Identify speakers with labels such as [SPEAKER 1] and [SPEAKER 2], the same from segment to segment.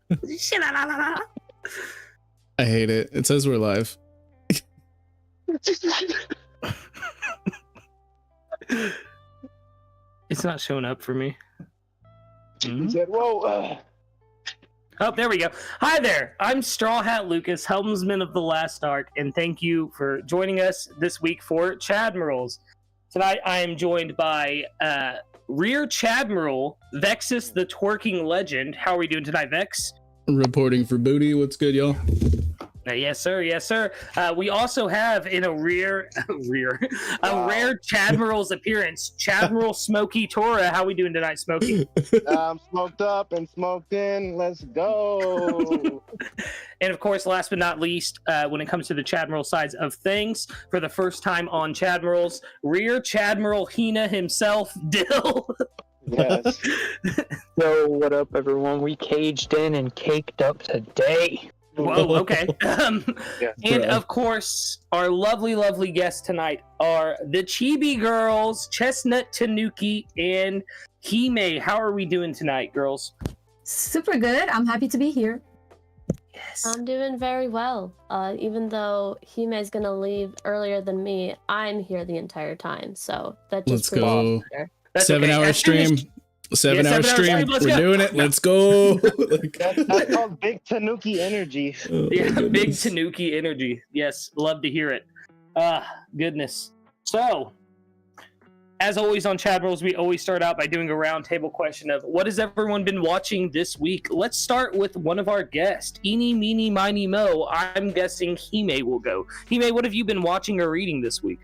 [SPEAKER 1] I hate it. It says we're live.
[SPEAKER 2] It's not showing up for me.
[SPEAKER 3] He said, whoa.
[SPEAKER 2] Oh, there we go. Hi there. I'm Straw Hat Lucas, helmsman of the Last Ark, and thank you for joining us this week for Chadmirals. Tonight, I am joined by Rear Chadmiral, vexyz the Twerking Legend. How are we doing tonight, Vex?
[SPEAKER 1] Reporting for booty. What's good, y'all?
[SPEAKER 2] Yes, sir. Yes, sir. We also have in a rare Chadmirals appearance, Chadmiral Smokey Tora. How we doing tonight, Smokey?
[SPEAKER 3] I'm smoked up and smoked in. Let's go.
[SPEAKER 2] And of course, last but not least, when it comes to the Chadmiral sides of things, for the first time on Chadmirals, Rear Chadmiral Hina himself, Dill.
[SPEAKER 3] Yes.
[SPEAKER 4] Yo, what up, everyone? We caged in and caked up today.
[SPEAKER 2] Whoa, okay.
[SPEAKER 3] Yeah,
[SPEAKER 2] and of course, our lovely, lovely guests tonight are the Chibi girls, Chestnut Tanuki and Hime. How are we doing tonight, girls?
[SPEAKER 5] Super good. I'm happy to be here.
[SPEAKER 2] Yes.
[SPEAKER 6] I'm doing very well. Even though Hime is gonna leave earlier than me, I'm here the entire time. So that just
[SPEAKER 1] Let's go.
[SPEAKER 2] That's
[SPEAKER 1] 7-hour
[SPEAKER 2] okay.
[SPEAKER 1] stream. 7-hour stream.
[SPEAKER 2] Let's
[SPEAKER 1] We're
[SPEAKER 2] go.
[SPEAKER 1] doing it. Let's go.
[SPEAKER 3] That's called big Tanuki energy.
[SPEAKER 2] Yeah, big Tanuki energy. Yes, love to hear it. Goodness. So, as always on Chadmirals, we always start out by doing a roundtable question of what has everyone been watching this week. Let's start with one of our guests. Eeny, meeny, miny, mo. I'm guessing Hime will go. Hime, what have you been watching or reading this week?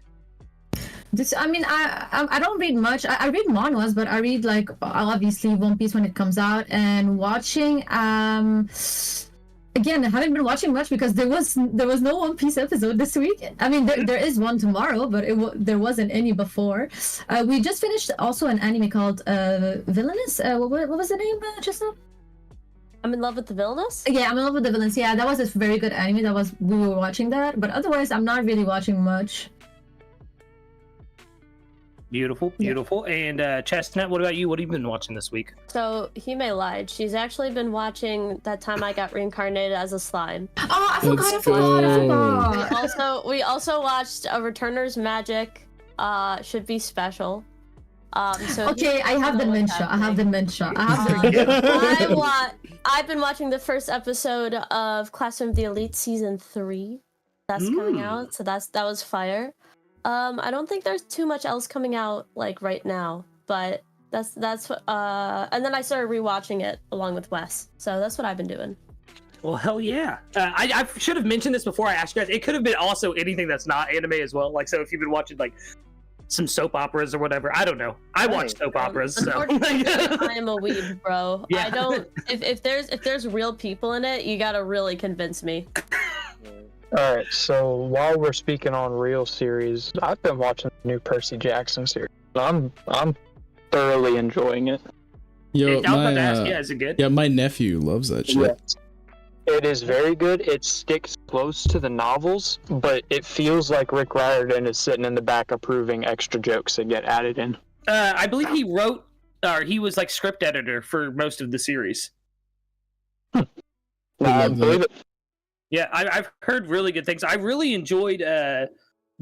[SPEAKER 5] I don't read much. I read mangas, but I read like obviously One Piece when it comes out. And watching, again, I haven't been watching much because there was no One Piece episode this week. I mean, there is one tomorrow, but there wasn't any before. We just finished also an anime called Villainous. What was the name just now?
[SPEAKER 6] I'm in love with the Villainous?
[SPEAKER 5] Yeah, I'm in love with the Villains. Yeah, that was a very good anime. We were watching that, but otherwise, I'm not really watching much.
[SPEAKER 2] Beautiful, beautiful. And Chestnut, what about you? What have you been watching this week?
[SPEAKER 6] So Hime lied. She's actually been watching that time I got reincarnated as a slime.
[SPEAKER 5] Oh, I forgot.
[SPEAKER 6] We also watched a Returner's Magic. Should be special.
[SPEAKER 5] Okay, I have dementia. I've
[SPEAKER 6] been watching the first episode of Classroom of the Elite season 3. That's coming out, so that was fire. I don't think there's too much else coming out like right now, but that's and then I started rewatching it along with Wes, so that's what I've been doing.
[SPEAKER 2] Well, hell yeah. I should have mentioned this before I asked you guys. It could have been also anything that's not anime as well. Like, so if you've been watching like some soap operas or whatever, I don't know. I watch soap operas, so
[SPEAKER 6] I am a weeb, bro.
[SPEAKER 2] Yeah.
[SPEAKER 6] I don't. If there's real people in it, you gotta really convince me.
[SPEAKER 4] All right, so while we're speaking on real series, I've been watching the new Percy Jackson series. I'm thoroughly enjoying it.
[SPEAKER 1] Yo,
[SPEAKER 2] is it good?
[SPEAKER 1] Yeah, my nephew loves that shit.
[SPEAKER 4] Yes. It is very good. It sticks close to the novels, but it feels like Rick Riordan is sitting in the back approving extra jokes that get added in.
[SPEAKER 2] I believe he wrote, or he was like script editor for most of the series.
[SPEAKER 4] I believe it.
[SPEAKER 2] Yeah, I've heard really good things. I really enjoyed the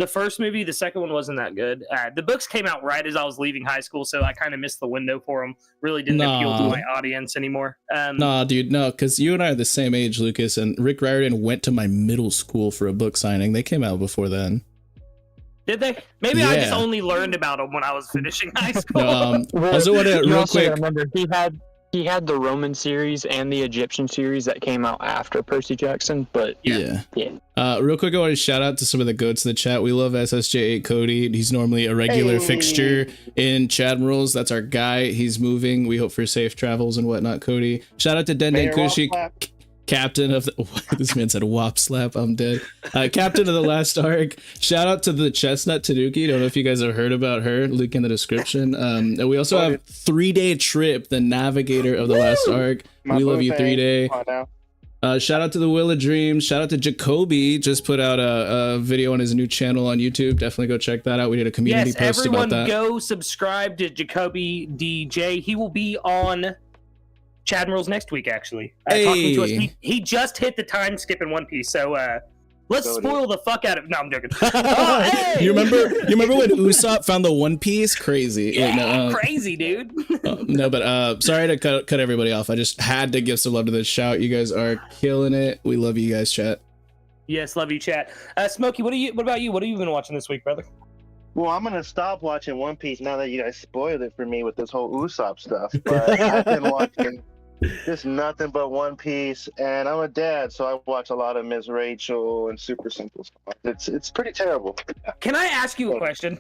[SPEAKER 2] first movie. The second one wasn't that good. The books came out right as I was leaving high school, so I kind of missed the window for them. Really didn't appeal to my audience anymore.
[SPEAKER 1] Nah, dude, no, because you and I are the same age, Lucas, and Rick Riordan went to my middle school for a book signing. They came out before then.
[SPEAKER 2] Did they? Maybe I just only learned about them when I was finishing high school.
[SPEAKER 1] I also want to real quick.
[SPEAKER 4] Remember, he had the Roman series and the Egyptian series that came out after Percy Jackson, but
[SPEAKER 1] yeah. Real quick, I want to shout out to some of the goats in the chat. We love SSJ8 Cody. He's normally a regular fixture in Chadmirals. That's our guy. He's moving. We hope for safe travels and whatnot, Cody. Shout out to Den Kushi, captain of the, this man said wop slap. I'm dead. Captain of the Last Ark. Shout out to the Chestnut Tanuki. Don't know if you guys have heard about her. Link in the description. And we also have 3-day trip, the Navigator of the Last Ark. We love you, 3-day. Shout out to the Will of Dreams. Shout out to Jacoby. Just put out a video on his new channel on YouTube. Definitely go check that out. We did a community post about that.
[SPEAKER 2] Everyone go subscribe to Jacoby DJ. He will be on Chadmirals next week, actually.
[SPEAKER 1] Hey.
[SPEAKER 2] Talking to us. He just hit the time skip in One Piece, so let's
[SPEAKER 3] Go,
[SPEAKER 2] spoil the fuck out of. No, I'm joking. Oh, hey!
[SPEAKER 1] You remember when Usopp found the One Piece? Crazy.
[SPEAKER 2] Yeah,
[SPEAKER 1] No,
[SPEAKER 2] crazy, dude.
[SPEAKER 1] no, but sorry to cut everybody off. I just had to give some love to this shout. You guys are killing it. We love you guys, chat.
[SPEAKER 2] Yes, love you, chat. Smokey, what about you? What have you been watching this week, brother?
[SPEAKER 3] Well, I'm gonna stop watching One Piece now that you guys spoiled it for me with this whole Usopp stuff. But I've been watching just nothing but One Piece, and I'm a dad, so I watch a lot of Ms. Rachel and Super Simple stuff. It's pretty terrible.
[SPEAKER 2] Can I ask you a question?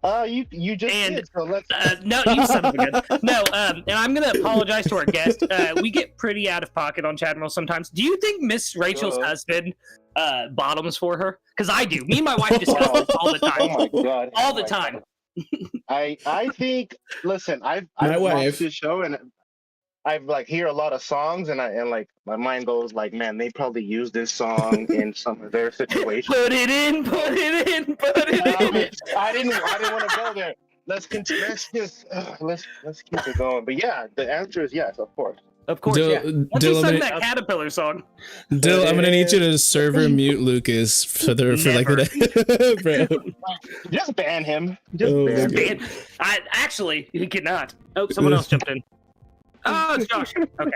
[SPEAKER 3] You just did, so let's.
[SPEAKER 2] No, you son of a gun. No, and I'm gonna apologize to our guest. We get pretty out of pocket on Chadmiral sometimes. Do you think Miss Rachel's husband bottoms for her? Because I do. Me and my wife discuss this all the time.
[SPEAKER 3] Oh my god!
[SPEAKER 2] All the time.
[SPEAKER 3] I think. Listen, I've
[SPEAKER 1] My wife.
[SPEAKER 3] watched this show and I've hear a lot of songs and my mind goes like, man, they probably use this song in some of their situations.
[SPEAKER 2] Put it in.
[SPEAKER 3] I didn't want to go there. Let's keep it going. But yeah, the answer is yes, of course.
[SPEAKER 2] Of course,
[SPEAKER 1] Dill-
[SPEAKER 2] yeah. Once
[SPEAKER 1] Dill,
[SPEAKER 2] he
[SPEAKER 1] I'm
[SPEAKER 2] sung
[SPEAKER 1] gonna-
[SPEAKER 2] that Caterpillar song.
[SPEAKER 1] Dill, I'm gonna need you to server mute Lucas for like the day. Bro.
[SPEAKER 3] Just ban him. Just
[SPEAKER 1] Oh,
[SPEAKER 3] ban
[SPEAKER 1] my
[SPEAKER 3] him.
[SPEAKER 1] God.
[SPEAKER 2] Actually, he could not. Oh, someone else jumped in. Oh, it's Josh. Okay.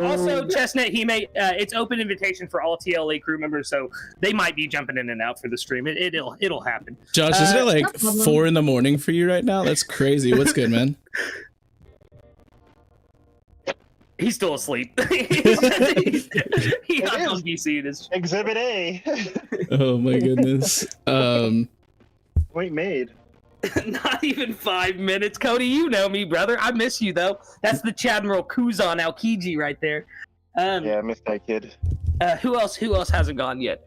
[SPEAKER 2] Also, Chestnut, it's open invitation for all TLA crew members, so they might be jumping in and out for the stream. It'll happen.
[SPEAKER 1] Josh, isn't it like
[SPEAKER 5] no problem.
[SPEAKER 1] 4 a.m. for you right now? That's crazy. What's good, man?
[SPEAKER 2] He's still asleep. He hopped on PC. This
[SPEAKER 3] Exhibit A.
[SPEAKER 1] Oh my goodness.
[SPEAKER 3] Point made.
[SPEAKER 2] not even 5 minutes. Cody, you know me, brother. I miss you though. That's the Chadmiral Kuzan Aokiji right there.
[SPEAKER 3] Yeah, I missed that kid.
[SPEAKER 2] Who else hasn't gone yet?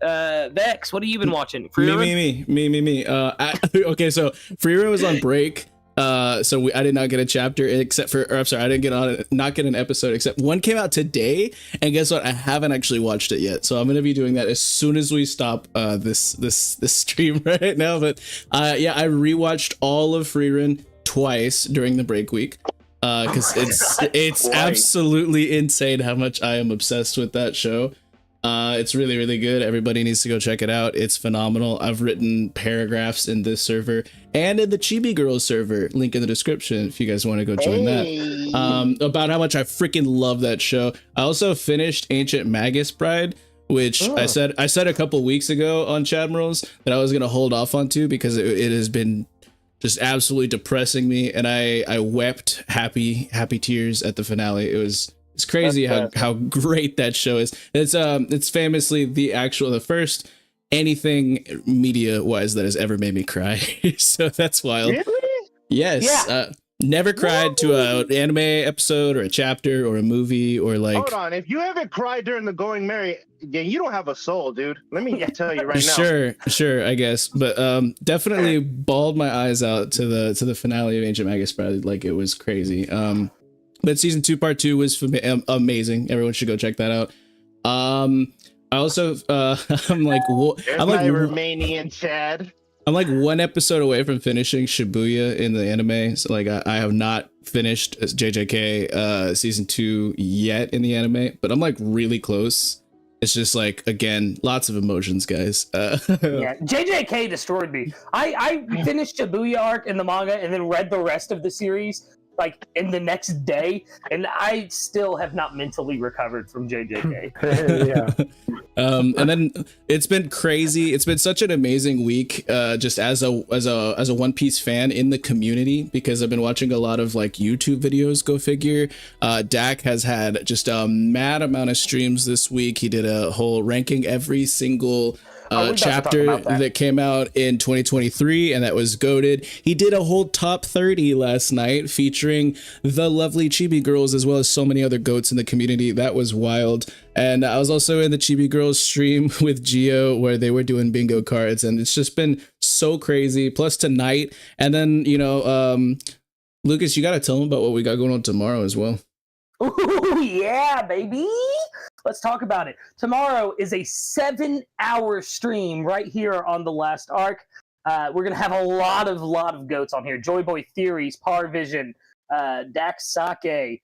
[SPEAKER 2] Vex, what have you been watching?
[SPEAKER 1] Me. Okay, so Freerun was on break. So I did not get a chapter I didn't not get an episode except one came out today, and guess what? I haven't actually watched it yet. So I'm gonna be doing that as soon as we stop this stream right now. But yeah, I rewatched all of Freerun twice during the break week. Because it's absolutely insane how much I am obsessed with that show. It's really, really good. Everybody needs to go check it out. It's phenomenal. I've written paragraphs in this server and in the Chibi Girls server, link in the description if you guys want to go join that. About how much I freaking love that show. I also finished Ancient Magus Bride, which I said a couple weeks ago on Chadmirals that I was gonna hold off on to because it has been just absolutely depressing me, and I wept happy tears at the finale. It's crazy how great that show is. It's famously the first anything media wise that has ever made me cry. So that's wild.
[SPEAKER 3] Really?
[SPEAKER 1] Yes.
[SPEAKER 2] Yeah.
[SPEAKER 1] Never cried to an anime episode or a chapter or a movie or like.
[SPEAKER 3] Hold on. If you haven't cried during the Going Merry, yeah, you don't have a soul, dude. Let me tell you right now.
[SPEAKER 1] Sure, I guess, but definitely bawled my eyes out to the finale of Ancient Magus Bride. Like it was crazy. But season 2 part 2 was amazing. Everyone should go check that out. I also I'm like
[SPEAKER 3] Romanian Chad.
[SPEAKER 1] I'm like one episode away from finishing Shibuya in the anime. So like I have not finished JJK season 2 yet in the anime, but I'm like really close. It's just like, again, lots of emotions, guys.
[SPEAKER 2] Yeah, JJK destroyed me. I finished Shibuya arc in the manga and then read the rest of the series like in the next day, and I still have not mentally recovered from JJK.
[SPEAKER 1] And then it's been crazy. It's been such an amazing week, just as a One Piece fan in the community, because I've been watching a lot of like YouTube videos. Go figure. Dak has had just a mad amount of streams this week. He did a whole ranking every single chapter that came out in 2023, and that was goated. He did a whole top 30 last night featuring the lovely Chibi Girls as well as so many other goats in the community. That was wild. And I was also in the Chibi Girls stream with Gio where they were doing bingo cards, and it's just been so crazy. Plus tonight, and then Lucas, you got to tell them about what we got going on tomorrow as well.
[SPEAKER 2] Ooh, yeah, baby. Let's talk about it. Tomorrow is a 7-hour stream right here on The Last Arc. We're going to have a lot of goats on here. Joy Boy Theories, Par Vision, Dax Sake,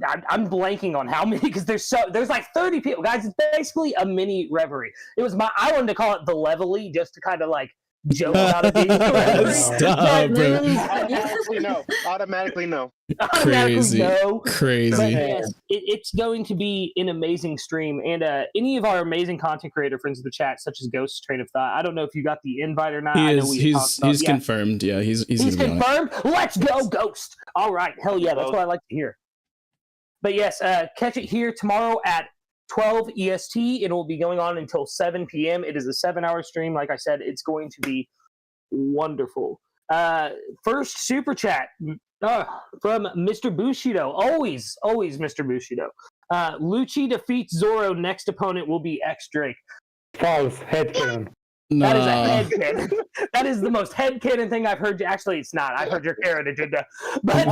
[SPEAKER 2] I'm blanking on how many because there's like 30 people, guys. It's basically a mini Reverie. I wanted to call it the Levelly just to kind of like joke about it being a Reverie.
[SPEAKER 1] Stop, bro.
[SPEAKER 3] Automatically no.
[SPEAKER 1] Crazy.
[SPEAKER 2] No.
[SPEAKER 1] Crazy.
[SPEAKER 2] But yes, it's going to be an amazing stream, and any of our amazing content creator friends in the chat, such as Ghost's Train of Thought. I don't know if you got the invite or not.
[SPEAKER 1] He's confirmed. Yeah, he's
[SPEAKER 2] confirmed. Let's go, Ghost. All right, hell yeah, that's what I like to hear. But yes, catch it here tomorrow at 12 EST. It will be going on until 7 p.m. It is a 7-hour stream. Like I said, it's going to be wonderful. First super chat from Mr. Bushido. Always Mr. Bushido. Lucci defeats Zoro. Next opponent will be X Drake.
[SPEAKER 7] False headcanon.
[SPEAKER 2] That is a headcanon. That is the most headcanon thing I've heard. Actually, it's not. I've heard your Karen agenda. But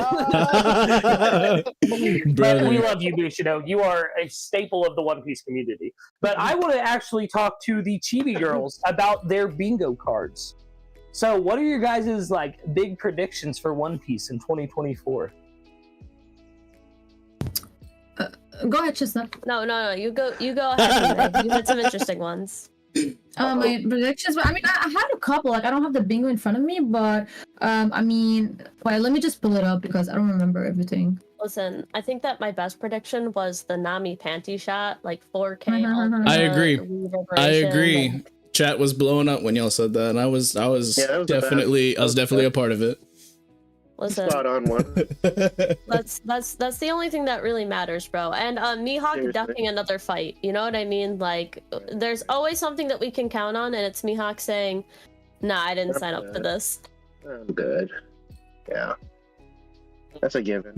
[SPEAKER 2] we love you, Bushido. You are a staple of the One Piece community. But I want to actually talk to the Chibi girls about their bingo cards. So what are your guys' like big predictions for One Piece in 2024?
[SPEAKER 5] Go ahead, Chestnut.
[SPEAKER 6] No. You go ahead. You had some interesting ones.
[SPEAKER 5] My predictions. I mean, I had a couple. Like, I don't have the bingo in front of me, but I mean, wait, let me just pull it up because I don't remember everything.
[SPEAKER 6] Listen, I think that my best prediction was the Nami panty shot, like 4K.
[SPEAKER 1] I agree. Chat was blowing up when y'all said that, and I was definitely a part of it.
[SPEAKER 6] Listen,
[SPEAKER 3] spot on one.
[SPEAKER 6] that's the only thing that really matters, bro. And Mihawk ducking another fight. You know what I mean? Like, there's always something that we can count on, and it's Mihawk saying, "Nah, I didn't sign up for this."
[SPEAKER 3] I'm good. Yeah, that's a given.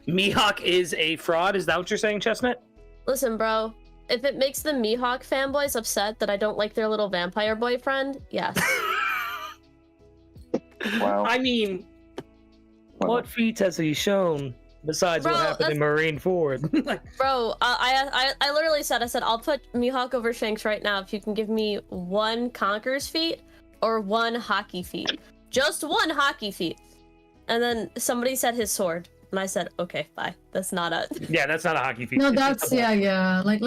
[SPEAKER 2] Mihawk is a fraud. Is that what you're saying, Chestnut?
[SPEAKER 6] Listen, bro. If it makes the Mihawk fanboys upset that I don't like their little vampire boyfriend, yes.
[SPEAKER 3] Wow.
[SPEAKER 2] I mean, what feats has he shown besides what happened in Marineford?
[SPEAKER 6] Bro, I literally said, I'll put Mihawk over Shanks right now if you can give me one Conqueror's feat or one hockey feat. Just one hockey feat. And then somebody said his sword. And I said, okay, bye. That's not a...
[SPEAKER 2] Yeah, that's not a hockey feat.
[SPEAKER 5] No, that's, yeah. Like,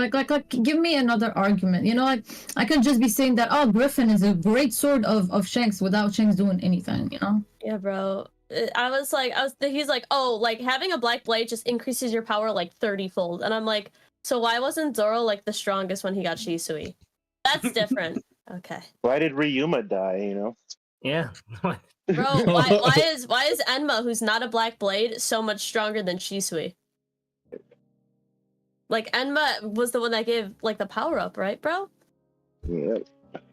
[SPEAKER 5] give me another argument. You know, like, I could just be saying that, oh, Griffin is a great sword of Shanks without Shanks doing anything, you know?
[SPEAKER 6] Yeah, bro. He's like, oh, like, having a black blade just increases your power, like, 30-fold. And I'm like, so why wasn't Zoro, like, the strongest when he got Shisui? That's different. Okay.
[SPEAKER 3] Why did Ryuma die, you know?
[SPEAKER 2] Yeah.
[SPEAKER 6] Bro, why is Enma, who's not a black blade, so much stronger than Shisui? Like, Enma was the one that gave, like, the power up, right, bro?
[SPEAKER 3] Yeah.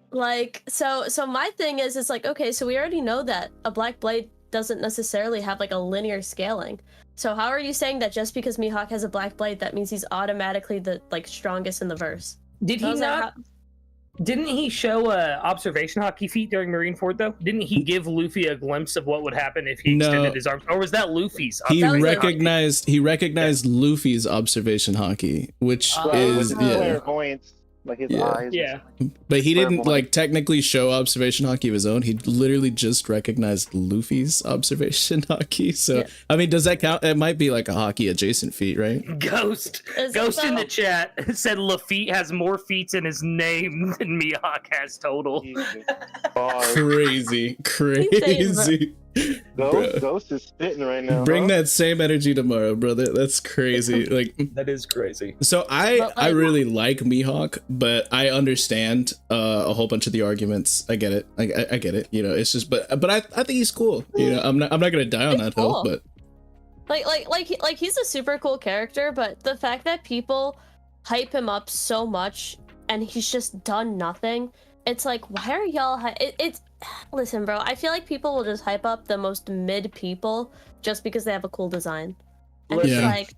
[SPEAKER 6] Like, so my thing is, it's like, okay, so we already know that a black blade doesn't necessarily have, like, a linear scaling. So how are you saying that just because Mihawk has a black blade, that means he's automatically the, like, strongest in the verse?
[SPEAKER 2] Did he not... Didn't he show a observation hockey feat during Marineford though? Didn't he give Luffy a glimpse of what would happen if he extended his arms? Or was that Luffy's?
[SPEAKER 1] He recognized Luffy's observation hockey, which is
[SPEAKER 3] clairvoyance, like his eyes.
[SPEAKER 2] Yeah.
[SPEAKER 1] But he didn't like technically show observation hockey of his own. He literally just recognized Luffy's observation hockey. So I mean, does that count? It might be like a hockey adjacent feat, right?
[SPEAKER 2] Ghost in the chat said Lafitte has more feats in his name than Mihawk has total.
[SPEAKER 1] Crazy.
[SPEAKER 3] Ghost is spitting right now.
[SPEAKER 1] Bring that same energy tomorrow, brother. That's crazy. Like
[SPEAKER 2] that is crazy.
[SPEAKER 1] So I really like Mihawk, but I understand a whole bunch of the arguments. I get it. I get it. You know, it's just but I think he's cool. You know, I'm not gonna die on that hill, but
[SPEAKER 6] like he's a super cool character, but the fact that people hype him up so much and he's just done nothing, it's like, why are y'all it's listen, bro, I feel like people will just hype up the most mid people just because they have a cool design. And it's like,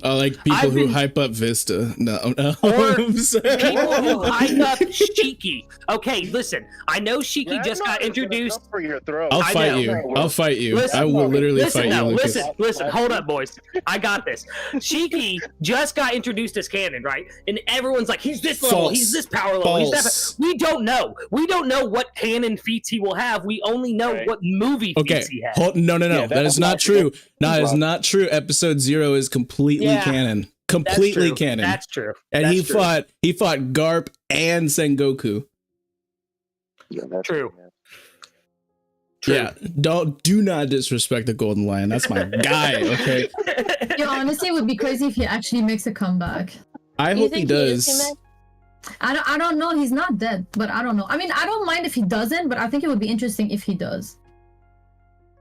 [SPEAKER 1] Like people
[SPEAKER 2] I've
[SPEAKER 1] who
[SPEAKER 2] been-
[SPEAKER 1] hype up Vista. No.
[SPEAKER 2] Or
[SPEAKER 1] I'm sorry.
[SPEAKER 2] people who hype up Shiki. Okay, listen. I know Shiki just got introduced.
[SPEAKER 3] For your throat.
[SPEAKER 1] I'll
[SPEAKER 2] I
[SPEAKER 1] fight
[SPEAKER 2] know.
[SPEAKER 1] you. I'll fight you.
[SPEAKER 2] Listen,
[SPEAKER 1] I will literally
[SPEAKER 2] Listen,
[SPEAKER 1] fight
[SPEAKER 2] no,
[SPEAKER 1] you, Lucas.
[SPEAKER 2] listen. Hold up, boys. I got this. Shiki just got introduced as canon, right? And everyone's like, he's this level, he's this power level, he's that.
[SPEAKER 1] False.
[SPEAKER 2] We don't know. We don't know what canon feats he will have. We only know what movie
[SPEAKER 1] Okay.
[SPEAKER 2] feats he has.
[SPEAKER 1] No.
[SPEAKER 3] Yeah,
[SPEAKER 1] that is not true. No, that is not true. Episode 0 is completely
[SPEAKER 2] Yeah.
[SPEAKER 1] canon.
[SPEAKER 2] That's
[SPEAKER 1] Completely
[SPEAKER 2] true.
[SPEAKER 1] canon.
[SPEAKER 2] That's true.
[SPEAKER 1] And
[SPEAKER 2] That's
[SPEAKER 1] he
[SPEAKER 2] true.
[SPEAKER 1] fought Garp and Sengoku.
[SPEAKER 3] Yeah, that's
[SPEAKER 2] True.
[SPEAKER 3] True.
[SPEAKER 1] Yeah, do not disrespect the Golden Lion. That's my guy. Okay,
[SPEAKER 5] Yeah, honestly, it would be crazy if he actually makes a comeback.
[SPEAKER 1] I
[SPEAKER 6] You
[SPEAKER 1] hope he
[SPEAKER 6] think is,
[SPEAKER 1] does.
[SPEAKER 6] T-Mac?
[SPEAKER 5] I don't know. He's not dead, but I don't know. I mean, I don't mind if he doesn't, but I think it would be interesting if he does.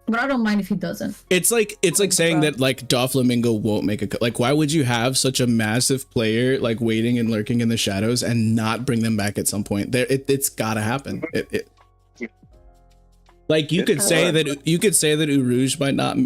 [SPEAKER 5] But I don't mind if he doesn't.
[SPEAKER 1] It's like saying that like Doflamingo won't make a like. Why would you have such a massive player like waiting and lurking in the shadows and not bring them back at some point? It's gotta happen. Like you could say that Urouge might not,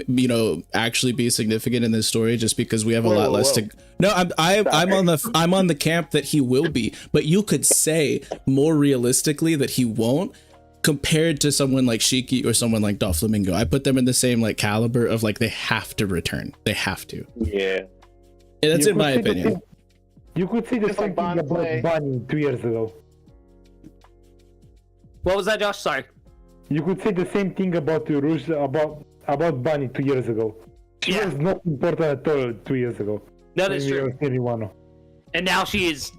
[SPEAKER 1] actually be significant in this story just because we have a lot less to. No, I'm on the camp that he will be, but you could say more realistically that he won't, compared to someone like Shiki or someone like Doflamingo. I put them in the same like caliber of like they have to return. They have to.
[SPEAKER 3] Yeah.
[SPEAKER 1] And that's
[SPEAKER 7] You
[SPEAKER 1] in my
[SPEAKER 7] could see the
[SPEAKER 1] opinion.
[SPEAKER 7] same- You could see the
[SPEAKER 3] Just
[SPEAKER 7] same
[SPEAKER 3] like
[SPEAKER 7] thing about
[SPEAKER 3] Bonplay.
[SPEAKER 7] Bunny 2 years ago.
[SPEAKER 2] What was that, Josh? Sorry.
[SPEAKER 7] You could say the same thing about Rouge, about Bunny 2 years ago. She
[SPEAKER 2] Yeah.
[SPEAKER 7] was not important at all 2 years ago.
[SPEAKER 2] That is true.
[SPEAKER 7] Everyone.
[SPEAKER 2] And now she is.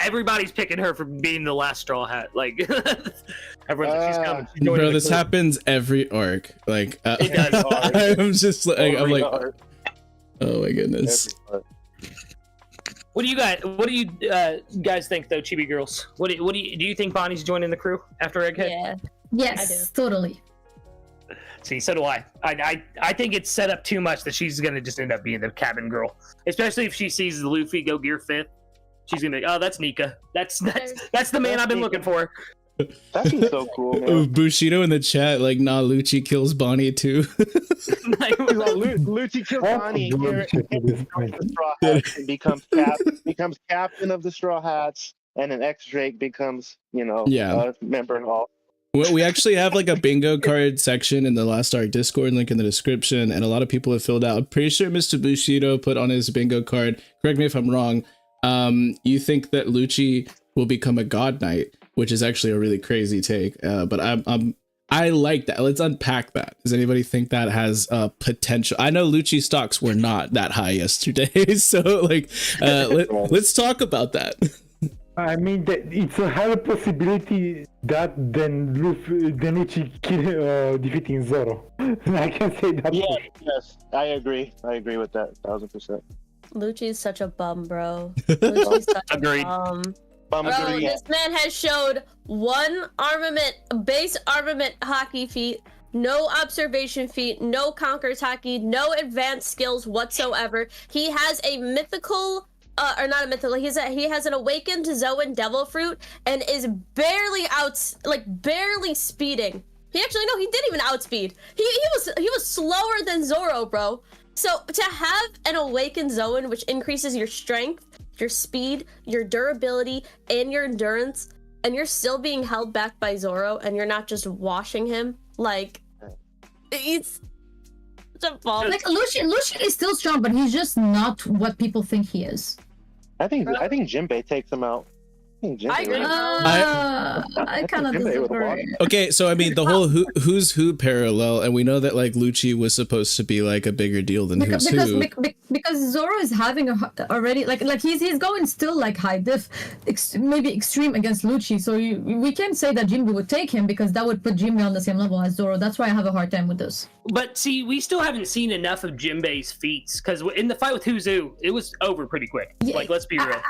[SPEAKER 2] Everybody's picking her for being the last straw hat. Like everyone's like, she's coming. She's joining
[SPEAKER 1] Bro,
[SPEAKER 2] the
[SPEAKER 1] this
[SPEAKER 2] crew.
[SPEAKER 1] happens every arc. Like
[SPEAKER 2] It does.
[SPEAKER 1] I'm just like I'm like,
[SPEAKER 3] Every
[SPEAKER 1] oh my goodness.
[SPEAKER 3] art.
[SPEAKER 2] What do you guys think though, Chibi girls? Do you think Bonnie's joining the crew after Egghead?
[SPEAKER 6] Yeah.
[SPEAKER 5] Yes, totally.
[SPEAKER 2] See, so do I. I think it's set up too much that she's gonna just end up being the cabin girl, especially if she sees Luffy go gear 5th. She's gonna be, oh, that's Nika. That's the man I've been looking for.
[SPEAKER 3] That'd be so cool,
[SPEAKER 1] Oh,
[SPEAKER 3] man.
[SPEAKER 1] Bushido in the chat, like, nah, Lucci kills Bonnie too.
[SPEAKER 2] Like,
[SPEAKER 3] Luchi kills Bonnie here
[SPEAKER 7] At this point.
[SPEAKER 3] the Straw Hats and becomes captain of the Straw Hats, and an X-Drake becomes,
[SPEAKER 1] Yeah.
[SPEAKER 3] a member of all.
[SPEAKER 1] Well, we actually have like a bingo card section in the Last Arc Discord, link in the description, and a lot of people have filled out. I'm pretty sure Mr. Bushido put on his bingo card, correct me if I'm wrong, you think that Lucci will become a God Knight, which is actually a really crazy take. But I like that. Let's unpack that. Does anybody think that has potential? I know Lucci stocks were not that high yesterday, so like let's talk about that.
[SPEAKER 7] I mean, that it's a higher possibility that than Lucci defeating Zoro. I can say that.
[SPEAKER 3] Yes, I agree. I agree with that 1000%.
[SPEAKER 6] Lucci's such a bum, bro. Lucci's such
[SPEAKER 2] Agreed.
[SPEAKER 6] a bum.
[SPEAKER 3] I'm
[SPEAKER 6] Bro,
[SPEAKER 3] agreed.
[SPEAKER 6] this man has showed one base armament hockey feat, no observation feat, no conquers hockey, no advanced skills whatsoever. He has a mythical, or not a mythical, he has an awakened Zoan devil fruit and is barely barely speeding. He didn't even outspeed. He was slower than Zoro, bro. So to have an awakened Zoan, which increases your strength, your speed, your durability, and your endurance, and you're still being held back by Zoro, and you're not just washing him, like, it's such a bum.
[SPEAKER 5] Like Lucian is still strong, but he's just not what people think he is.
[SPEAKER 3] I think Jinbei takes him out.
[SPEAKER 6] I agree.
[SPEAKER 5] I kind of
[SPEAKER 3] Jinbei with a body.
[SPEAKER 5] disagree.
[SPEAKER 1] Okay, so I mean the whole who's who parallel, and we know that like Lucci was supposed to be like a bigger deal than
[SPEAKER 5] Because
[SPEAKER 1] who's who.
[SPEAKER 5] because Zoro is having already like he's going still like high diff, maybe extreme against Lucci. So we can't say that Jinbei would take him because that would put Jinbei on the same level as Zoro. That's why I have a hard time with this.
[SPEAKER 2] But see, we still haven't seen enough of Jinbei's feats because in the fight with Who's Who, it was over pretty quick.
[SPEAKER 5] Yeah,
[SPEAKER 2] Like, let's be real.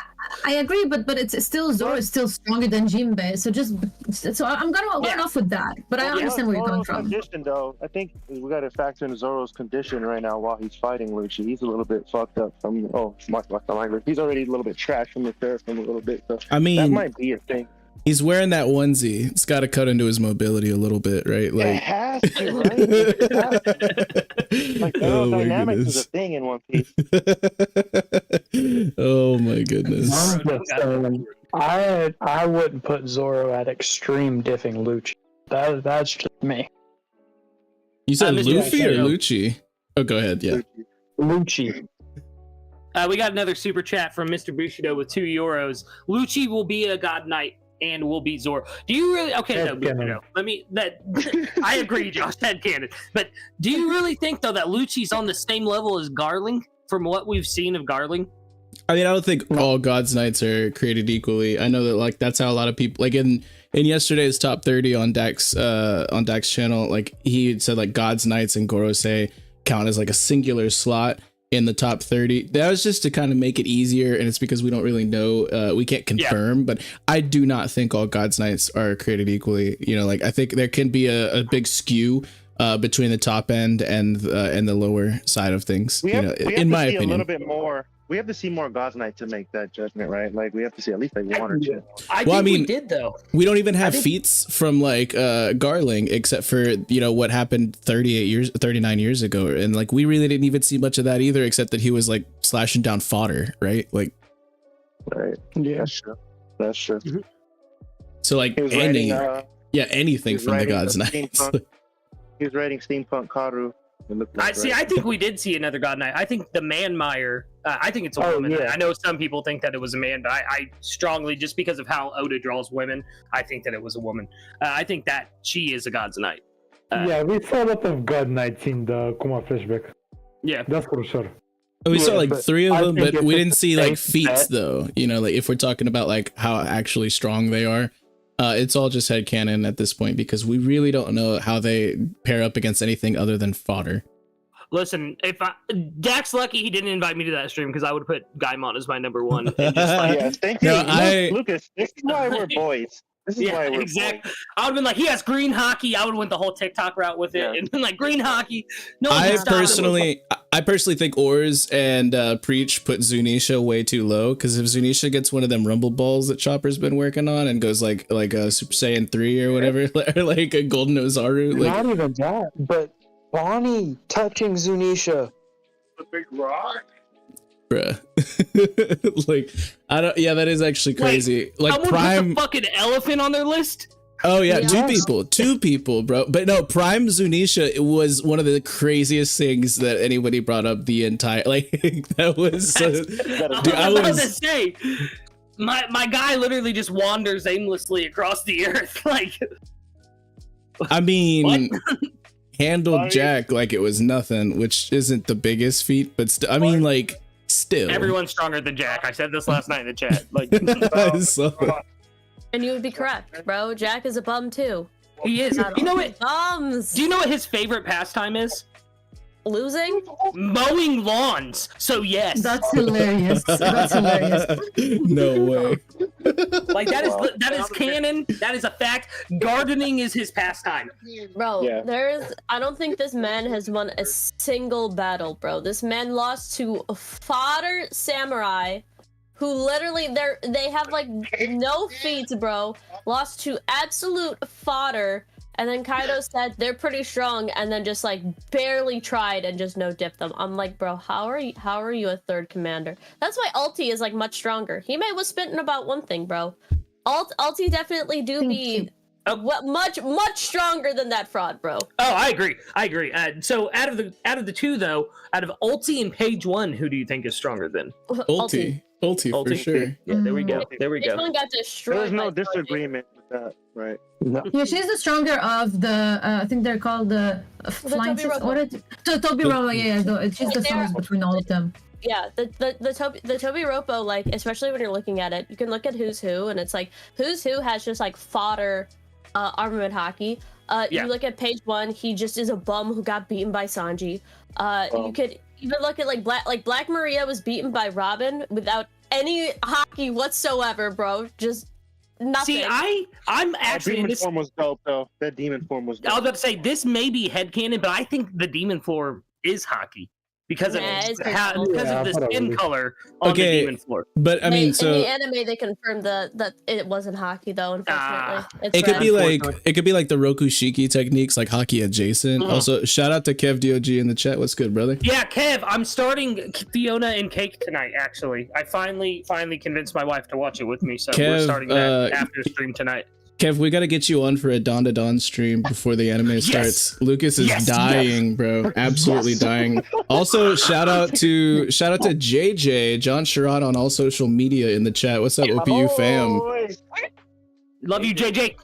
[SPEAKER 5] I agree, but it's still Zoro is still stronger than Jinbei. So I'm gonna run off with that. But I understand where you're coming from.
[SPEAKER 3] Condition, though, I think we got to factor in Zoro's condition right now while he's fighting Lucci. He's a little bit fucked up from. Oh, my language. He's already a little bit trashed from the seraphim a little bit. So
[SPEAKER 1] I mean,
[SPEAKER 3] that might be a thing.
[SPEAKER 1] He's wearing that onesie. It's got to cut into his mobility a little bit, right?
[SPEAKER 3] It
[SPEAKER 1] Like,
[SPEAKER 3] has to, right? It has to. Like
[SPEAKER 1] oh my
[SPEAKER 3] aerodynamics is a
[SPEAKER 1] goodness.
[SPEAKER 3] thing in One Piece.
[SPEAKER 1] Oh my goodness.
[SPEAKER 4] I'm just saying, I wouldn't put Zoro at extreme diffing Lucci. That's just me.
[SPEAKER 1] You said
[SPEAKER 2] Mr.
[SPEAKER 1] Luffy or
[SPEAKER 2] Bushido.
[SPEAKER 1] Lucci? Oh, go ahead. Yeah.
[SPEAKER 4] Lucci.
[SPEAKER 2] We got another super chat from Mr. Bushido with €2. Lucci will be a God Knight and will beat Zoro. Do you really? Okay, no,
[SPEAKER 7] Headcanon.
[SPEAKER 2] Bushido. I agree, Josh. Headcanon. But do you really think though that Lucci's on the same level as Garling from what we've seen of Garling?
[SPEAKER 1] I mean, I don't think all God's Knights are created equally. I know that like that's how a lot of people like in yesterday's top 30 on Dax channel, like he had said like God's Knights and Gorosei count as like a singular slot in the top 30. That was just to kind of make it easier, and it's because we don't really know, we can't confirm, but I do not think all God's Knights are created equally. You know, like I think there can be a big skew between the top end and the lower side of things.
[SPEAKER 3] We have,
[SPEAKER 1] you know,
[SPEAKER 3] we have
[SPEAKER 1] in
[SPEAKER 3] to
[SPEAKER 1] my
[SPEAKER 3] see
[SPEAKER 1] opinion.
[SPEAKER 3] a little bit more. We have to see more God's Night to make that judgment, right? Like we have to see at least like one or two.
[SPEAKER 2] I
[SPEAKER 1] Well, I
[SPEAKER 2] think we
[SPEAKER 1] mean,
[SPEAKER 2] did though.
[SPEAKER 1] We don't even have
[SPEAKER 2] think-
[SPEAKER 1] feats from like Garling, except for, you know, what happened 39 years ago. And like, we really didn't even see much of that either, except that he was like slashing down fodder, right? Like,
[SPEAKER 3] Right.
[SPEAKER 4] Yeah.
[SPEAKER 3] That's true. That's true.
[SPEAKER 1] so like
[SPEAKER 3] He was writing,
[SPEAKER 1] anything
[SPEAKER 3] he was
[SPEAKER 1] from the
[SPEAKER 3] writing
[SPEAKER 1] God's
[SPEAKER 3] the
[SPEAKER 1] Knights.
[SPEAKER 3] steampunk- He was writing steampunk Karu. It looked
[SPEAKER 2] I
[SPEAKER 3] like,
[SPEAKER 2] see.
[SPEAKER 3] right?
[SPEAKER 2] I think we did see another God Knight. I think the Manmeyer. I think it's a
[SPEAKER 4] Oh,
[SPEAKER 2] woman.
[SPEAKER 4] yeah.
[SPEAKER 2] I know some people think that it was a man, but I strongly, just because of how Oda draws women, I think that it was a woman. I think that she is a God's Knight.
[SPEAKER 7] Yeah, we saw a lot of God Knights in the Kuma flashback.
[SPEAKER 2] Yeah.
[SPEAKER 7] That's for sure.
[SPEAKER 1] We saw
[SPEAKER 4] Yeah,
[SPEAKER 1] like
[SPEAKER 4] but
[SPEAKER 1] 3 of
[SPEAKER 4] I
[SPEAKER 1] them,
[SPEAKER 4] think
[SPEAKER 1] but
[SPEAKER 4] it's
[SPEAKER 1] we
[SPEAKER 4] a
[SPEAKER 1] didn't see like
[SPEAKER 4] safe
[SPEAKER 1] feats
[SPEAKER 4] bet.
[SPEAKER 1] though. You know, like if we're talking about like how actually strong they are, it's all just headcanon at this point, because we really don't know how they pair up against anything other than fodder.
[SPEAKER 2] Listen, if Dax lucky he didn't invite me to that stream, because I would put Gaimon as my number one. And just like,
[SPEAKER 3] Yeah, thank you.
[SPEAKER 1] No,
[SPEAKER 3] Lucas, this is why we're boys. This is
[SPEAKER 2] yeah,
[SPEAKER 3] why we're
[SPEAKER 2] exactly.
[SPEAKER 3] boys.
[SPEAKER 2] I would have been like, he has green hockey. I would have went the whole TikTok route with it,
[SPEAKER 3] Yeah.
[SPEAKER 2] and been like, green hockey. No, one
[SPEAKER 1] I
[SPEAKER 2] can stop him.
[SPEAKER 1] personally think Ors and Preach put Zunisha way too low, because if Zunisha gets one of them rumble balls that Chopper's been working on and goes like a Super Saiyan 3 or whatever, or like a Golden Ozaru, like
[SPEAKER 4] Not even that, but Bonnie touching Zunisha.
[SPEAKER 3] The big rock.
[SPEAKER 1] bruh. Like I don't, yeah, that is actually crazy. Like
[SPEAKER 2] Someone
[SPEAKER 1] Prime,
[SPEAKER 2] put the fucking elephant on their list.
[SPEAKER 1] oh yeah,
[SPEAKER 4] Yes.
[SPEAKER 1] two people, bro. But no, Prime Zunisha, it was one of the craziest things that anybody brought up the entire, like that was dude, I
[SPEAKER 2] I was about
[SPEAKER 1] was
[SPEAKER 2] to say, my guy literally just wanders aimlessly across the earth. Like,
[SPEAKER 1] I mean,
[SPEAKER 2] What?
[SPEAKER 1] handled
[SPEAKER 3] Sorry.
[SPEAKER 1] Jack like it was nothing, which isn't the biggest feat, but I mean, like, still.
[SPEAKER 2] everyone's stronger than Jack. I said this last night in the chat. Like,
[SPEAKER 1] So-
[SPEAKER 6] And you would be correct, bro. Jack is a bum too.
[SPEAKER 2] he is.
[SPEAKER 6] Not
[SPEAKER 2] You know
[SPEAKER 6] all
[SPEAKER 2] what?
[SPEAKER 6] bums.
[SPEAKER 2] Do you know what his favorite pastime is?
[SPEAKER 6] Losing?
[SPEAKER 2] Mowing lawns. So yes,
[SPEAKER 5] That's hilarious. That's hilarious.
[SPEAKER 1] No way.
[SPEAKER 2] like that is canon. That is a fact. Gardening is his pastime.
[SPEAKER 6] Bro,
[SPEAKER 3] Yeah.
[SPEAKER 6] I don't think this man has won a single battle, bro. This man lost to a fodder samurai who literally they have like no feats, bro. Lost to absolute fodder. And then Kaido said they're pretty strong, and then just like barely tried and just no dipped them. I'm like, bro, how are you a third commander? That's why Ulti is like much stronger. He was spitting about one thing, bro. Ulti definitely do
[SPEAKER 5] Thank
[SPEAKER 6] be
[SPEAKER 5] you.
[SPEAKER 6] much stronger than that fraud, bro.
[SPEAKER 2] Oh, I agree. So out of the two though, out of Ulti and Page One, who do you think is stronger than?
[SPEAKER 1] Ulti for
[SPEAKER 2] Ulti.
[SPEAKER 1] sure.
[SPEAKER 2] Yeah, there we go. There we
[SPEAKER 6] This
[SPEAKER 2] go.
[SPEAKER 6] one got destroyed.
[SPEAKER 3] There's no
[SPEAKER 6] by Sanji.
[SPEAKER 3] disagreement with that, right?
[SPEAKER 4] No.
[SPEAKER 5] Yeah, she's the stronger of the. I think they're called the flying.
[SPEAKER 6] Toby Robo.
[SPEAKER 5] What is Toby Robo? Yeah, she's the
[SPEAKER 6] They're-
[SPEAKER 5] strongest between all of them.
[SPEAKER 6] Yeah, the Toby Ropo, like, especially when you're looking at it, you can look at Who's Who, and it's like Who's Who has just like fodder armament hockey.
[SPEAKER 2] Yeah.
[SPEAKER 6] You look at Page One, he just is a bum who got beaten by Sanji. You could even look at like Black Maria was beaten by Robin without any hockey whatsoever, bro. Just nothing.
[SPEAKER 2] See, I'm actually in
[SPEAKER 3] demon
[SPEAKER 2] this.
[SPEAKER 3] form was dope though. That demon form was
[SPEAKER 2] I was
[SPEAKER 3] dope.
[SPEAKER 2] about to say this may be headcanon, but I think the demon form is hockey. because of
[SPEAKER 6] Yeah, it's
[SPEAKER 2] how,
[SPEAKER 6] pretty
[SPEAKER 2] because
[SPEAKER 7] cool.
[SPEAKER 2] of the
[SPEAKER 7] Yeah,
[SPEAKER 2] skin
[SPEAKER 7] probably.
[SPEAKER 2] color on
[SPEAKER 1] Okay.
[SPEAKER 2] the demon floor.
[SPEAKER 1] But I mean,
[SPEAKER 6] in
[SPEAKER 1] so
[SPEAKER 6] the anime they confirmed that it wasn't hockey though. Unfortunately, it's
[SPEAKER 1] it could
[SPEAKER 6] red.
[SPEAKER 1] be like
[SPEAKER 2] Unfortunately.
[SPEAKER 1] it could be like the Rokushiki techniques, like hockey adjacent.
[SPEAKER 2] Mhm.
[SPEAKER 1] Also, shout out to Kev Dog in the chat. What's good, brother?
[SPEAKER 2] Yeah, Kev, I'm starting Fiona and Cake tonight. Actually, I finally convinced my wife to watch it with me, so we're
[SPEAKER 1] Kev,
[SPEAKER 2] starting that after stream tonight.
[SPEAKER 1] Kev, we got to get you on for a Dawn to Dawn stream before the anime starts. Lucas is
[SPEAKER 2] Yes,
[SPEAKER 1] dying, bro. Absolutely dying. Also, shout out to JJ, John Sherrod on all social media in the chat. What's up, OPU fam?
[SPEAKER 2] Love you, JJ.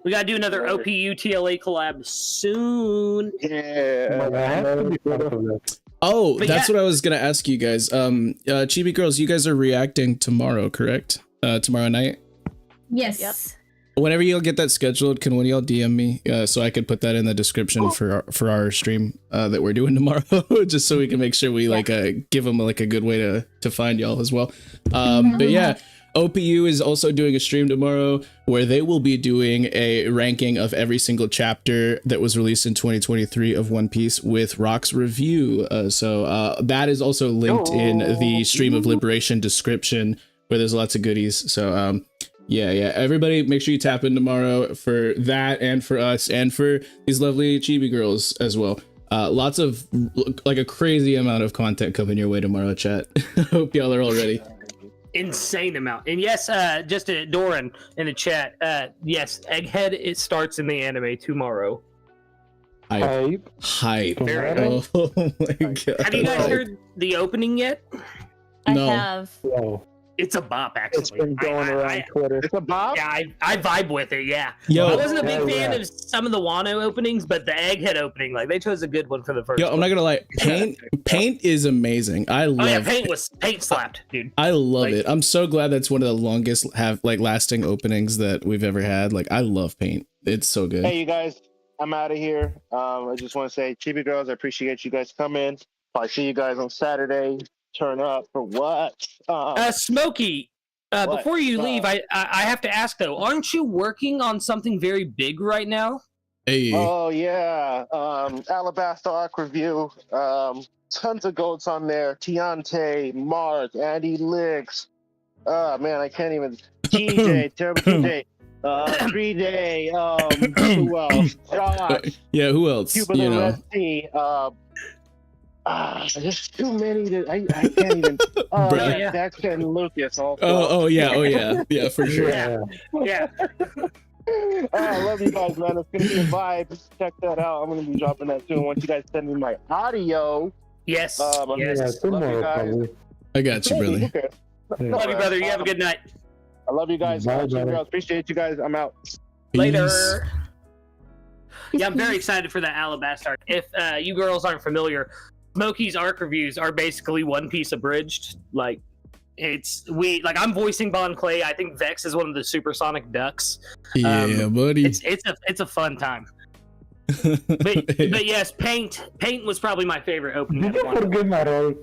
[SPEAKER 2] We gotta do another OPU TLA collab soon.
[SPEAKER 3] Yeah.
[SPEAKER 7] I have to be part of that.
[SPEAKER 1] Oh,
[SPEAKER 2] But
[SPEAKER 1] that's
[SPEAKER 2] yeah.
[SPEAKER 1] what I was gonna ask you guys. Chibi girls, you guys are reacting tomorrow, correct? Tomorrow night.
[SPEAKER 5] Yes.
[SPEAKER 6] Yep.
[SPEAKER 1] Whenever y'all get that scheduled, can one of y'all DM me so I could put that in the description for our stream that we're doing tomorrow, just so we can make sure we give them like a good way to find y'all as well. But yeah, OPU is also doing a stream tomorrow where they will be doing a ranking of every single chapter that was released in 2023 of One Piece with Rock's review. So that is also linked in the Stream of Liberation description where there's lots of goodies. So yeah, everybody make sure you tap in tomorrow for that and for us and for these lovely chibi girls as well. Lots of like a crazy amount of content coming your way tomorrow, chat. Hope y'all are all ready.
[SPEAKER 2] Insane amount. And yes, just to Doran in the chat, yes, Egghead, it starts in the anime tomorrow.
[SPEAKER 1] Hype.
[SPEAKER 2] Very
[SPEAKER 1] Oh my god.
[SPEAKER 2] Have you guys heard the opening yet?
[SPEAKER 6] I
[SPEAKER 1] No.
[SPEAKER 6] have.
[SPEAKER 7] Wow.
[SPEAKER 2] It's a bop, actually.
[SPEAKER 4] It's been going around Twitter.
[SPEAKER 3] It's a bop.
[SPEAKER 2] Yeah, I vibe with it, yeah.
[SPEAKER 1] Yo,
[SPEAKER 2] I wasn't a big
[SPEAKER 7] hell
[SPEAKER 2] fan
[SPEAKER 7] yeah.
[SPEAKER 2] of some of the Wano openings, but the Egghead opening, like, they chose a good one for the first
[SPEAKER 1] yo, I'm
[SPEAKER 2] one.
[SPEAKER 1] not gonna lie. Paint is amazing. I
[SPEAKER 2] Oh yeah,
[SPEAKER 1] love
[SPEAKER 2] paint slapped, dude.
[SPEAKER 1] I love
[SPEAKER 2] Like-
[SPEAKER 1] it. I'm so glad that's one of the longest lasting openings that we've ever had. Like I love Paint. It's so good.
[SPEAKER 3] Hey, you guys, I'm out of here. I just want to say, Chibi Girls, I appreciate you guys coming. I'll see you guys on Saturday. Turn up for what?
[SPEAKER 2] Smokey,
[SPEAKER 3] What?
[SPEAKER 2] before you leave, I have to ask though, aren't you working on something very big right now?
[SPEAKER 1] Hey.
[SPEAKER 3] Oh yeah, Alabaster Arc review. Tons of goats on there. Tiante, Mark, Andy Licks. Man, I can't even. TJ, Terrible TJ. 3-Day. Who else? Josh.
[SPEAKER 1] Yeah, who else?
[SPEAKER 3] Cuba
[SPEAKER 1] You
[SPEAKER 3] the
[SPEAKER 1] know.
[SPEAKER 3] Red Sea. There's too many that I can't even.
[SPEAKER 1] Bruh.
[SPEAKER 2] Yeah.
[SPEAKER 3] Dex and Lucas also.
[SPEAKER 1] Oh yeah. Yeah, for sure.
[SPEAKER 2] Yeah. Yeah.
[SPEAKER 3] I love you guys, man. It's gonna be a vibe. Check that out. I'm gonna be dropping that soon. Once you guys send me my audio.
[SPEAKER 2] Yes.
[SPEAKER 3] I'm
[SPEAKER 2] yes.
[SPEAKER 7] Yeah,
[SPEAKER 3] Love you
[SPEAKER 7] tomorrow
[SPEAKER 3] guys.
[SPEAKER 7] probably.
[SPEAKER 1] I got you, brother.
[SPEAKER 3] Okay.
[SPEAKER 7] Yeah.
[SPEAKER 2] Love you, brother. You have a good night.
[SPEAKER 3] I love you guys.
[SPEAKER 7] Bye,
[SPEAKER 3] Chibi
[SPEAKER 7] brother.
[SPEAKER 3] Girls, appreciate you guys. I'm out.
[SPEAKER 2] Later. Yeah, I'm very excited for that Alabaster arc. If you girls aren't familiar, Smokey's arc reviews are basically One Piece abridged. Like, I'm voicing Bon Clay. I think Vex is one of the supersonic ducks.
[SPEAKER 1] Yeah, buddy.
[SPEAKER 2] It's a fun time. But yes, Paint was probably my favorite opening.
[SPEAKER 7] Did
[SPEAKER 2] of
[SPEAKER 7] you
[SPEAKER 2] one.
[SPEAKER 7] forget my role?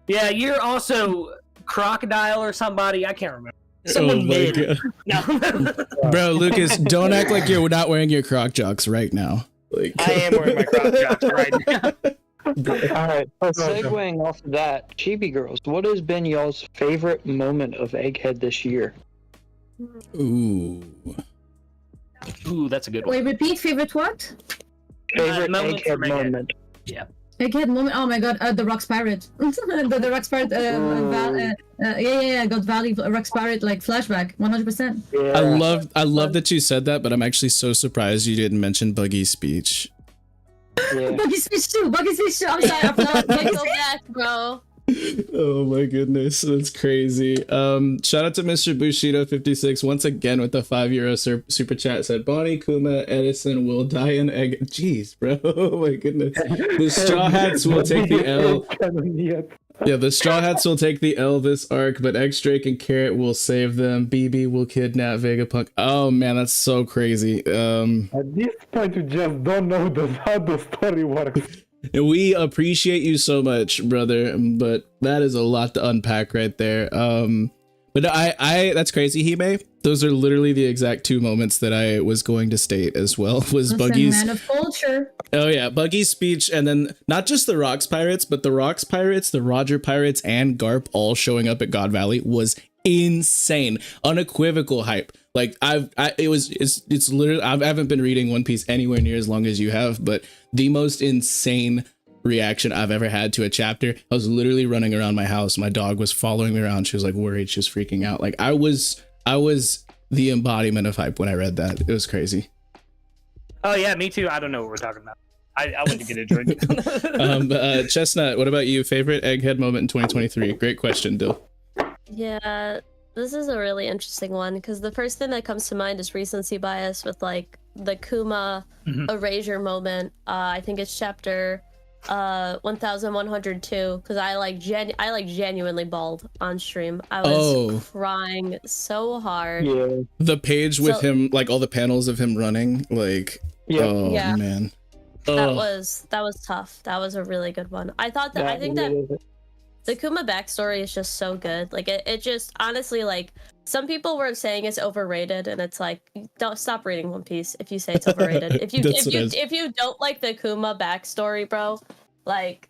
[SPEAKER 2] Yeah, you're also Crocodile or somebody. I can't remember.
[SPEAKER 1] Oh
[SPEAKER 2] Someone
[SPEAKER 1] my
[SPEAKER 2] mid.
[SPEAKER 1] god.
[SPEAKER 2] No.
[SPEAKER 1] Bro, Lucas, don't act like you're not wearing your Croc Jocks right now. Like
[SPEAKER 2] I am wearing my Croc Jocks right now.
[SPEAKER 4] Alright, segueing off of that, Chibi Girls, what has been y'all's favorite moment of Egghead this year?
[SPEAKER 1] Ooh.
[SPEAKER 2] Ooh, that's a good one.
[SPEAKER 5] Wait, repeat favorite what?
[SPEAKER 4] Favorite
[SPEAKER 2] moment
[SPEAKER 4] Egghead
[SPEAKER 2] from Egghead.
[SPEAKER 4] moment.
[SPEAKER 5] Egghead moment. Oh my god, the Rock's Pirate. the Rock's Pirate. God Valley Rock's Pirate like flashback. 100%.
[SPEAKER 4] Yeah.
[SPEAKER 1] I love that you said that, but I'm actually so surprised you didn't mention Buggy's speech.
[SPEAKER 4] Yeah.
[SPEAKER 5] Buggy's Fish too. Buggy's Fish too. I'm sorry. I'm not.
[SPEAKER 6] Go back, bro.
[SPEAKER 1] Oh my goodness, that's crazy. Shout out to Mr. Bushido 56 once again with the €5 super chat. Said Bonnie, Kuma, Edison will die in egg. Jeez, bro. Oh my goodness. The Straw Hats will take the L. Yeah, the Straw Hats will take the L this arc, but X Drake and Carrot will save them. BB will kidnap Vegapunk. Oh man, that's so crazy.
[SPEAKER 7] At this point, you just don't know how the story works.
[SPEAKER 1] And we appreciate you so much, brother, but that is a lot to unpack right there. But I that's crazy, Hime. Those are literally the exact 2 moments that I was going to state as well. Was
[SPEAKER 5] Listen,
[SPEAKER 1] Buggy's
[SPEAKER 5] man of culture.
[SPEAKER 1] Oh yeah, Buggy's speech, and then not just the Rocks Pirates, but the Rocks Pirates, the Roger Pirates, and Garp all showing up at God Valley was insane, unequivocal hype. Like it's literally I haven't been reading One Piece anywhere near as long as you have, but the most insane reaction I've ever had to a chapter. I was literally running around my house. My dog was following me around. She was like worried. She was freaking out. Like I was the embodiment of hype when I read that. It was crazy.
[SPEAKER 2] Oh yeah, me too. I don't know what we're talking about. I went to get a drink.
[SPEAKER 1] Chestnut, what about you? Favorite Egghead moment in 2023? Great question, Dill.
[SPEAKER 6] Yeah, this is a really interesting one because the first thing that comes to mind is recency bias with like the Kuma erasure moment. I think it's chapter 1102 because I genuinely bawled on stream. I was crying so hard.
[SPEAKER 4] Yeah.
[SPEAKER 1] The page with him, like all the panels of him running, like
[SPEAKER 6] Yeah.
[SPEAKER 1] Man.
[SPEAKER 6] That was tough. That was a really good one. I think that the Kuma backstory is just so good. Like it just honestly, like some people were saying it's overrated, and it's like, don't stop reading One Piece if you say it's overrated. if you don't like the Kuma backstory, bro, like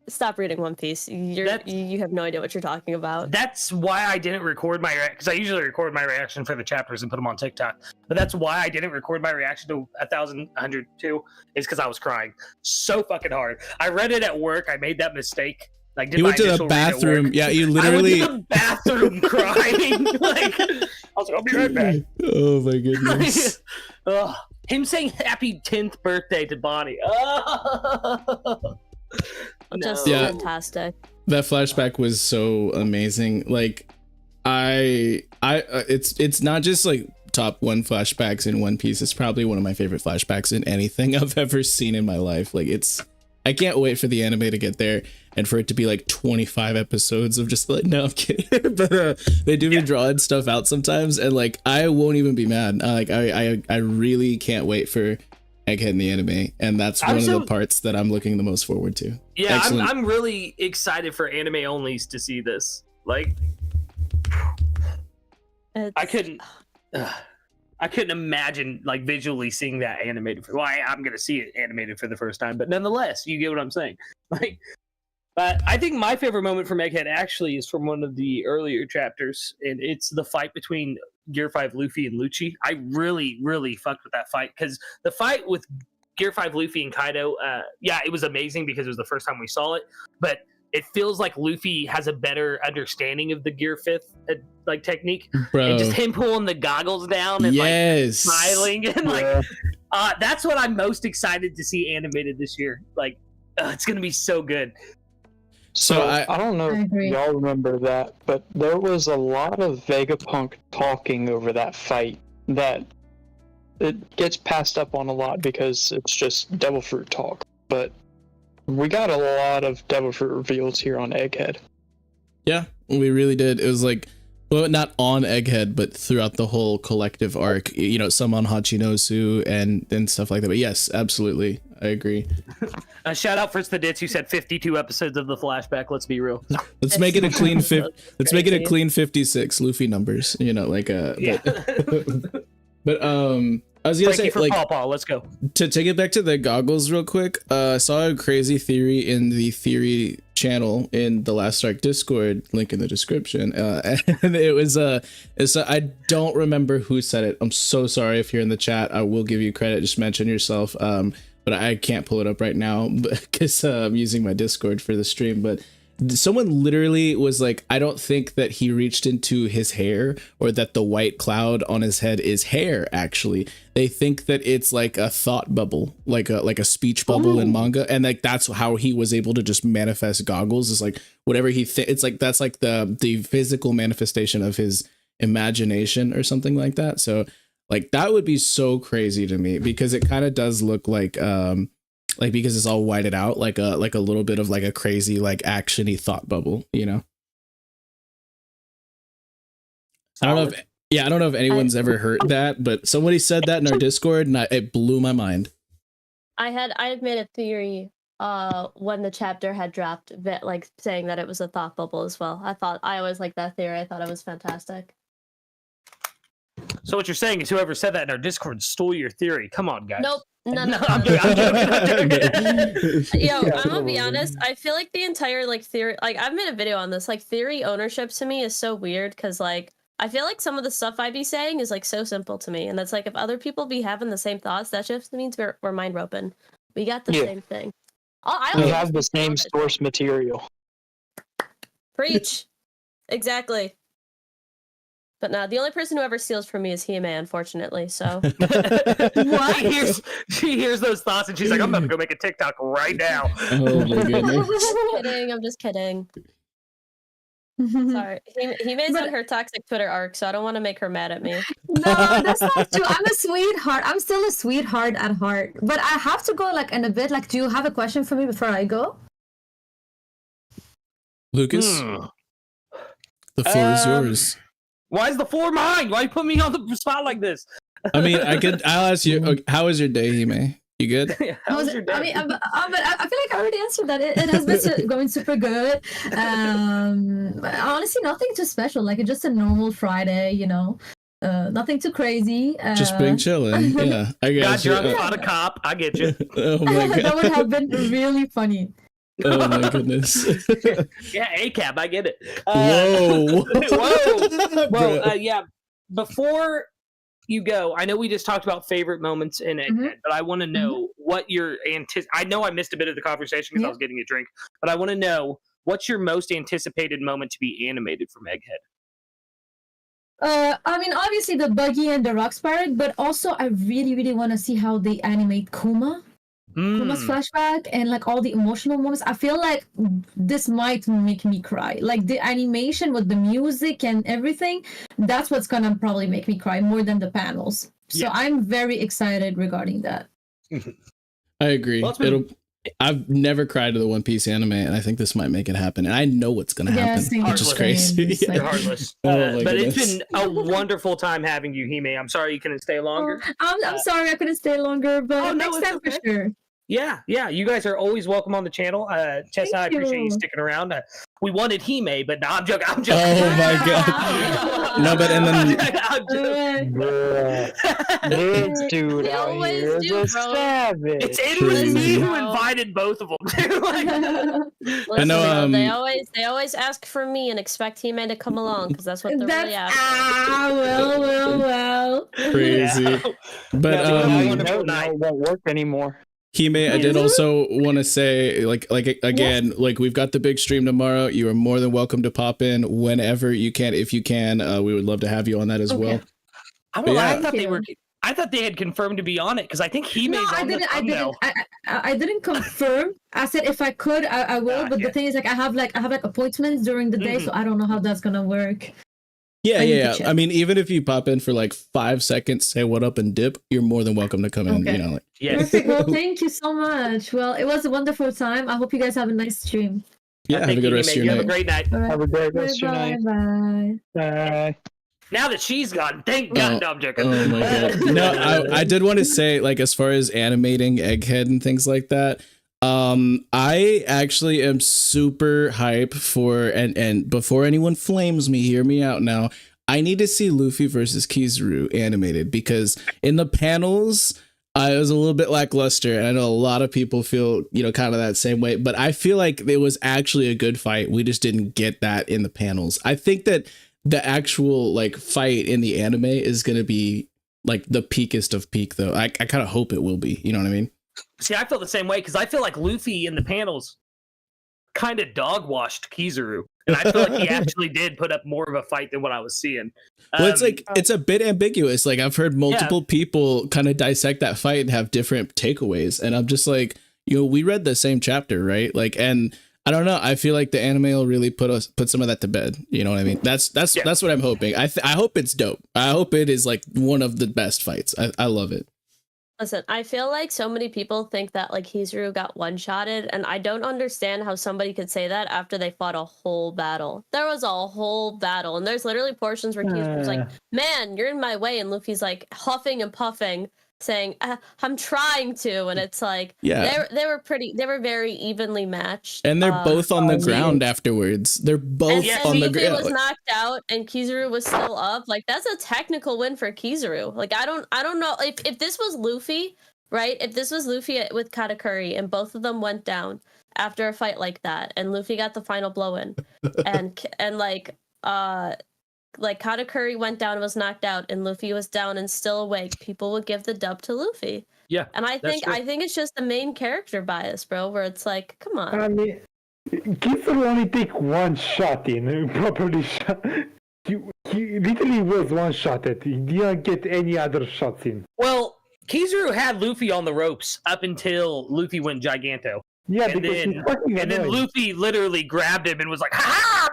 [SPEAKER 6] stop reading One Piece. You have no idea what you're talking about.
[SPEAKER 2] That's why I didn't record my because I usually record my reaction for the chapters and put them on TikTok. But that's why I didn't record my reaction to 1102 is because I was crying so fucking hard. I read it at work. I made that mistake. Like,
[SPEAKER 1] you went to the bathroom. Yeah, you literally.
[SPEAKER 2] I went to the bathroom crying. Like, I was like, I'll be right back.
[SPEAKER 1] Oh my goodness.
[SPEAKER 2] Him saying happy 10th birthday to Bonnie.
[SPEAKER 6] Just fantastic.
[SPEAKER 1] That flashback was so amazing. Like, it's not just like top 1 flashbacks in One Piece. It's probably one of my favorite flashbacks in anything I've ever seen in my life. Like, I can't wait for the anime to get there and for it to be like 25 episodes of just like, no, I'm kidding. But they do be drawing stuff out sometimes, and like I won't even be mad. I really can't wait for Egghead in the anime, and that's one of the parts that I'm looking the most forward to.
[SPEAKER 2] Yeah, I'm really excited for anime onlys to see this. Like, I couldn't imagine like visually seeing that animated. I'm gonna see it animated for the first time, but nonetheless, you get what I'm saying. Like, but I think my favorite moment from Egghead actually is from one of the earlier chapters, and it's the fight between Gear 5 Luffy and Lucci. I really, really fucked with that fight because the fight with Gear 5 Luffy and Kaido, it was amazing because it was the first time we saw it, but it feels like Luffy has a better understanding of the Gear 5th like technique.
[SPEAKER 1] Bro.
[SPEAKER 2] And just him pulling the goggles down and like smiling and like that's what I'm most excited to see animated this year. Like it's gonna be so good.
[SPEAKER 4] So I don't know if y'all remember that, but there was a lot of Vegapunk talking over that fight that it gets passed up on a lot because it's just Devil Fruit talk. But we got a lot of Devil Fruit reveals here on Egghead. Yeah,
[SPEAKER 1] we really did. It was like, well, not on Egghead, but throughout the whole collective arc. You know, some on Hachinosu and stuff like that. But yes, absolutely, I agree.
[SPEAKER 2] Shout out for the Dits who said 52 episodes of the flashback. Let's be real.
[SPEAKER 1] Let's make it a clean let's make it a clean 56 Luffy numbers. You know, like but I was gonna say, like,
[SPEAKER 2] Paw, let's go.
[SPEAKER 1] To take it back to the goggles real quick, I saw a crazy theory in the theory channel in the Last Strike Discord, link in the description, and it was I don't remember who said it. I'm so sorry if you're in the chat. I will give you credit. Just mention yourself. But I can't pull it up right now because I'm using my Discord for the stream. But someone literally was like, I don't think that he reached into his hair or that the white cloud on his head is hair. Actually, they think that it's like a thought bubble, like a speech bubble in manga, and like that's how he was able to just manifest goggles. Is like whatever it's like that's like the physical manifestation of his imagination or something like that. So like that would be so crazy to me because it kind of does look like because it's all whited out, like a little bit of like a crazy like actiony thought bubble, you know. I don't know if anyone's ever heard that, but somebody said that in our Discord and it blew my mind.
[SPEAKER 6] I had made a theory when the chapter had dropped, like saying that it was a thought bubble as well. I always liked that theory. I thought it was fantastic.
[SPEAKER 2] So what you're saying is whoever said that in our Discord stole your theory. Come on, guys.
[SPEAKER 6] Nope. No.
[SPEAKER 2] I'm joking.
[SPEAKER 6] Yo, I'm gonna be honest. I feel like the entire like theory, like I've made a video on this. Like theory ownership to me is so weird because like I feel like some of the stuff I be saying is like so simple to me, and that's like if other people be having the same thoughts, that just means we're mind open. We got the same thing.
[SPEAKER 4] We have the same source material.
[SPEAKER 6] Preach. Exactly. But no, the only person who ever steals from me is Hime, unfortunately. So
[SPEAKER 2] what? She hears those thoughts and she's like, "I'm about to go make a TikTok right now."
[SPEAKER 1] Oh my goodness!
[SPEAKER 6] I'm just kidding. Sorry, Hime's on her toxic Twitter arc, so I don't want to make her mad at me.
[SPEAKER 5] No, that's not true. I'm a sweetheart. I'm still a sweetheart at heart. But I have to go like in a bit. Like, do you have a question for me before I go?
[SPEAKER 1] Lucas, the floor is yours.
[SPEAKER 2] Why is the floor mine? Why you put me on the spot like this?
[SPEAKER 1] I mean, I'll ask you. How was your day, Hime? You good?
[SPEAKER 2] How was your day?
[SPEAKER 5] I mean, but I feel like I already answered that. It has been going super good. Honestly, nothing too special. Like, it's just a normal Friday, you know. Nothing too crazy.
[SPEAKER 1] Just being chilling. Yeah, I
[SPEAKER 2] got drunk, fought a cop. I get you.
[SPEAKER 1] Oh my god,
[SPEAKER 5] that would have been really funny.
[SPEAKER 1] Oh my goodness.
[SPEAKER 2] Yeah, ACAB, I get it.
[SPEAKER 1] Whoa.
[SPEAKER 2] Whoa. Well, yeah. Before you go, I know we just talked about favorite moments in it, but I want to know what your I know I missed a bit of the conversation because I was getting a drink, but I want to know what's your most anticipated moment to be animated from Egghead.
[SPEAKER 5] I mean, obviously the Buggy and the Rock Spirit, but also I really, really want to see how they animate Kuma's flashback and like all the emotional moments. I feel like this might make me cry. Like the animation with the music and everything, that's what's gonna probably make me cry more than the panels. So I'm very excited regarding that.
[SPEAKER 1] I agree.
[SPEAKER 2] Well,
[SPEAKER 1] I've never cried to the One Piece anime, and I think this might make it happen. And I know what's gonna happen, which is crazy.
[SPEAKER 2] You're heartless. But it's been a wonderful time having you, Hime. I'm sorry you couldn't stay longer.
[SPEAKER 5] I'm sorry I couldn't stay longer, but next time for sure.
[SPEAKER 2] Yeah, you guys are always welcome on the channel. Chess, I appreciate you sticking around. We wanted Hime, but no, I'm joking.
[SPEAKER 1] Oh my god. No, but and then
[SPEAKER 4] this dude out here is a savage.
[SPEAKER 2] It was me who invited both of them.
[SPEAKER 6] Listen, they always ask for me and expect Hime to come along because that's what they're really after.
[SPEAKER 5] Well.
[SPEAKER 1] Crazy.
[SPEAKER 2] Yeah.
[SPEAKER 1] But
[SPEAKER 4] it won't work anymore.
[SPEAKER 1] Hime, I did also want to say, like again, like we've got the big stream tomorrow. You are more than welcome to pop in whenever you can, if you can. We would love to have you on that as well.
[SPEAKER 2] I thought they had confirmed to be on it because I think Hime's on the thumbnail.
[SPEAKER 5] I didn't confirm. I said if I could, I will. But the thing is, like I have appointments during the day, so I don't know how that's gonna work.
[SPEAKER 1] Yeah. I mean, even if you pop in for like 5 seconds, say what up and dip, you're more than welcome to come in. You know,
[SPEAKER 5] Perfect. Well, thank you so much. Well, it was a wonderful time. I hope you guys have a nice stream.
[SPEAKER 1] Yeah, have a good rest of your night.
[SPEAKER 2] Have a great night.
[SPEAKER 5] Right.
[SPEAKER 4] Have a great rest of your night.
[SPEAKER 5] Bye.
[SPEAKER 2] Now that she's gone, thank God. No, I'm joking.
[SPEAKER 1] Oh my god. No, I did want to say, like, as far as animating Egghead and things like that, I actually am super hype for and before anyone flames me, hear me out now. I need to see Luffy versus Kizaru animated because in the panels it was a little bit lackluster, and I know a lot of people feel, you know, kind of that same way, but I feel like it was actually a good fight. We just didn't get that in the panels. I think that the actual like fight in the anime is going to be like the peakest of peak, though. I kind of hope it will be, you know what I mean?
[SPEAKER 2] See, I feel the same way because I feel like Luffy in the panels kind of dog washed Kizaru, and I feel like he actually did put up more of a fight than what I was seeing.
[SPEAKER 1] Well, it's like it's a bit ambiguous. Like I've heard multiple people kind of dissect that fight and have different takeaways, and I'm just like, you know, we read the same chapter, right? Like, and I don't know. I feel like the anime will really put some of that to bed. You know what I mean? That's what I'm hoping. I hope it's dope. I hope it is like one of the best fights. I love it.
[SPEAKER 6] Listen, I feel like so many people think that like Kizaru got one-shotted, and I don't understand how somebody could say that after they fought a whole battle. There was a whole battle, and there's literally portions where Kizaru's like, "Man, you're in my way," and Luffy's like huffing and puffing, saying I'm trying to, and it's like they were very evenly matched,
[SPEAKER 1] and they're both on the ground afterwards. They're both on the ground.
[SPEAKER 6] Luffy was knocked out and Kizaru was still up. Like, that's a technical win for Kizaru. Like, I don't know if this was Luffy, right? If this was Luffy with Katakuri and both of them went down after a fight like that, and Luffy got the final blow in, and like Katakuri went down and was knocked out, and Luffy was down and still awake, people would give the dub to Luffy.
[SPEAKER 2] Yeah,
[SPEAKER 6] and I think it's just the main character bias, bro. Where it's like, come on.
[SPEAKER 7] I mean, Kizaru only take one shot in properly shot. He literally was one shot at. He didn't get any other shots in.
[SPEAKER 2] Well, Kizaru had Luffy on the ropes up until Luffy went Giganto.
[SPEAKER 7] Yeah,
[SPEAKER 2] and then Luffy literally grabbed him and was like, "Ha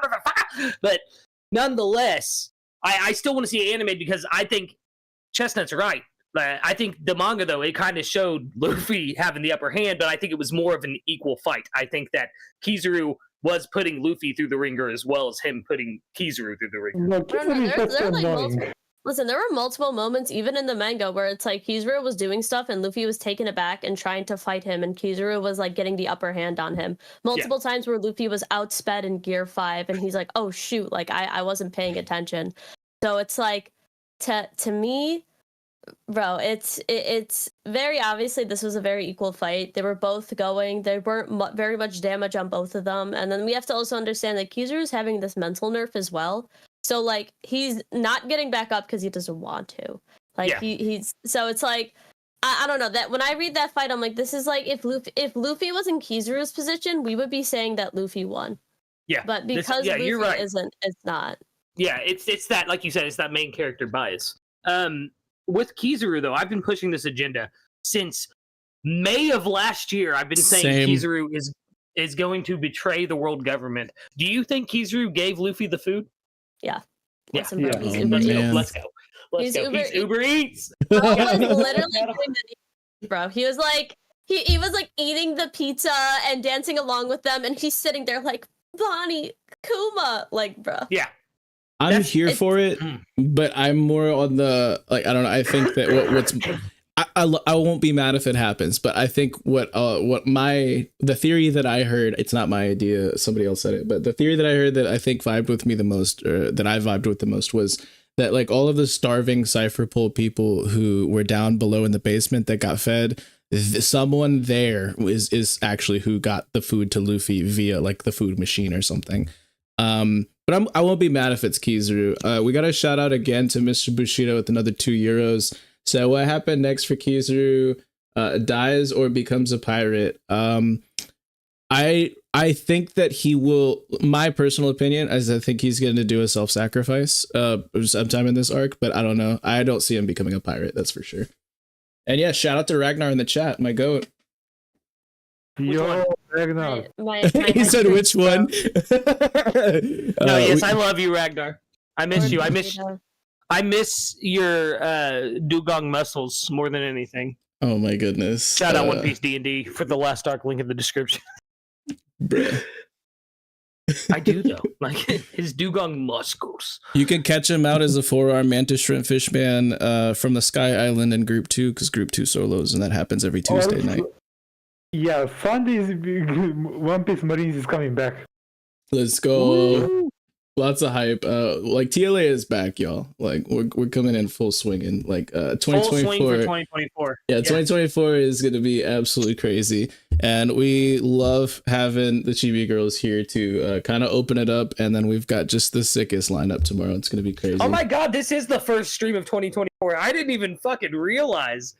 [SPEAKER 2] ha!" But nonetheless, I still want to see it animated because I think Chestnut's right. I think the manga, though, it kind of showed Luffy having the upper hand, but I think it was more of an equal fight. I think that Kizaru was putting Luffy through the ringer as well as him putting Kizaru through the ringer.
[SPEAKER 7] No,
[SPEAKER 6] Listen, there were multiple moments, even in the manga, where it's like Kizaru was doing stuff and Luffy was taken aback and trying to fight him, and Kizaru was like getting the upper hand on him. Multiple times where Luffy was outsped in Gear 5 and he's like, oh shoot, like I wasn't paying attention. So it's like, to me, bro, it's very obviously this was a very equal fight. They were both going. There weren't very much damage on both of them. And then we have to also understand that Kizaru is having this mental nerf as well. So, like, he's not getting back up because he doesn't want to. Like, he's... So it's like, I don't know. That when I read that fight, I'm like, this is like, if Luffy was in Kizaru's position, we would be saying that Luffy won.
[SPEAKER 2] Yeah.
[SPEAKER 6] But because Luffy isn't, it's not.
[SPEAKER 2] Yeah, it's that, like you said, it's that main character bias. With Kizaru, though, I've been pushing this agenda since May of last year. I've been saying Kizaru is going to betray the world government. Do you think Kizaru gave Luffy the food?
[SPEAKER 6] Yeah.
[SPEAKER 2] Let's go. He's Uber Eats.
[SPEAKER 6] Bro was literally doing the bro. He was like he was like eating the pizza and dancing along with them, and he's sitting there like, Bonnie, Kuma, like, bro.
[SPEAKER 2] Yeah.
[SPEAKER 1] I'm here for it, but I'm more on the, like, I don't know. I think that what's I won't be mad if it happens, but I think the theory that I heard, it's not my idea, somebody else said it, but the theory that I heard that I think vibed with me the most, or that I vibed with the most, was that, like, all of the starving Cypher Pole people who were down below in the basement that got fed, someone there is actually who got the food to Luffy via, like, the food machine or something. But I won't be mad if it's Kizaru. We got a shout out again to Mr. Bushido with another €2. So what happened next for Kizaru? Dies or becomes a pirate? I think that he will. My personal opinion is I think he's going to do a self-sacrifice sometime in this arc, but I don't know. I don't see him becoming a pirate. That's for sure. And yeah, shout out to Ragnar in the chat, my goat.
[SPEAKER 7] Yo, Ragnar.
[SPEAKER 1] He said which one?
[SPEAKER 2] Yes, I love you, Ragnar. I miss you. I miss your dugong muscles more than anything.
[SPEAKER 1] Oh my goodness!
[SPEAKER 2] Shout out One Piece D&D for the last arc, link in the description.
[SPEAKER 1] Bruh.
[SPEAKER 2] I do though, like his dugong muscles.
[SPEAKER 1] You can catch him out as a 4-arm mantis shrimp fish man from the Sky Island in Group 2, because Group 2 solos, and that happens every Tuesday night.
[SPEAKER 7] Yeah, Sundays, One Piece Marines is coming back.
[SPEAKER 1] Let's go. Woo! Lots of hype. Like, TLA is back, y'all. Like, we're coming in full swinging. Like, 2024.
[SPEAKER 2] Full swing for 2024.
[SPEAKER 1] Yeah, 2024 is going to be absolutely crazy. And we love having the Chibi girls here to kind of open it up. And then we've got just the sickest lineup tomorrow. It's going to be crazy.
[SPEAKER 2] Oh my God, this is the first stream of 2024. I didn't even fucking realize.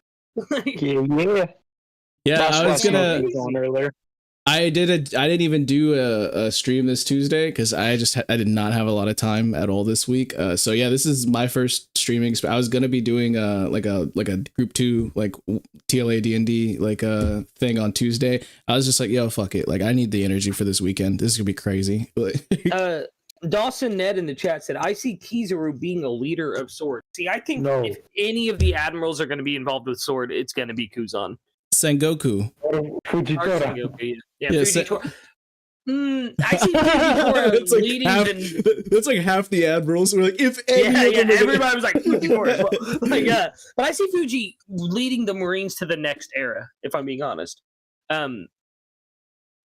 [SPEAKER 1] Yeah, I was gonna. I didn't even do a stream this Tuesday because I did not have a lot of time at all this week. So yeah, this is my first streaming. I was gonna be doing like a Group 2 like TLA D&D like a thing on Tuesday. I was just like, yo, fuck it. Like, I need the energy for this weekend. This is gonna be crazy.
[SPEAKER 2] Dawson Ned in the chat said, I see Kizaru being a leader of Sword. See, I think if any of the admirals are going to be involved with Sword, it's going to be Kuzan.
[SPEAKER 1] Sengoku.
[SPEAKER 7] Fujitora.
[SPEAKER 2] Yeah, Fujitora. I see Fujitora
[SPEAKER 1] That's like
[SPEAKER 2] leading
[SPEAKER 1] half,
[SPEAKER 2] the.
[SPEAKER 1] that's like half the admirals were like, if any
[SPEAKER 2] Yeah,
[SPEAKER 1] of them are
[SPEAKER 2] everybody was like Fujitora as well. Like, but I see Fuji leading the Marines to the next era. If I'm being honest,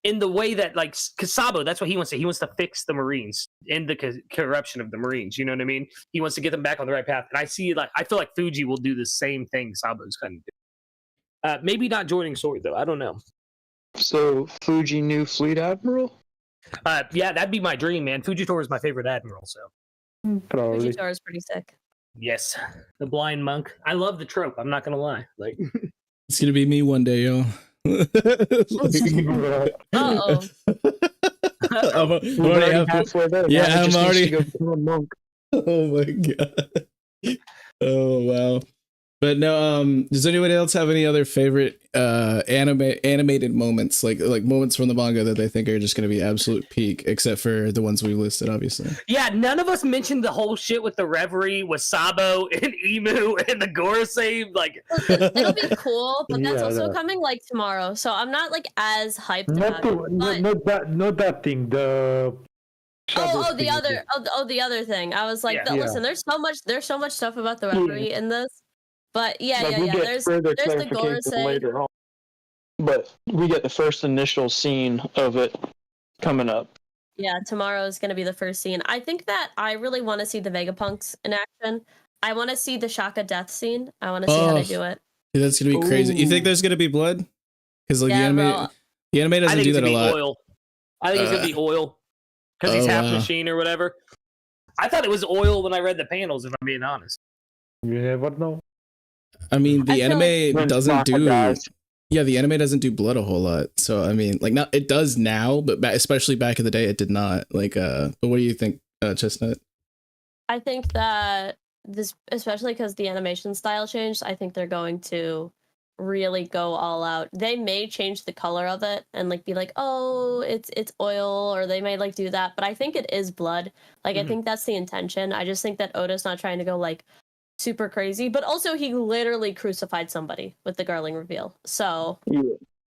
[SPEAKER 2] in the way that like Kasabo, that's what he wants to. He wants to fix the Marines and the corruption of the Marines. You know what I mean? He wants to get them back on the right path. And I see I feel like Fuji will do the same thing Sabo's kind of do. Maybe not joining Sword though. I don't know.
[SPEAKER 4] So Fuji new fleet admiral?
[SPEAKER 2] Yeah, that'd be my dream, man. Fujitora is my favorite admiral. So
[SPEAKER 7] Probably.
[SPEAKER 6] Fujitora is pretty sick.
[SPEAKER 2] yes, the blind monk. I love the trope. I'm not gonna lie. Like
[SPEAKER 1] It's gonna be me one day, yo.
[SPEAKER 6] Uh-oh.
[SPEAKER 1] I'm already
[SPEAKER 4] halfway there.
[SPEAKER 1] Yeah,
[SPEAKER 4] Now he
[SPEAKER 1] I'm
[SPEAKER 4] just needs
[SPEAKER 1] already-
[SPEAKER 4] to go become a monk.
[SPEAKER 1] Oh my god. Oh wow. But no, does anyone else have any other favorite animated moments, like moments from the manga that they think are just going to be absolute peak, except for the ones we listed, obviously?
[SPEAKER 2] yeah, none of us mentioned the whole shit with the Reverie, with Sabo and Emu and the Gorosei. Like
[SPEAKER 6] It'll be cool, but that's
[SPEAKER 7] Yeah,
[SPEAKER 6] also
[SPEAKER 7] no.
[SPEAKER 6] coming like tomorrow, so I'm not like as hyped
[SPEAKER 7] Not
[SPEAKER 6] about it. But...
[SPEAKER 7] not that thing. The
[SPEAKER 6] Oh, the
[SPEAKER 7] thing.
[SPEAKER 6] other, the other thing. I was like,
[SPEAKER 2] Yeah.
[SPEAKER 6] listen, there's so much stuff about the Reverie in this, but yeah,
[SPEAKER 4] Like,
[SPEAKER 6] yeah,
[SPEAKER 4] we
[SPEAKER 6] yeah.
[SPEAKER 4] get
[SPEAKER 6] There's
[SPEAKER 4] further
[SPEAKER 6] the
[SPEAKER 4] clarification
[SPEAKER 6] Gorosei.
[SPEAKER 4] later on. But we get the first initial scene of it coming up.
[SPEAKER 6] Yeah, tomorrow is gonna be the first scene. I think that I really want to see the Vegapunks in action. I want to see the Shaka death scene. I want to see how they do it.
[SPEAKER 1] Dude, that's gonna be crazy. You think there's gonna be blood? Because like
[SPEAKER 6] Yeah,
[SPEAKER 1] the
[SPEAKER 6] bro.
[SPEAKER 1] anime
[SPEAKER 2] I
[SPEAKER 1] doesn't
[SPEAKER 2] think
[SPEAKER 1] do
[SPEAKER 2] it's
[SPEAKER 1] that
[SPEAKER 2] gonna
[SPEAKER 1] a
[SPEAKER 2] be
[SPEAKER 1] lot.
[SPEAKER 2] oil. I think it's gonna be oil because he's
[SPEAKER 1] oh,
[SPEAKER 2] half
[SPEAKER 1] wow.
[SPEAKER 2] machine or whatever. I thought it was oil when I read the panels. If I'm being honest.
[SPEAKER 7] You never know.
[SPEAKER 1] I mean, the
[SPEAKER 6] I feel
[SPEAKER 1] anime
[SPEAKER 4] When
[SPEAKER 1] doesn't
[SPEAKER 4] Sokka
[SPEAKER 1] do.
[SPEAKER 4] dies.
[SPEAKER 1] Yeah, the anime doesn't do blood a whole lot. So I mean, like, it does now, but especially back in the day, it did not. Like, but what do you think, Chestnut?
[SPEAKER 6] I think that this, especially because the animation style changed, I think they're going to really go all out. They may change the color of it and like be like, oh, it's oil, or they may like do that, but I think it is blood. Like I think that's the intention. I just think that Oda's not trying to go like super crazy, but also he literally crucified somebody with the Garling reveal. So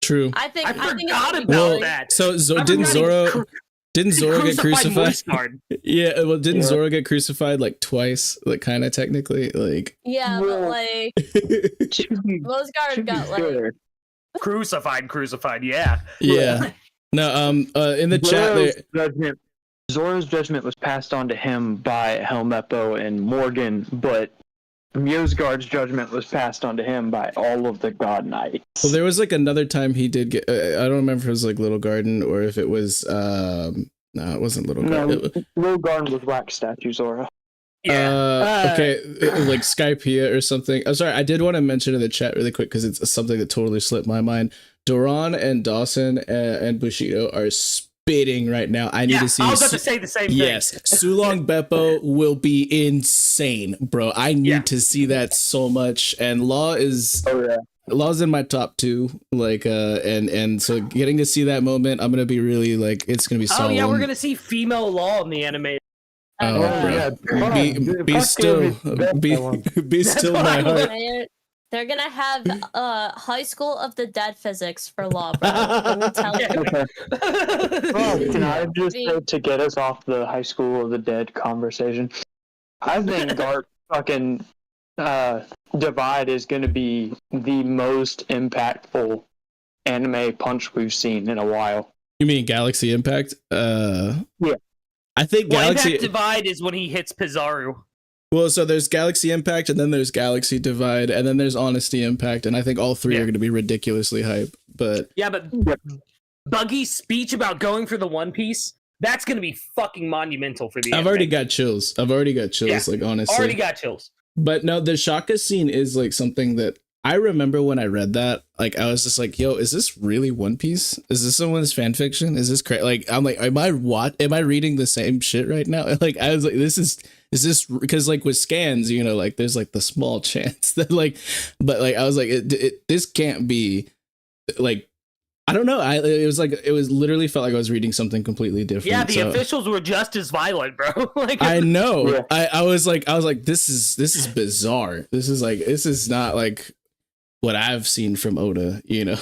[SPEAKER 1] True.
[SPEAKER 6] I think
[SPEAKER 2] I
[SPEAKER 6] think
[SPEAKER 2] forgot
[SPEAKER 6] it's
[SPEAKER 2] about
[SPEAKER 6] really-
[SPEAKER 2] that.
[SPEAKER 1] So
[SPEAKER 2] I
[SPEAKER 1] didn't
[SPEAKER 2] forgot he
[SPEAKER 1] Zoro? Didn't Zoro get
[SPEAKER 2] crucified
[SPEAKER 1] crucified?
[SPEAKER 2] Moiscard.
[SPEAKER 1] Yeah, well, didn't
[SPEAKER 4] Yeah.
[SPEAKER 1] Zoro get crucified like twice? Like, kind of technically, like.
[SPEAKER 6] Yeah, but like Mosgard got like
[SPEAKER 2] Crucified. Yeah.
[SPEAKER 1] Yeah. No. In the chat there.
[SPEAKER 4] Zoro's judgment was passed on to him by Helmeppo and Morgan, but Mjosgard's judgment was passed on to him by all of the God Knights.
[SPEAKER 1] Well, there was like another time he did get. I don't remember if it was like Little Garden or if it was. No, it wasn't Little Garden.
[SPEAKER 4] Little Garden was Wax Statue, Zoro.
[SPEAKER 1] Okay, like Skypea or something. I'm sorry, I did want to mention in the chat really quick because it's something that totally slipped my mind. Doran and Dawson and Bushido are spitting right now. I need to see.
[SPEAKER 2] I was about to say the same thing.
[SPEAKER 1] Yes, Sulong Beppo will be insane, bro. I need to see that so much. And Law is.
[SPEAKER 4] Oh yeah.
[SPEAKER 1] Law's in my top 2, like, and so getting to see that moment, I'm gonna be really like, it's gonna be
[SPEAKER 2] Oh
[SPEAKER 1] solemn.
[SPEAKER 2] yeah, we're gonna see female Law in the anime.
[SPEAKER 1] Oh, bro.
[SPEAKER 7] yeah.
[SPEAKER 1] Be still, be still
[SPEAKER 2] what
[SPEAKER 1] my
[SPEAKER 2] I
[SPEAKER 1] heart.
[SPEAKER 6] They're gonna have High School of the Dead physics for Law, bro. Let me tell you.
[SPEAKER 4] Can I just say, to get us off the High School of the Dead conversation, I think Garp fucking Divide is going to be the most impactful anime punch we've seen in a while.
[SPEAKER 1] You mean Galaxy Impact?
[SPEAKER 4] Yeah.
[SPEAKER 1] I think Galaxy.
[SPEAKER 2] Impact Divide is when he hits Pizarro.
[SPEAKER 1] Well, so there's Galaxy Impact, and then there's Galaxy Divide, and then there's Honesty Impact, and I think all 3 are going to be ridiculously hype. But
[SPEAKER 2] Yeah, but Buggy's speech about going for the One Piece, that's gonna be fucking monumental for the
[SPEAKER 1] I've
[SPEAKER 2] anime.
[SPEAKER 1] already got chills. Like, honestly.
[SPEAKER 2] Already got chills.
[SPEAKER 1] But no, the Shaka scene is like something that I remember when I read that. Like, I was just like, "Yo, is this really One Piece? Is this someone's fan fiction? Is this crazy?" Like, I'm like, am I reading the same shit right now? Like, I was like, is this because like with scans, you know, like there's like the small chance that like, but like I was like, this can't be like. I don't know. It was literally felt like I was reading something completely different.
[SPEAKER 2] Yeah, the officials were just as violent, bro. Like,
[SPEAKER 1] I know.
[SPEAKER 4] Yeah.
[SPEAKER 1] I was like, this is bizarre. This is not like, what I've seen from Oda, you know.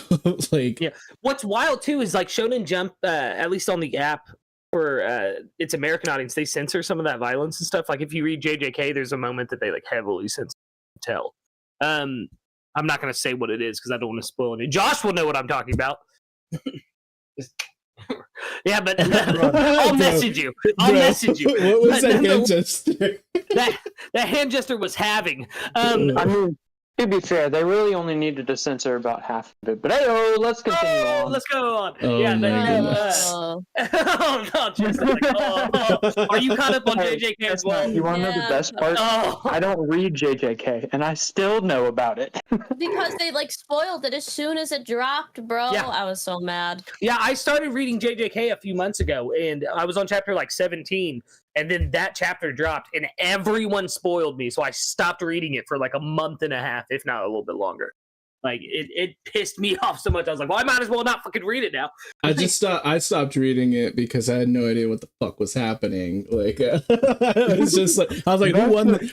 [SPEAKER 1] Like,
[SPEAKER 2] yeah. What's wild too is like Shonen Jump, at least on the app for its American audience, they censor some of that violence and stuff. Like if you read JJK, there's a moment that they like heavily censor. I'm not going to say what it is because I don't want to spoil it. Josh will know what I'm talking about. Yeah, but I'll message you. I'll message you.
[SPEAKER 1] What was that hand gesture?
[SPEAKER 2] That hand gesture was having.
[SPEAKER 4] I mean, to be fair, they really only needed to censor about half of it. But hey, let's continue on.
[SPEAKER 2] Let's go on.
[SPEAKER 1] Oh,
[SPEAKER 2] yeah,
[SPEAKER 1] my
[SPEAKER 2] goodness.
[SPEAKER 6] Oh.
[SPEAKER 2] Oh no, just like, Are you caught up on JJK as well?
[SPEAKER 4] You want to know the best part?
[SPEAKER 2] Oh.
[SPEAKER 4] I don't read JJK, and I still know about it.
[SPEAKER 6] Because they like spoiled it as soon as it dropped, bro.
[SPEAKER 2] Yeah.
[SPEAKER 6] I was so mad.
[SPEAKER 2] Yeah, I started reading JJK a few months ago, and I was on chapter like 17, and then that chapter dropped, and everyone spoiled me, so I stopped reading it for like a month and a half, if not a little bit longer. Like it pissed me off so much. I was like, well, I might as well not fucking read it now.
[SPEAKER 1] I stopped reading it because I had no idea what the fuck was happening. Like, it's just like, I was like,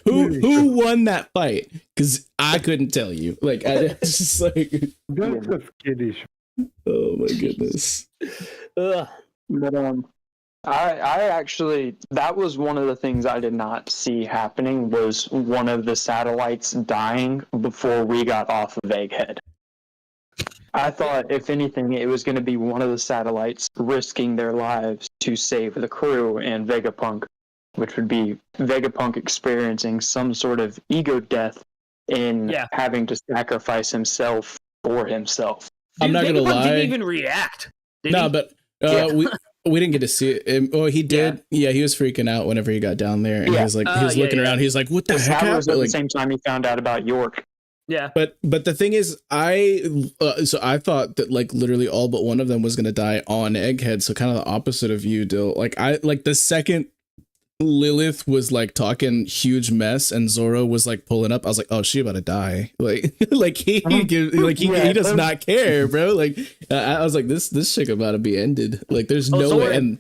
[SPEAKER 1] who won that fight? Because I couldn't tell you. Like, it's just like,
[SPEAKER 7] That's a skittish.
[SPEAKER 1] oh my goodness.
[SPEAKER 2] Ugh.
[SPEAKER 4] But I actually, that was one of the things I did not see happening, was one of the satellites dying before we got off of Egghead. I thought, if anything, it was going to be one of the satellites risking their lives to save the crew, and Vegapunk, which would be Vegapunk experiencing some sort of ego death in having to sacrifice himself for himself.
[SPEAKER 1] I'm not gonna lie.
[SPEAKER 2] Didn't even react.
[SPEAKER 1] But we didn't get to see it. Oh, he did. Yeah, he was freaking out whenever he got down there, and he was like, he was looking around. He's like, "What the heck happened?"
[SPEAKER 4] That was at the same time he found out about York.
[SPEAKER 2] Yeah,
[SPEAKER 1] but the thing is, I thought that like literally all but one of them was gonna die on Egghead. So kind of the opposite of you, Dill. Like the second Lilith was like talking huge mess and Zoro was like pulling up, I was like, oh, she about to die. Like he does not care, bro. Like I was like, this shit about to be ended. Like there's no way. And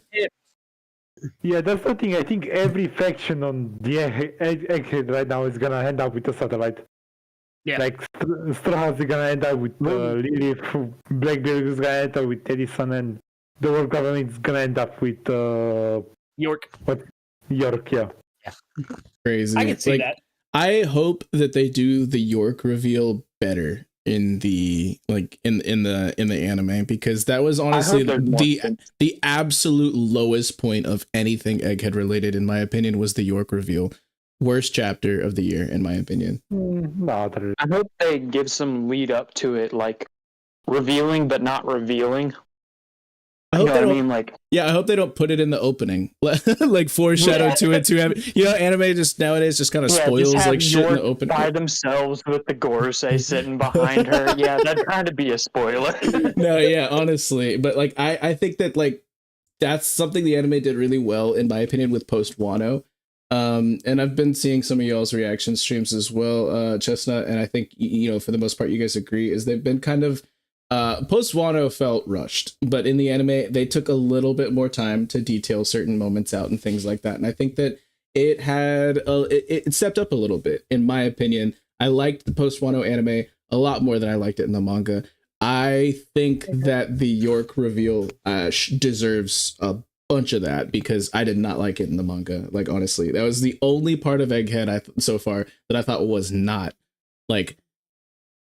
[SPEAKER 7] yeah, that's the thing. I think every faction on the Egghead right now is gonna end up with a satellite.
[SPEAKER 2] Yeah,
[SPEAKER 7] like Straw Hats is gonna end up with Lilith, Blackbeard is gonna end up with Edison, and the world government is gonna end up with
[SPEAKER 2] York.
[SPEAKER 7] What? York, yeah.
[SPEAKER 1] Crazy.
[SPEAKER 2] I can see that.
[SPEAKER 1] I hope that they do the York reveal better in the anime, because that was honestly the absolute lowest point of anything Egghead related, in my opinion, was the York reveal. Worst chapter of the year, in my opinion.
[SPEAKER 4] I hope they give some lead up to it, like revealing but not revealing.
[SPEAKER 1] I hope
[SPEAKER 4] I
[SPEAKER 1] hope they don't put it in the opening, like foreshadow to it too heavy. You know, anime just nowadays just kind of spoils like shit in the opening
[SPEAKER 4] by themselves with the Gorosei sitting behind her. Yeah, that'd kind of be a spoiler.
[SPEAKER 1] No, yeah, honestly, but like I think that like that's something the anime did really well, in my opinion, with post Wano. And I've been seeing some of y'all's reaction streams as well, Chestnut, and I think for the most part you guys agree, is they've been kind of post Wano felt rushed, but in the anime they took a little bit more time to detail certain moments out and things like that, and I think that it had it stepped up a little bit, in my opinion. I liked the post Wano anime a lot more than I liked it in the manga. I think that the York reveal deserves a bunch of that, because I did not like it in the manga. Like honestly, that was the only part of Egghead so far that I thought was not like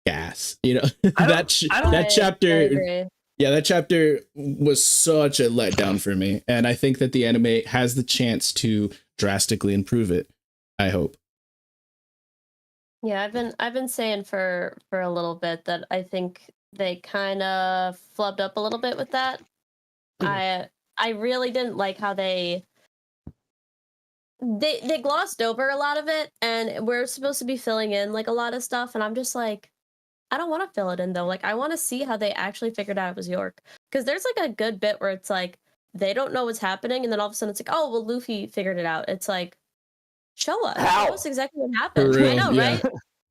[SPEAKER 1] gas, that chapter was such a letdown for me, and I think that the anime has the chance to drastically improve it. I hope.
[SPEAKER 6] Yeah, I've been saying for a little bit that I think they kind of flubbed up a little bit with that. I really didn't like how they glossed over a lot of it, and we're supposed to be filling in like a lot of stuff, and I'm just like, I don't want to fill it in though. Like I want to see how they actually figured out it was York, because there's like a good bit where it's like they don't know what's happening, and then all of a sudden it's like, oh well, Luffy figured it out. It's like, show us exactly what happened. I know, right?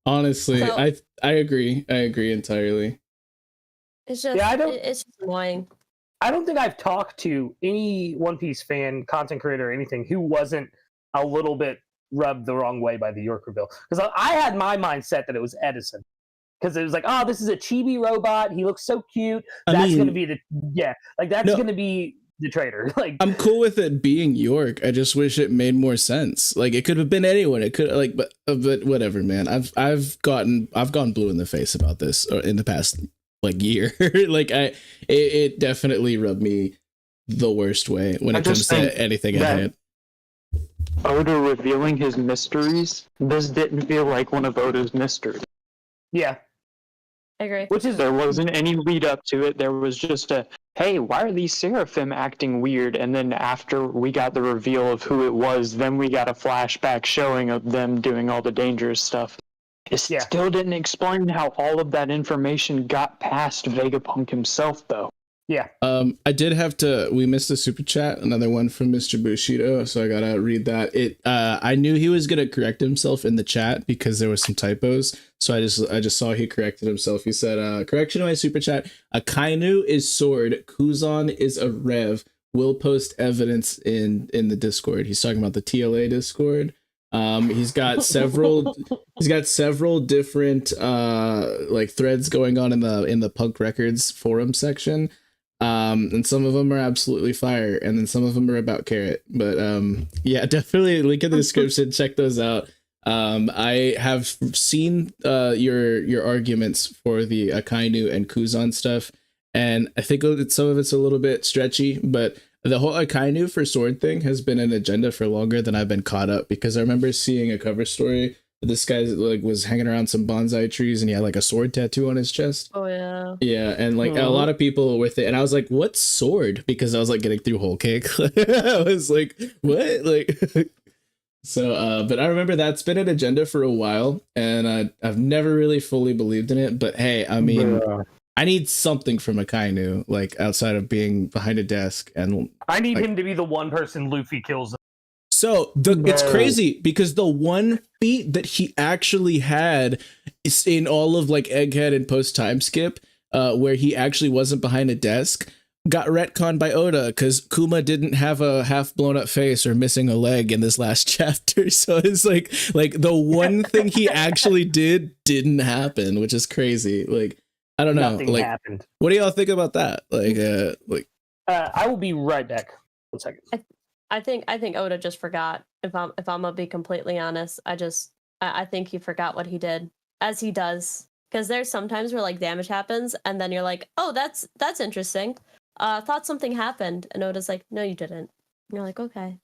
[SPEAKER 1] Honestly, so, I agree entirely.
[SPEAKER 6] It's just it's just annoying.
[SPEAKER 2] I don't think I've talked to any One Piece fan, content creator, or anything who wasn't a little bit rubbed the wrong way by the York reveal. Because I had my mindset that it was Edison. because it was like, oh, this is a chibi robot. He looks so cute.
[SPEAKER 1] I
[SPEAKER 2] That's
[SPEAKER 1] mean,
[SPEAKER 2] gonna be that's gonna be the traider. Like,
[SPEAKER 1] I'm cool with it being York. I just wish it made more sense. Like, it could have been anyone. It could but whatever, man. I've gone blue in the face about this in the past like year. Like, it definitely rubbed me the worst way when it comes to anything I hit.
[SPEAKER 4] Oda revealing his mysteries. This didn't feel like one of Oda's mysteries.
[SPEAKER 2] Yeah,
[SPEAKER 6] I agree.
[SPEAKER 4] There wasn't any lead up to it. There was just a, hey, why are these seraphim acting weird? And then after we got the reveal of who it was, then we got a flashback showing of them doing all the dangerous stuff. It still didn't explain how all of that information got past Vegapunk himself, though.
[SPEAKER 2] Yeah.
[SPEAKER 1] I did have to. We missed a super chat, another one from Mr. Bushido, so I gotta read that. I knew he was gonna correct himself in the chat because there was some typos. So I just saw he corrected himself. He said, "Correction to my super chat: Akainu is sword, Kuzan is a rev. We'll post evidence in the Discord." He's talking about the TLA Discord. He's got several different like threads going on in the Punk Records forum section. And some of them are absolutely fire, and then some of them are about Carrot. But yeah, definitely link in the description. Check those out. I have seen your arguments for the Akainu and Kuzan stuff, and I think some of it's a little bit stretchy, but the whole Akainu for sword thing has been an agenda for longer than I've been caught up, because I remember seeing a cover story. This guy like was hanging around some bonsai trees and he had like a sword tattoo on his chest.
[SPEAKER 6] Oh yeah.
[SPEAKER 1] Yeah, and like a lot of people with it, and I was like, "What sword?" Because I was like getting through Whole Cake. I was like, "What?" Like, so. But I remember that's been an agenda for a while, and I've never really fully believed in it. But hey, I mean, I need something from Akainu, like outside of being behind a desk, and
[SPEAKER 2] I need him to be the one person Luffy kills.
[SPEAKER 1] So it's crazy because the one feat that he actually had is in all of like Egghead and post time skip, where he actually wasn't behind a desk, got retconned by Oda because Kuma didn't have a half blown up face or missing a leg in this last chapter. So it's like the one thing he actually didn't happen, which is crazy. Like, I don't know.
[SPEAKER 2] Nothing
[SPEAKER 1] like,
[SPEAKER 2] happened.
[SPEAKER 1] What do y'all think about that?
[SPEAKER 2] I will be right back. 1 second.
[SPEAKER 6] I think Oda just forgot. If I'm gonna be completely honest, I think he forgot what he did, as he does. Because there's sometimes where like damage happens, and then you're like, oh, that's interesting. Thought something happened, and Oda's like, no, you didn't. And you're like, okay.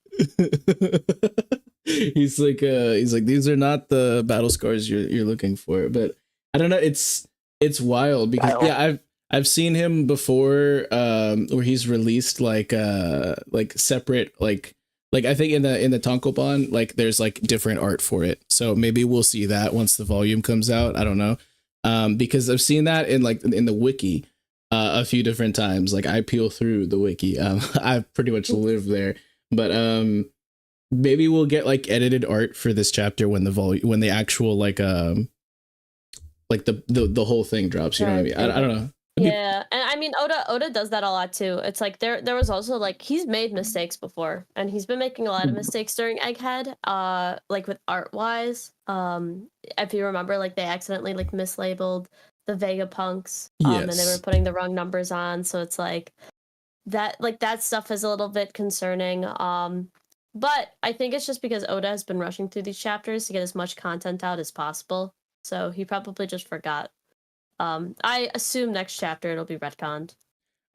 [SPEAKER 1] he's like these are not the battle scars you're looking for. But I don't know. It's wild because I've seen him before where he's released like separate like I think in the Tankobon, like there's like different art for it. So maybe we'll see that once the volume comes out. I don't know. Because I've seen that in the wiki a few different times. Like I peel through the wiki. I pretty much live there. But maybe we'll get like edited art for this chapter when the actual like the whole thing drops, you know what I mean? I don't know.
[SPEAKER 6] Yeah, and I mean Oda does that a lot too. It's like there was also like he's made mistakes before, and he's been making a lot of mistakes during Egghead, like with art wise. If you remember, like they accidentally like mislabeled the Vegapunks, and they were putting the wrong numbers on, so it's like that stuff is a little bit concerning. But I think it's just because Oda has been rushing through these chapters to get as much content out as possible, so he probably just forgot. I assume next chapter it'll be retconned.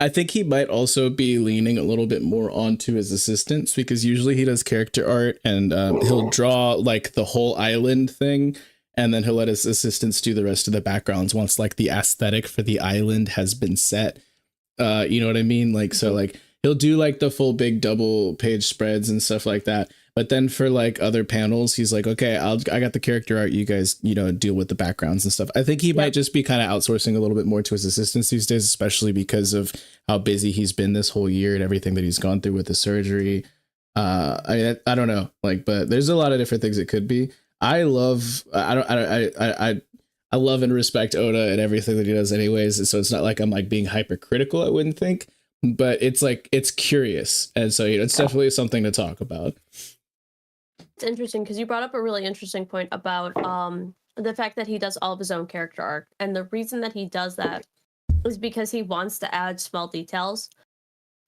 [SPEAKER 1] I think he might also be leaning a little bit more onto his assistants, because usually he does character art and he'll draw like the whole island thing, and then he'll let his assistants do the rest of the backgrounds once like the aesthetic for the island has been set. You know what I mean? Like, so like he'll do like the full big double page spreads and stuff like that. But then for like other panels, he's like, okay, I got the character art. You guys, deal with the backgrounds and stuff. I think he might just be kind of outsourcing a little bit more to his assistants these days, especially because of how busy he's been this whole year and everything that he's gone through with the surgery. I mean, I don't know, like, but there's a lot of different things it could be. I love and respect Oda and everything that he does anyways. So it's not like I'm like being hypercritical, I wouldn't think, but it's like, it's curious. And so, it's definitely something to talk about.
[SPEAKER 6] It's interesting because you brought up a really interesting point about the fact that he does all of his own character arc, and the reason that he does that is because he wants to add small details,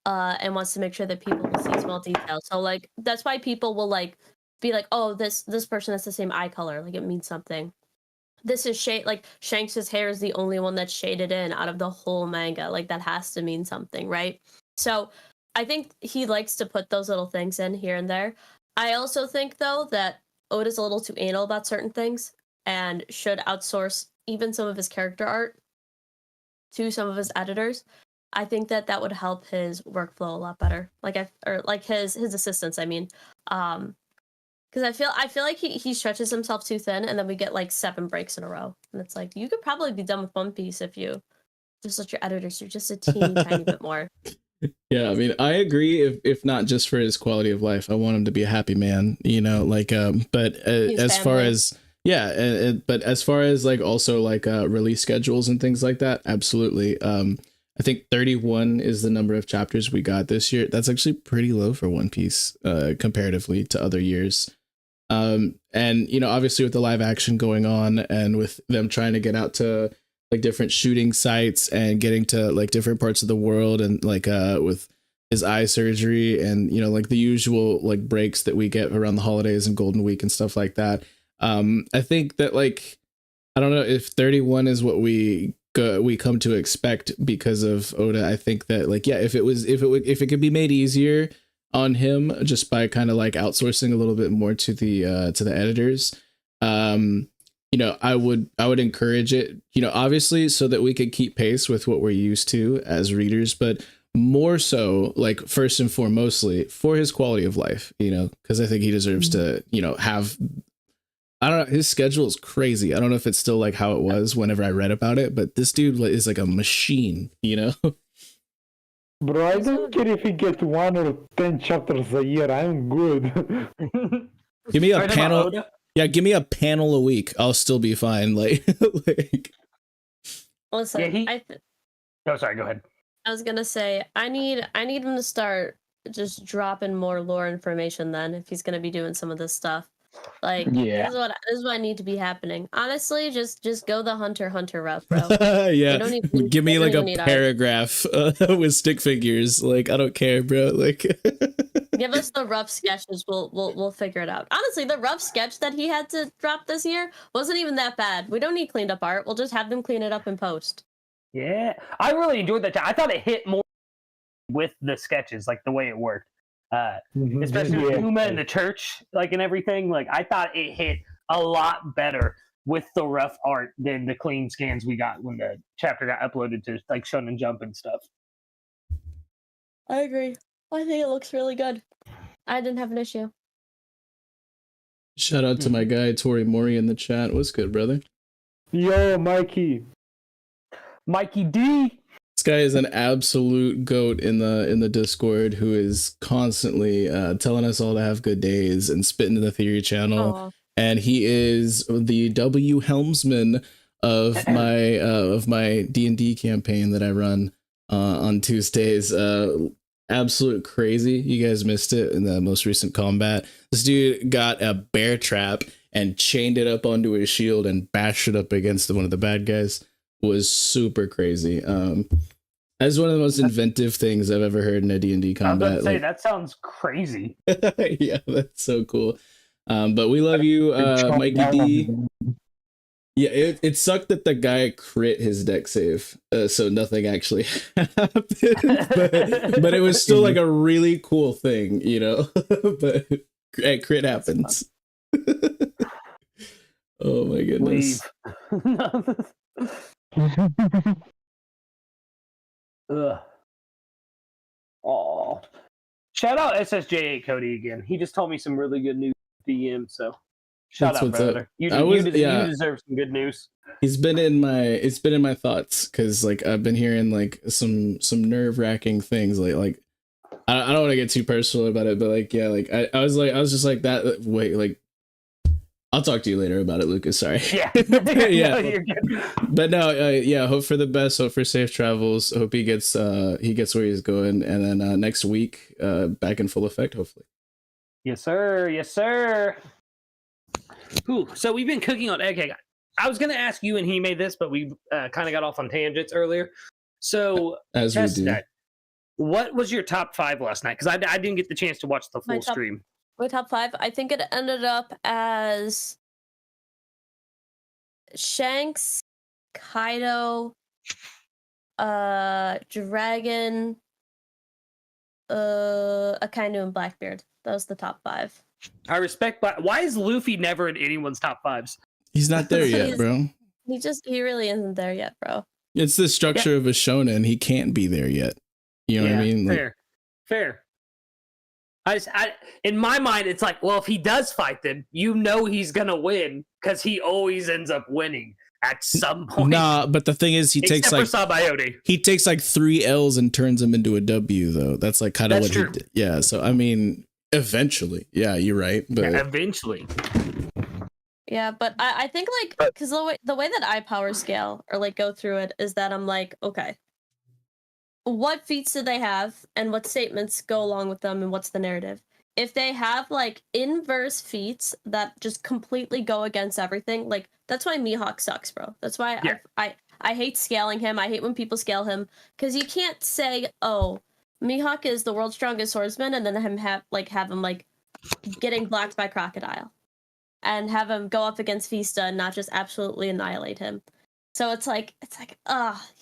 [SPEAKER 6] and wants to make sure that people will see small details. So like that's why people will like be like, oh, this person has the same eye color, like it means something. This is shade, like Shanks' hair is the only one that's shaded in out of the whole manga, like that has to mean something, right? So I think he likes to put those little things in here and there. I also think though that Oda's a little too anal about certain things and should outsource even some of his character art to some of his editors. I think that would help his workflow a lot better. Like his assistants, I mean. Because I feel like he stretches himself too thin, and then we get like 7 breaks in a row, and it's like you could probably be done with One Piece if you just let your editors do just a teeny tiny bit more.
[SPEAKER 1] Yeah, I mean, I agree. If not just for his quality of life, I want him to be a happy man. You know, like but as far as but as far as like also like release schedules and things like that, absolutely. I think 31 is the number of chapters we got this year. That's actually pretty low for One Piece comparatively to other years. And, you know, obviously with the live action going on and with them trying to get out to like different shooting sites and getting to like different parts of the world and like with his eye surgery and, you know, like the usual like breaks that we get around the holidays and Golden Week and stuff like that. I think that like, I don't know if 31 is what we come to expect because of Oda. I think that like, yeah, if it could be made easier on him just by kind of like outsourcing a little bit more to the editors, you know, I would encourage it, you know, obviously so that we could keep pace with what we're used to as readers, but more so like first and foremostly for his quality of life, you know, because I think he deserves to, you know, have, I don't know, his schedule is crazy. I don't know if it's still like how it was whenever I read about it, but this dude is like a machine, you know?
[SPEAKER 7] Bro, I don't care if he gets 1 or 10 chapters a year. I'm good.
[SPEAKER 1] Give me a panel. Yeah, give me a panel a week. I'll still be fine. Like,
[SPEAKER 6] Listen,
[SPEAKER 2] yeah, oh, sorry, go ahead.
[SPEAKER 6] I was gonna say I need him to start just dropping more lore information then if he's gonna be doing some of this stuff. Like,
[SPEAKER 4] yeah,
[SPEAKER 6] this is what need to be happening. Honestly, just go the Hunter route, bro.
[SPEAKER 1] Yeah, give me like a paragraph with stick figures. Like, I don't care, bro. Like,
[SPEAKER 6] give us the rough sketches. We'll figure it out. Honestly, the rough sketch that he had to drop this year wasn't even that bad. We don't need cleaned up art. We'll just have them clean it up in post.
[SPEAKER 2] Yeah, I really enjoyed that. I thought it hit more with the sketches, like the way it worked. Especially with Uma in the church, like, and everything. Like, I thought it hit a lot better with the rough art than the clean scans we got when the chapter got uploaded to like Shonen Jump and stuff.
[SPEAKER 6] I agree. I think it looks really good. I didn't have an issue.
[SPEAKER 1] Shout out to my guy Tori Mori in the chat. What's good, brother?
[SPEAKER 7] Yo, Mikey
[SPEAKER 2] D.
[SPEAKER 1] This guy is an absolute goat in the Discord who is constantly telling us all to have good days and spitting to the Theory channel. Aww. And he is the W helmsman of my D&D campaign that I run on Tuesdays. Absolute crazy. You guys missed it in the most recent combat. This dude got a bear trap and chained it up onto his shield and bashed it up against one of the bad guys. Was super crazy. That's one of the most inventive things I've ever heard in a D&D combat.
[SPEAKER 2] I was about to say, that sounds crazy.
[SPEAKER 1] Yeah, that's so cool. But we love you, Mikey D. Yeah, it sucked that the guy crit his deck save, so nothing actually happened. but it was still like a really cool thing, you know. But crit happens. Oh my goodness.
[SPEAKER 2] Ugh. Aw. Shout out SSJ8 Cody again. He just told me some really good news DM, so shout out, brother. You deserve some good news.
[SPEAKER 1] It's been in my thoughts because like I've been hearing like some nerve-wracking things like I don't want to get too personal about it, but like yeah, like I was just like that. Wait, like I'll talk to you later about it, Lucas. Sorry.
[SPEAKER 2] Yeah.
[SPEAKER 1] Yeah.
[SPEAKER 2] No, you're good.
[SPEAKER 1] But no, yeah. Hope for the best. Hope for safe travels. Hope he gets where he's going, and then next week, back in full effect, hopefully.
[SPEAKER 2] Yes, sir. Yes, sir. Ooh, so we've been cooking on egg. I was going to ask you and he made this, but we kind of got off on tangents earlier. So,
[SPEAKER 1] as we do.
[SPEAKER 2] What was your top 5 last night? Because I didn't get the chance to watch the full stream.
[SPEAKER 6] My top 5, I think it ended up as Shanks, Kaido, Dragon, Akainu, and Blackbeard. That was the top 5.
[SPEAKER 2] I respect. Why is Luffy never in anyone's top 5s?
[SPEAKER 1] He's not there yet, bro.
[SPEAKER 6] He really isn't there yet, bro.
[SPEAKER 1] It's the structure of a shonen. He can't be there yet. You know what I mean?
[SPEAKER 2] Fair. In my mind, it's like, well, if he does fight them, you know he's gonna win because he always ends up winning at some point.
[SPEAKER 1] Nah, but the thing is, he takes like 3 L's and turns them into a W, though. That's like kind of what he did. Yeah. So I mean, eventually, yeah, you're right. But
[SPEAKER 2] eventually.
[SPEAKER 6] Yeah, but I think like because the way that I power scale or like go through it is that I'm like, okay, what feats do they have and what statements go along with them and what's the narrative? If they have like inverse feats that just completely go against everything, like that's why Mihawk sucks, bro. That's why I hate scaling him. I hate when people scale him because you can't say, oh, Mihawk is the world's strongest swordsman and then have him getting blocked by Crocodile and have him go up against Vista and not just absolutely annihilate him. So it's like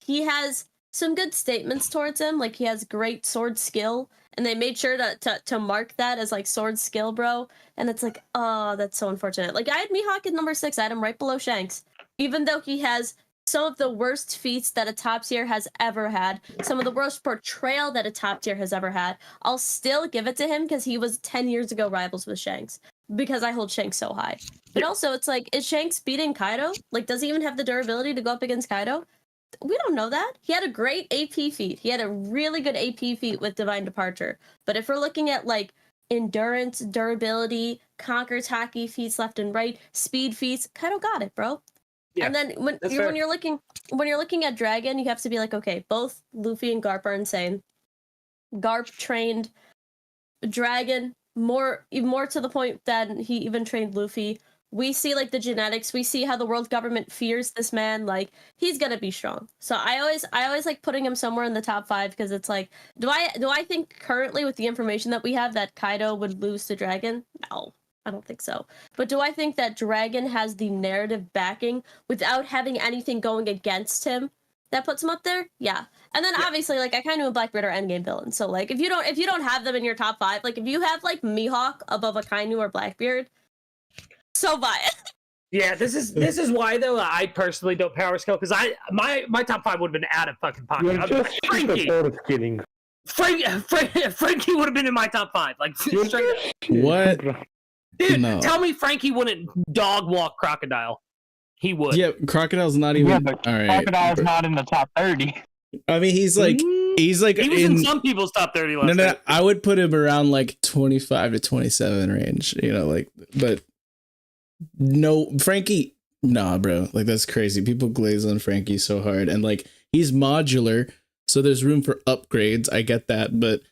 [SPEAKER 6] he has some good statements towards him, like he has great sword skill, and they made sure to mark that as like sword skill, bro. And it's like, oh, that's so unfortunate. Like I had Mihawk at number 6, I had him right below Shanks, even though he has some of the worst feats that a top tier has ever had, some of the worst portrayal that a top tier has ever had. I'll still give it to him because he was 10 years ago rivals with Shanks, because I hold Shanks so high. But also, it's like, is Shanks beating Kaido? Like, does he even have the durability to go up against Kaido? We don't know that. He had a great AP feat. He had a really good AP feat with Divine Departure. But if we're looking at like endurance, durability, conquer Taki feats left and right, speed feats, Kaido got it, bro. Yeah, and then when you're looking at Dragon, you have to be like, okay, both Luffy and Garp are insane. Garp trained Dragon more to the point that he even trained Luffy. We see like the genetics, we see how the world government fears this man, like he's gonna be strong. So I always like putting him somewhere in the top 5 because it's like, do I think currently with the information that we have that Kaido would lose to Dragon? No, I don't think so. But do I think that Dragon has the narrative backing without having anything going against him that puts him up there? Yeah. And then obviously like Akainu and Blackbeard are endgame villains. So like if you don't have them in your top 5, like if you have like Mihawk above Akainu or Blackbeard, so biased.
[SPEAKER 2] Yeah, this is why though I personally don't power scale because my top 5 would have been out of fucking pocket. Frankie would have been in my top 5. Like straight up.
[SPEAKER 1] What?
[SPEAKER 2] Dude, tell me Frankie wouldn't dog walk Crocodile. He would.
[SPEAKER 1] Yeah, Crocodile's not even.
[SPEAKER 4] Yeah, but all right, Crocodile's not in the top 30.
[SPEAKER 1] I mean, he's like
[SPEAKER 2] he was in some people's top 30 last night.
[SPEAKER 1] I would put him around like 25 to 27 range. You know, like, but. No, Frankie, nah, bro. Like, that's crazy. People glaze on Frankie so hard. And, like, he's modular, so there's room for upgrades. I get that, but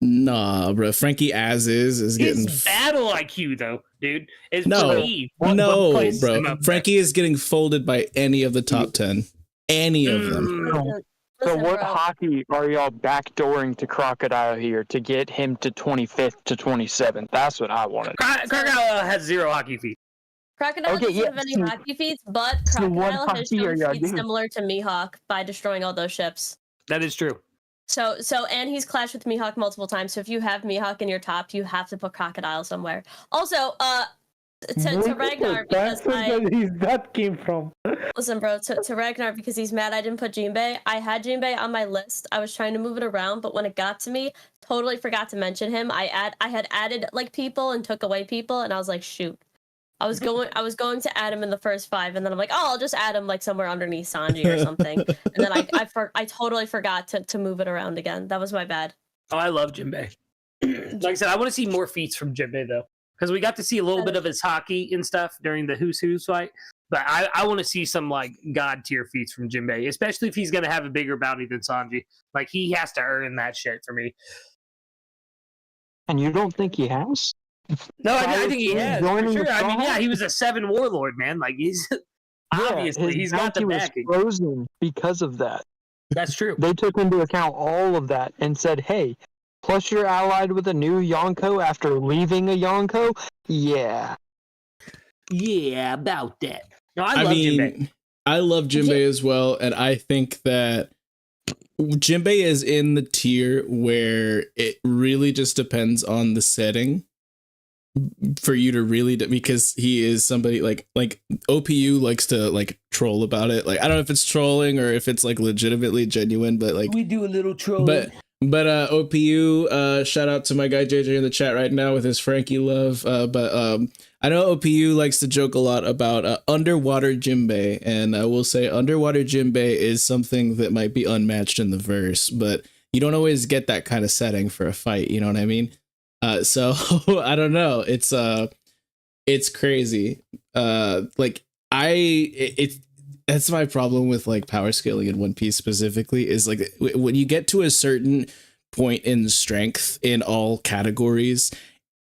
[SPEAKER 1] nah, bro. Frankie as is getting...
[SPEAKER 2] His battle IQ, though, dude, is
[SPEAKER 1] no, bro. Frankie is getting folded by any of the top 10. Any of them.
[SPEAKER 4] So what hockey are y'all backdooring to Crocodile here to get him to 25th to 27th? That's what I wanted.
[SPEAKER 2] Crocodile has 0 hockey feet.
[SPEAKER 6] Crocodile doesn't have any hockey feats, but Crocodile has shown feats similar to Mihawk by destroying all those ships.
[SPEAKER 2] That is true.
[SPEAKER 6] So, and he's clashed with Mihawk multiple times. So if you have Mihawk in your top, you have to put Crocodile somewhere. Also, to Ragnar, because
[SPEAKER 7] that came from.
[SPEAKER 6] Listen, bro, to Ragnar, because he's mad I didn't put Jinbei. I had Jinbei on my list. I was trying to move it around, but when it got to me, totally forgot to mention him. I had added like people and took away people, and I was like, shoot. I was going to add him in the first 5, and then I'm like, oh, I'll just add him like somewhere underneath Sanji or something. And then I totally forgot to move it around again. That was my bad.
[SPEAKER 2] Oh, I love Jinbei. Like I said, I want to see more feats from Jinbei though, because we got to see a little bit of his hockey and stuff during the Who's fight. But I want to see some like god tier feats from Jinbei, especially if he's gonna have a bigger bounty than Sanji. Like he has to earn that shit for me.
[SPEAKER 4] And you don't think he has?
[SPEAKER 2] No, I think he has. For sure. I mean, yeah, he was a 7 warlord, man. Like he's Obviously, he's got the
[SPEAKER 4] was
[SPEAKER 2] backing.
[SPEAKER 4] frozen because of that.
[SPEAKER 2] That's true.
[SPEAKER 4] They took into account all of that and said, hey, plus you're allied with a new Yonko after leaving a Yonko? Yeah.
[SPEAKER 2] Yeah, about that. No, I love Jinbei.
[SPEAKER 1] I love Jinbei as well, and I think that Jinbei is in the tier where it really just depends on the setting for you to really because he is somebody like OPU likes to like troll about it. Like I don't know if it's trolling or if it's like legitimately genuine, but like
[SPEAKER 2] we do a little trolling.
[SPEAKER 1] But OPU, shout out to my guy JJ in the chat right now with his Frankie love. But I know OPU likes to joke a lot about underwater Jinbei, and I will say underwater Jinbei is something that might be unmatched in the verse, but you don't always get that kind of setting for a fight. You know what I mean? So I don't know. It's crazy. That's my problem with like power scaling in One Piece specifically is like when you get to a certain point in strength in all categories,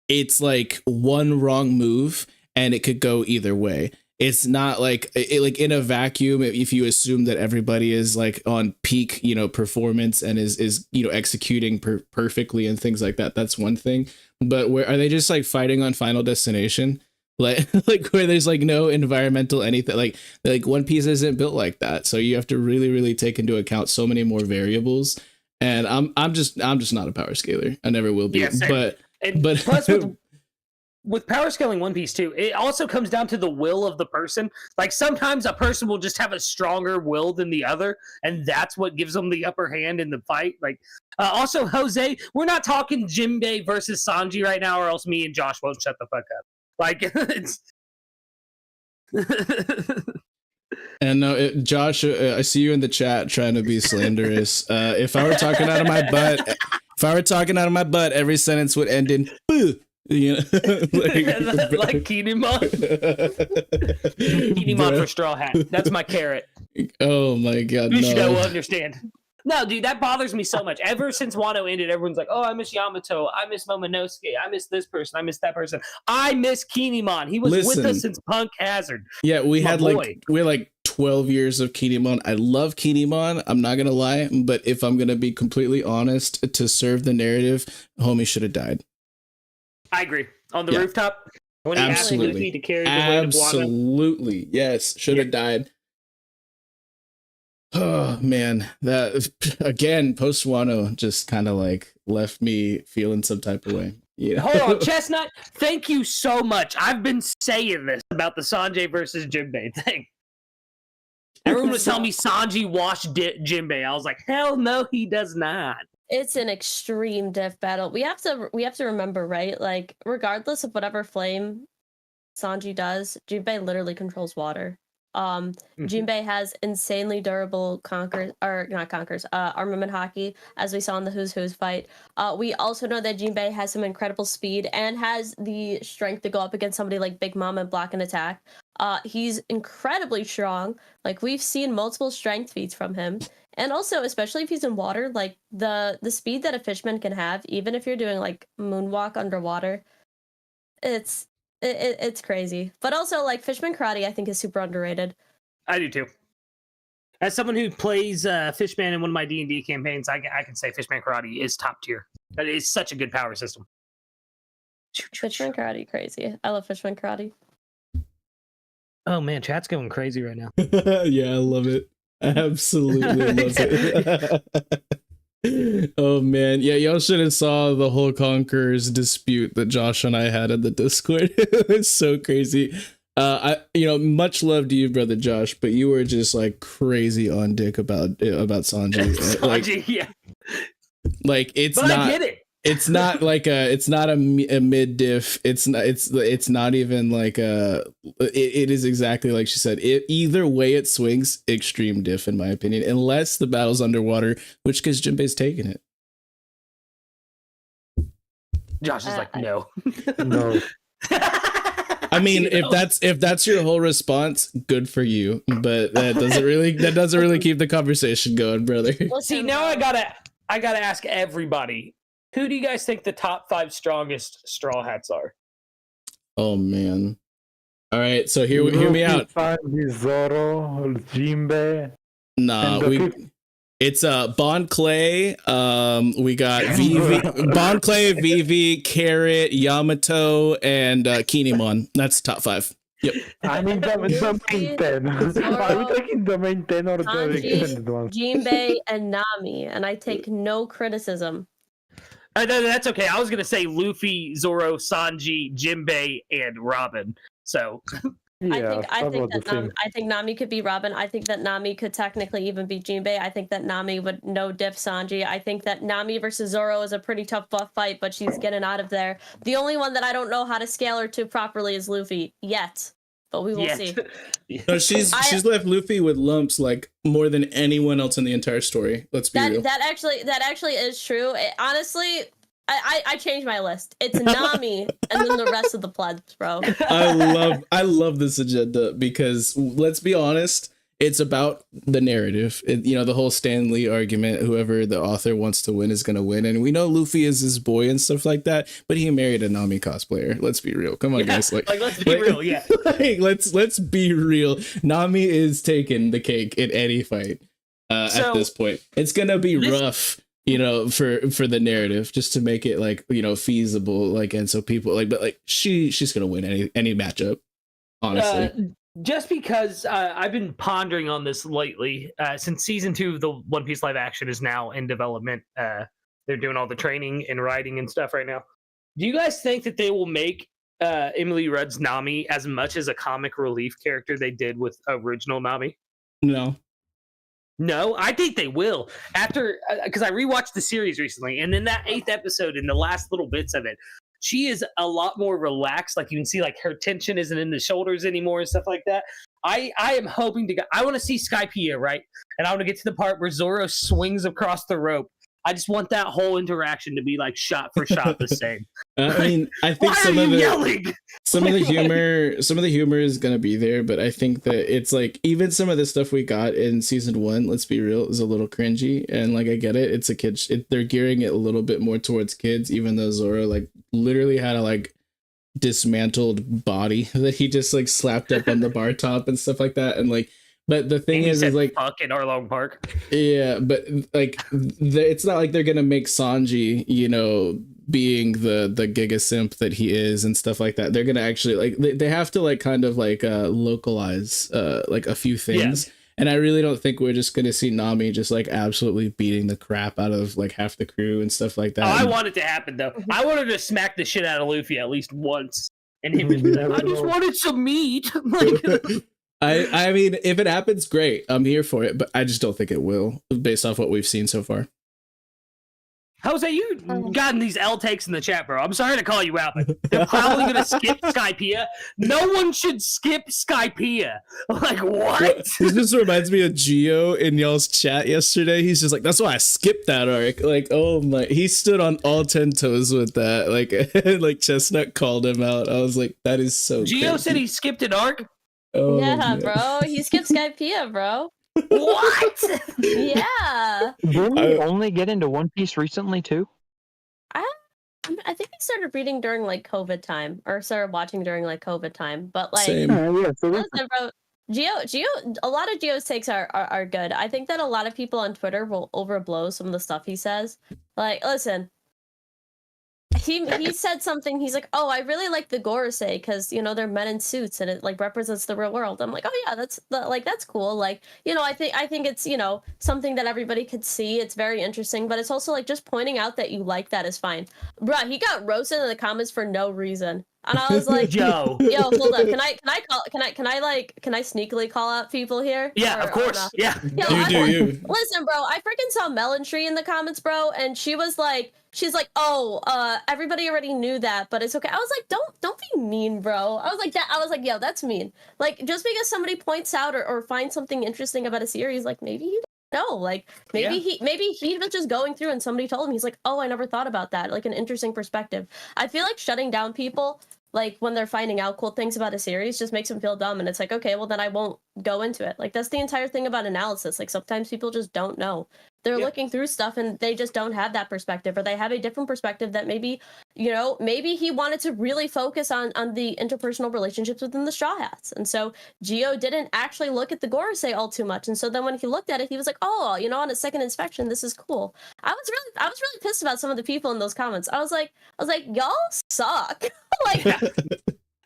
[SPEAKER 1] it's like one wrong move and it could go either way. It's not like like in a vacuum. If you assume that everybody is like on peak, performance and is executing perfectly and things like that, that's one thing. But where are they just like fighting on Final Destination? Like where there's like no environmental anything, like One Piece isn't built like that, so you have to really take into account so many more variables, and I'm just not a power scaler. I never will be.
[SPEAKER 2] Yeah,
[SPEAKER 1] but
[SPEAKER 2] plus with power scaling One Piece too, it also comes down to the will of the person. Like sometimes a person will just have a stronger will than the other, and that's what gives them the upper hand in the fight. Like also Jose, we're not talking Jinbei versus Sanji right now, or else me and Josh won't shut the fuck up. Like it's
[SPEAKER 1] and no, Josh, I see you in the chat trying to be slanderous. If I were talking out of my butt, every sentence would end in boo.
[SPEAKER 2] Like Kinemon. Kinemon for Straw Hat. That's my carrot.
[SPEAKER 1] Oh my god,
[SPEAKER 2] you should understand. No, dude, that bothers me so much. Ever since Wano ended, everyone's like, oh, I miss Yamato. I miss Momonosuke. I miss this person. I miss that person. I miss Kinemon. He was with us since Punk Hazard.
[SPEAKER 1] Yeah, we had 12 years of Kinemon. I love Kinemon. I'm not going to lie. But if I'm going to be completely honest, to serve the narrative, homie should have died.
[SPEAKER 2] I agree. On the rooftop? When he asked Luffy to carry the weight of Wano.
[SPEAKER 1] Absolutely. Yes, should have died. Oh man, that again, post Wano just kind of like left me feeling some type of way. Yeah.
[SPEAKER 2] Hold on, Chestnut. Thank you so much. I've been saying this about the Sanjay versus Jinbei thing. Everyone was telling me Sanji washed Jinbei. I was like, hell no, he does not.
[SPEAKER 6] It's an extreme diff battle. We have to remember, right? Like, regardless of whatever flame Sanji does, Jinbei literally controls water. Jinbei has insanely durable armament haki, as we saw in the Who's Who's fight. We also know that Jinbei has some incredible speed and has the strength to go up against somebody like Big Mom and block an attack. He's incredibly strong. Like, we've seen multiple strength feats from him. And also, especially if he's in water, like the speed that a fishman can have, even if you're doing like moonwalk underwater, it's crazy. But also, like, fishman karate, I think, is super underrated.
[SPEAKER 2] I do too. As someone who plays fishman in one of my D&D campaigns, I can say fishman karate is top tier. That is such a good power system.
[SPEAKER 6] Fishman karate, crazy. I love fishman karate.
[SPEAKER 2] Oh man, chat's going crazy right now.
[SPEAKER 1] Yeah, I love it. I absolutely love it. Oh man, yeah, y'all should have saw the whole Conquerors dispute that Josh and I had in the Discord. It's so crazy. Much love to you, brother Josh, but you were just like crazy on dick about Sanji.
[SPEAKER 2] Sanji, yeah.
[SPEAKER 1] Like it's
[SPEAKER 2] but
[SPEAKER 1] not.
[SPEAKER 2] I get it.
[SPEAKER 1] It's not like it's not a mid diff. It's not even like it is exactly like she said. Either way it swings, extreme diff in my opinion, unless the battle's underwater, which because Jinbei's taking it.
[SPEAKER 2] Josh is like, no.
[SPEAKER 7] No.
[SPEAKER 1] I mean, if that's your whole response, good for you. But that doesn't really keep the conversation going, brother.
[SPEAKER 2] Well, see, now I gotta ask everybody. Who do you guys think the top 5 strongest Straw Hats are?
[SPEAKER 1] Oh man, All right, so hear me out.
[SPEAKER 7] Sanji, Zoro, Jinbe.
[SPEAKER 1] Nah, it's Bon Clay. We got Vivi, Bon Clay, Vivi, Carrot, Yamato, and Kinemon. That's top 5. Yep.
[SPEAKER 7] I mean the main 10. Are we taking the main 10 or the
[SPEAKER 6] Sanji,
[SPEAKER 7] extended one?
[SPEAKER 6] Jinbei, and Nami, and I take no criticism.
[SPEAKER 2] That's okay. I was gonna say Luffy, Zoro, Sanji, Jinbei, and Robin. So
[SPEAKER 7] Yeah,
[SPEAKER 6] I think Nami could be Robin. I think that Nami could technically even be Jinbei. I think that Nami would no diff Sanji. I think that Nami versus Zoro is a pretty tough fight, but she's getting out of there. The only one that I don't know how to scale her to properly is Luffy yet, but we will see.
[SPEAKER 1] No, she's left Luffy with lumps like more than anyone else in the entire story. Let's be real.
[SPEAKER 6] That actually is true. Honestly, I changed my list. It's Nami and then the rest of the plebs, bro.
[SPEAKER 1] I love this agenda because let's be honest, it's about the narrative. The whole Stan Lee argument, whoever the author wants to win is going to win. And we know Luffy is his boy and stuff like that, but he married a Nami cosplayer. Let's be real. Come on, guys.
[SPEAKER 2] Let's be real. Yeah.
[SPEAKER 1] Let's be real. Nami is taking the cake in any fight at this point. It's going to be rough. For the narrative, just to make it feasible, and so people but she's gonna win any matchup, honestly.
[SPEAKER 2] Just because I've been pondering on this lately, since season 2 of the One Piece live action is now in development. They're doing all the training and writing and stuff right now. Do you guys think that they will make Emily Rudd's Nami as much as a comic relief character they did with original Nami? No, I think they will. After, because I rewatched the series recently, and in that 8th episode, in the last little bits of it, she is a lot more relaxed. Like you can see, her tension isn't in the shoulders anymore and stuff like that. I am hoping I want to see Skypiea, right? And I want to get to the part where Zoro swings across the rope. I just want that whole interaction to be shot for shot the same.
[SPEAKER 1] I think some of the humor is gonna be there, but I think that it's even some of the stuff we got in season 1, let's be real, is a little cringy. And I get it, it's a kid. They're gearing it a little bit more towards kids, even though Zoro literally had a dismantled body that he just slapped up on the bar top and stuff like that, and But the thing is
[SPEAKER 2] fuck in Arlong Park.
[SPEAKER 1] Yeah, but it's not like they're gonna make Sanji, being the giga simp that he is and stuff like that. They're gonna actually they have to localize a few things. Yeah. And I really don't think we're just gonna see Nami just absolutely beating the crap out of half the crew and stuff like that.
[SPEAKER 2] Oh, I want it to happen though. I wanted to smack the shit out of Luffy at least once, and him just be I just wanted some meat.
[SPEAKER 1] I mean, if it happens, great. I'm here for it, but I just don't think it will, based off what we've seen so far.
[SPEAKER 2] Jose, you gotten these L takes in the chat, bro. I'm sorry to call you out, but they're probably going to skip Skypiea. No one should skip Skypiea. What?
[SPEAKER 1] This just reminds me of Gio in y'all's chat yesterday. He's just that's why I skipped that arc. Oh my, he stood on all 10 toes with that. Chestnut called him out. I was that is so
[SPEAKER 2] Gio
[SPEAKER 1] crazy.
[SPEAKER 2] Said he skipped an arc?
[SPEAKER 1] Oh,
[SPEAKER 6] yeah, bro. He skipped Skypiea, bro. What? Yeah.
[SPEAKER 4] Didn't we only get into One Piece recently too?
[SPEAKER 6] I think I started reading during COVID time, or started watching during COVID time. But
[SPEAKER 1] Same.
[SPEAKER 6] Listen, bro. Gio, a lot of Gio's takes are good. I think that a lot of people on Twitter will overblow some of the stuff he says. Listen. He said something. He's oh, I really like the Gorosei because they're men in suits and it represents the real world. I'm oh yeah, that's cool. I think it's something that everybody could see. It's very interesting, but it's also just pointing out that you like that is fine. Bruh, he got roasted in the comments for no reason. And I was yo, hold up. Can I sneakily call out people here?
[SPEAKER 2] Yeah, of course. Yeah.
[SPEAKER 1] You.
[SPEAKER 6] Listen, bro, I freaking saw Melon Tree in the comments, bro, and she was oh, everybody already knew that, but it's okay. I was don't be mean, bro. I was yo, that's mean. Just because somebody points out or finds something interesting about a series, maybe he know. Maybe he was just going through and somebody told him, he's oh, I never thought about that. An interesting perspective. I feel shutting down people like when they're finding out cool things about a series just makes them feel dumb, and it's like, okay, well then I won't go into it. Like that's the entire thing about analysis. Like sometimes people just don't know. They're looking through stuff and they just don't have that perspective, or they have a different perspective that maybe, you know, maybe he wanted to really focus on the interpersonal relationships within the Straw Hats. And so Gio didn't actually look at the Gorosei all too much. And so then when he looked at it, he was like, oh, you know, on a second inspection, this is cool. I was really pissed about some of the people in those comments. I was like, y'all suck. Like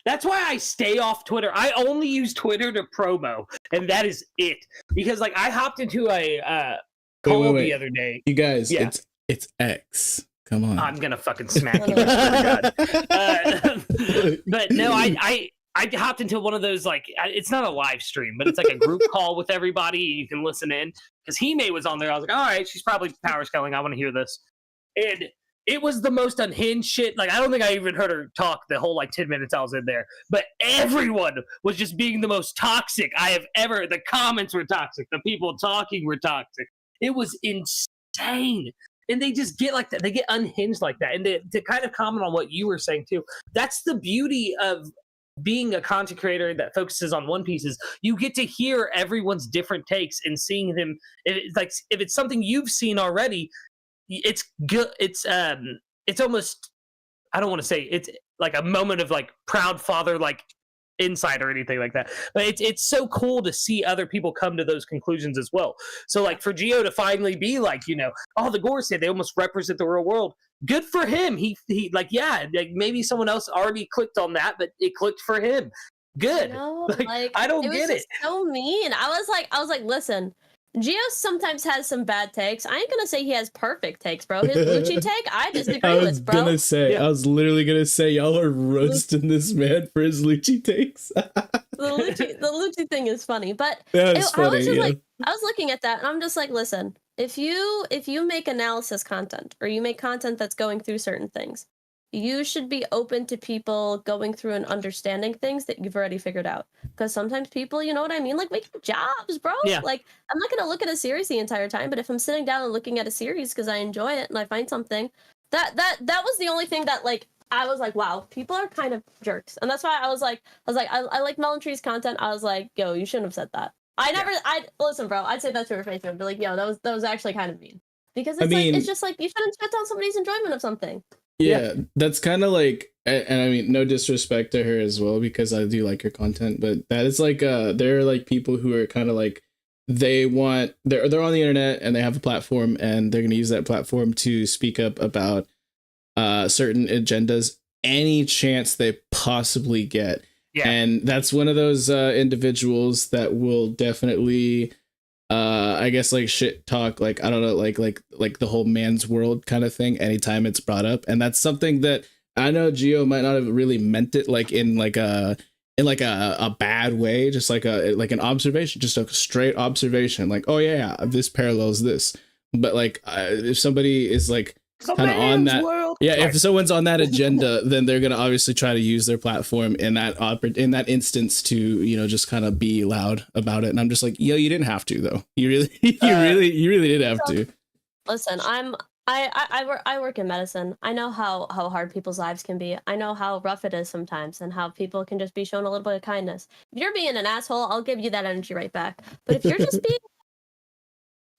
[SPEAKER 2] that's why I stay off Twitter. I only use Twitter to promo, and that is it. Because like I hopped into a call the other day.
[SPEAKER 1] You guys, it's X. Come on.
[SPEAKER 2] I'm gonna fucking smack you. God. But no, I hopped into one of those, like, it's not a live stream, but it's like a group call with everybody. You can listen in because Hime was on there. I was like, all right, she's probably power scaling. I want to hear this. And it was the most unhinged shit. Like, I don't think I even heard her talk the whole, like, 10 minutes I was in there. But everyone was just being the most toxic I have ever. The comments were toxic. The people talking were toxic. It was insane. And they just get like that. They get unhinged like that. And to kind of comment on what you were saying, too, that's the beauty of being a content creator that focuses on One Piece is you get to hear everyone's different takes and seeing them. If it's something you've seen already, it's good. It's almost, I don't want to say it's like a moment of like proud father like insight or anything like that, but it's so cool to see other people come to those conclusions as well. So like for Gio to finally be like, you know, oh, the Gorosei, they almost represent the real world. Good for him. He like, yeah, like maybe someone else already clicked on that, but it clicked for him. Good. Like, I don't get it.
[SPEAKER 6] So mean. I was like, listen, Gio sometimes has some bad takes. I ain't gonna say he has perfect takes, bro. His Lucci take, I disagree with, bro.
[SPEAKER 1] I was literally gonna say, y'all are roasting this man for his Lucci takes.
[SPEAKER 6] the Lucci thing is funny, but
[SPEAKER 1] that is funny.
[SPEAKER 6] I was just like, I was looking at that, and I'm just like, listen, if you make analysis content, or you make content that's going through certain things, you should be open to people going through and understanding things that you've already figured out. Because sometimes people, you know what I mean? Like, making jobs, bro.
[SPEAKER 2] Yeah.
[SPEAKER 6] Like, I'm not going to look at a series the entire time, but if I'm sitting down and looking at a series because I enjoy it and I find something, that was the only thing that, like, I was like, wow, people are kind of jerks. And that's why I was like, I like Melon Tree's content. I was like, yo, you shouldn't have said that. Listen, bro, I'd say that to her face, but be like, yo, that was actually kind of mean. Because it's just like, you shouldn't shut down somebody's enjoyment of something.
[SPEAKER 1] Yeah, that's kind of like, and I mean, no disrespect to her as well, because I do like her content, but that is like, there are like people who are kind of like, they're on the internet and they have a platform and they're going to use that platform to speak up about certain agendas any chance they possibly get.
[SPEAKER 2] Yeah.
[SPEAKER 1] And that's one of those individuals that will definitely I guess like shit talk, like I don't know, like the whole man's world kind of thing anytime it's brought up. And that's something that I know Gio might not have really meant it like in a bad way, just like an observation, just a straight observation, like, oh yeah, this parallels this. But like if somebody is like kind of on that world. Yeah, if someone's on that agenda, then they're gonna obviously try to use their platform in that instance to, you know, just kind of be loud about it. And I'm just like, yo, you didn't have to though. You really did have to.
[SPEAKER 6] Listen, I work in medicine. I know how hard people's lives can be. I know how rough it is sometimes, and how people can just be shown a little bit of kindness. If you're being an asshole, I'll give you that energy right back. But if you're just being,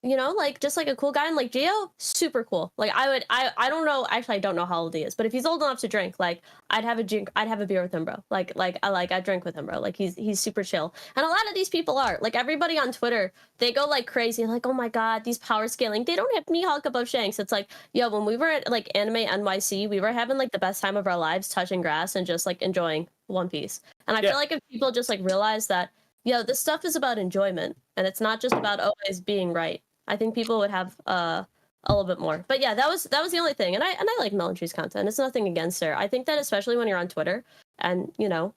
[SPEAKER 6] you know, like just like a cool guy, and like Gio, super cool. Like I don't know, actually I don't know how old he is, but if he's old enough to drink, like I'd have a beer with him, bro. I drink with him, bro. Like he's super chill. And a lot of these people are, like, everybody on Twitter, they go like crazy, like, oh my god, these power scaling, they don't have Mihawk above Shanks. It's like, yo, when we were at like Anime NYC, we were having like the best time of our lives, touching grass and just like enjoying One Piece. And I feel like if people just like realize that, yo, this stuff is about enjoyment and it's not just about always being right, I think people would have a little bit more. But yeah, that was the only thing. And I like Melon Tree's content. It's nothing against her. I think that especially when you're on Twitter and, you know,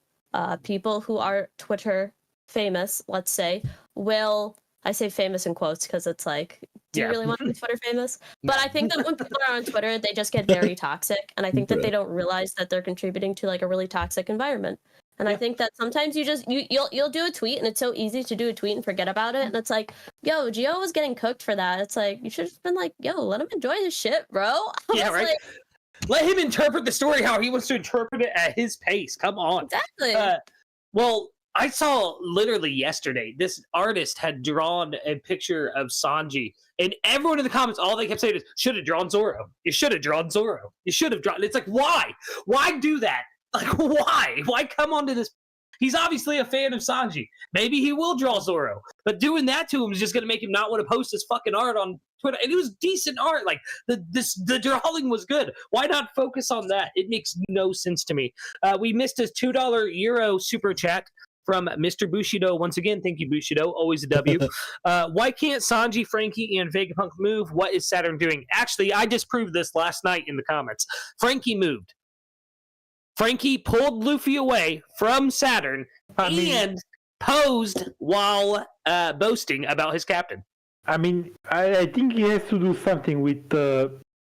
[SPEAKER 6] people who are Twitter famous, let's say, I say famous in quotes because it's like, do you really want to be Twitter famous? But I think that when people are on Twitter, they just get very toxic. And I think that they don't realize that they're contributing to like a really toxic environment. And I think that sometimes you'll do a tweet and it's so easy to do a tweet and forget about it. And it's like, yo, Gio was getting cooked for that. It's like, you should have been like, yo, let him enjoy his shit, bro.
[SPEAKER 2] Yeah, right. Let him interpret the story how he wants to interpret it at his pace. Come on.
[SPEAKER 6] Exactly.
[SPEAKER 2] Well, I saw literally yesterday, this artist had drawn a picture of Sanji, and everyone in the comments, all they kept saying is, should have drawn Zoro. You should have drawn Zoro. You should have drawn. It's like, why? Why do that? Like, why? Why come onto this? He's obviously a fan of Sanji. Maybe he will draw Zoro, but doing that to him is just going to make him not want to post his fucking art on Twitter. And it was decent art. Like the drawing was good. Why not focus on that? It makes no sense to me. We missed his $2 Euro super chat from Mr. Bushido. Once again, thank you, Bushido. Always a W. Why can't Sanji, Frankie, and Vegapunk move? What is Saturn doing? Actually, I disproved this last night in the comments. Frankie moved. Frankie pulled Luffy away from Saturn and posed while boasting about his captain.
[SPEAKER 7] I mean, I think he has to do something with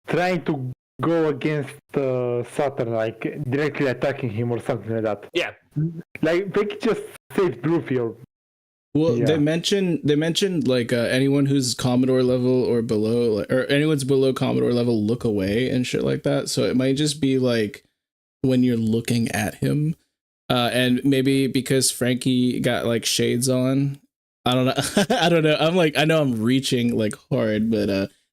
[SPEAKER 7] trying to go against Saturn, like directly attacking him or something like that.
[SPEAKER 2] Yeah.
[SPEAKER 7] Like, they could just saved Luffy or...
[SPEAKER 1] Well,
[SPEAKER 7] Yeah.
[SPEAKER 1] they mentioned like anyone who's Commodore level or below, or anyone's below Commodore level, look away and shit like that. So it might just be like when you're looking at him, and maybe because Frankie got like shades on. I don't know. I don't know. I know I'm reaching like hard, but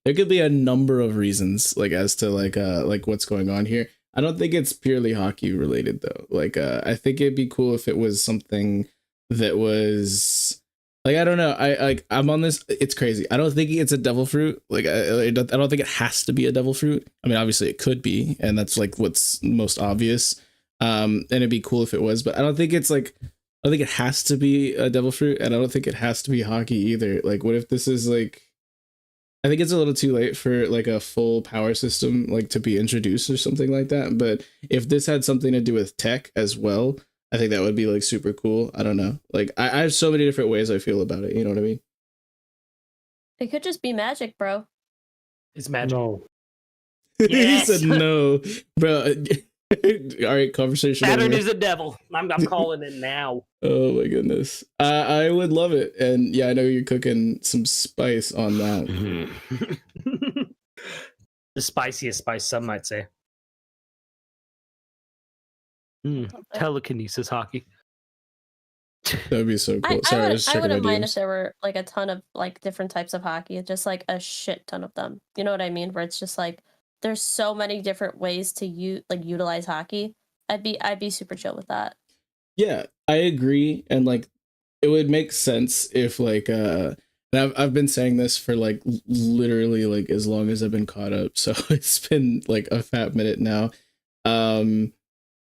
[SPEAKER 1] there could be a number of reasons like as to like what's going on here. I don't think it's purely hockey related though. Like I think it'd be cool if it was something that was like, I don't know. I'm on this. It's crazy. I don't think it's a devil fruit. Like I don't think it has to be a devil fruit. I mean, obviously it could be, and that's like what's most obvious. And it'd be cool if it was, but I don't think it's like, I think it has to be a devil fruit, and I don't think it has to be hockey either. Like, what if this is like, I think it's a little too late for like a full power system like to be introduced or something like that. But if this had something to do with tech as well, I think that would be like super cool. I don't know. Like I have so many different ways I feel about it. You know what I mean?
[SPEAKER 6] It could just be magic, bro.
[SPEAKER 2] It's magic.
[SPEAKER 7] No.
[SPEAKER 2] Yes.
[SPEAKER 1] He said no, bro. All right, conversation.
[SPEAKER 2] Saturn
[SPEAKER 1] over.
[SPEAKER 2] is a devil. I'm calling it now.
[SPEAKER 1] Oh my goodness. I would love it. And yeah, I know you're cooking some spice on that.
[SPEAKER 2] The spiciest spice, some might say. Telekinesis hockey.
[SPEAKER 1] That would be so cool.
[SPEAKER 6] I wouldn't mind if there were like a ton of like different types of hockey, just like a shit ton of them. You know what I mean? Where it's just like there's so many different ways to utilize hockey. I'd be super chill with that.
[SPEAKER 1] Yeah, I agree, and like it would make sense if like and I've been saying this for like literally like as long as I've been caught up, so it's been like a fat minute now.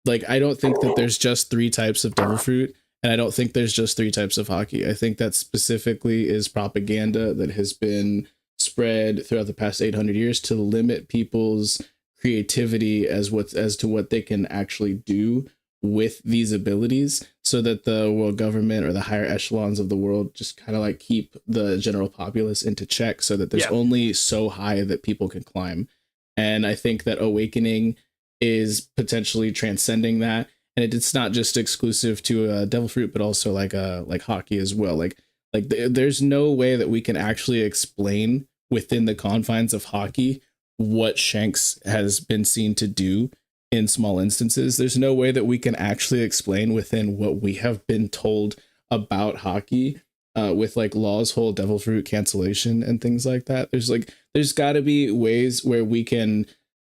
[SPEAKER 1] Like I don't think that there's just 3 types of devil fruit, and I don't think there's just 3 types of hockey. I think that specifically is propaganda that has been spread throughout the past 800 years to limit people's creativity as to what they can actually do with these abilities, so that the world government or the higher echelons of the world just kind of like keep the general populace into check, so that there's only so high that people can climb. And I think that Awakening is potentially transcending that, and it's not just exclusive to devil fruit, but also like hockey as well. Like there's no way that we can actually explain within the confines of hockey what Shanks has been seen to do in small instances. There's no way that we can actually explain within what we have been told about hockey with like Law's whole devil fruit cancellation and things like that. There's got to be ways where we can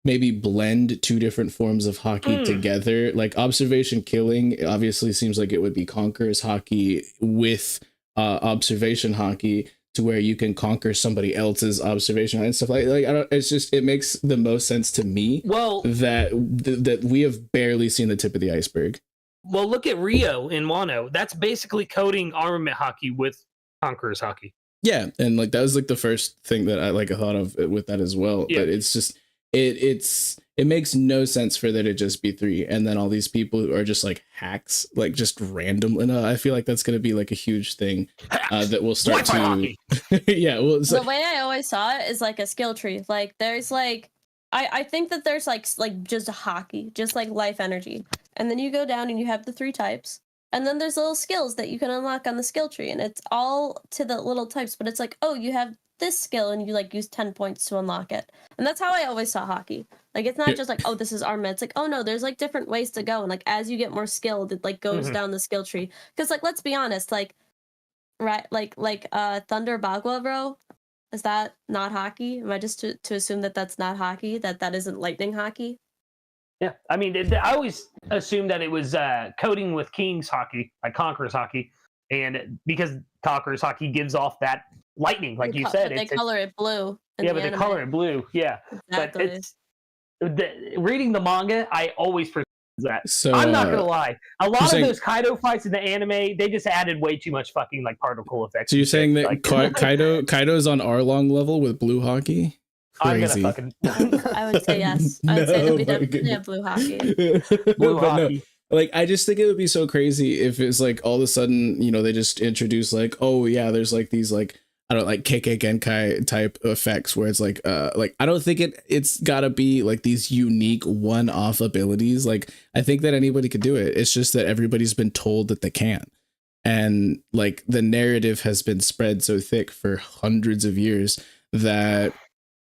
[SPEAKER 1] maybe blend 2 different forms of hockey together. Like observation killing obviously seems like it would be Conqueror's hockey with observation hockey, to where you can conquer somebody else's observation and stuff like I don't. It's just, it makes the most sense to me.
[SPEAKER 2] Well,
[SPEAKER 1] that we have barely seen the tip of the iceberg.
[SPEAKER 2] Well, look at Rio in Wano. That's basically coding armament hockey with Conqueror's hockey.
[SPEAKER 1] Yeah, and like that was like the first thing that I thought of with that as well. Yeah. But it's just it makes no sense for there to just be 3, and then all these people who are just like hacks, like just random. And I feel like that's going to be like a huge thing that will start to. Yeah, well,
[SPEAKER 6] the way I always saw it is like a skill tree. Like there's like I think that there's like just hockey, just like life energy, and then you go down and you have the 3 types, and then there's little skills that you can unlock on the skill tree, and it's all to the little types. But it's like, oh, you have this skill and you like use 10 points to unlock it, and that's how I always saw hockey. Like it's not just like, oh, this is armament. It's like, oh no, there's like different ways to go, and like as you get more skilled, it like goes down the skill tree. Because like let's be honest, like Thunder Bagua, bro. Is that not hockey? Am I just to assume that that's not hockey? That isn't lightning hockey?
[SPEAKER 2] Yeah, I mean, I always assumed that it was coding with King's hockey, like Conqueror's hockey, and because Conqueror's hockey gives off that lightning, like you said.
[SPEAKER 6] They color it blue.
[SPEAKER 2] Yeah, but they color it blue. Yeah,
[SPEAKER 6] exactly.
[SPEAKER 2] But reading the manga, I always presume that.
[SPEAKER 1] So
[SPEAKER 2] I'm not gonna lie, a lot of those Kaido fights in the anime, they just added way too much fucking like particle effects.
[SPEAKER 1] So you're saying that
[SPEAKER 2] like,
[SPEAKER 1] Kaido's on Arlong level with blue hockey? Crazy.
[SPEAKER 2] I'm gonna fucking.
[SPEAKER 6] I would say yes. I would say that we definitely have blue hockey.
[SPEAKER 2] Blue hockey.
[SPEAKER 1] No, like I just think it would be so crazy if it's like all of a sudden, you know, they just introduce like, oh yeah, there's like these like, I don't know, like KK Genkai type effects where it's like I don't think it's gotta be like these unique one-off abilities. Like I think that anybody could do it. It's just that everybody's been told that they can't. And like the narrative has been spread so thick for hundreds of years that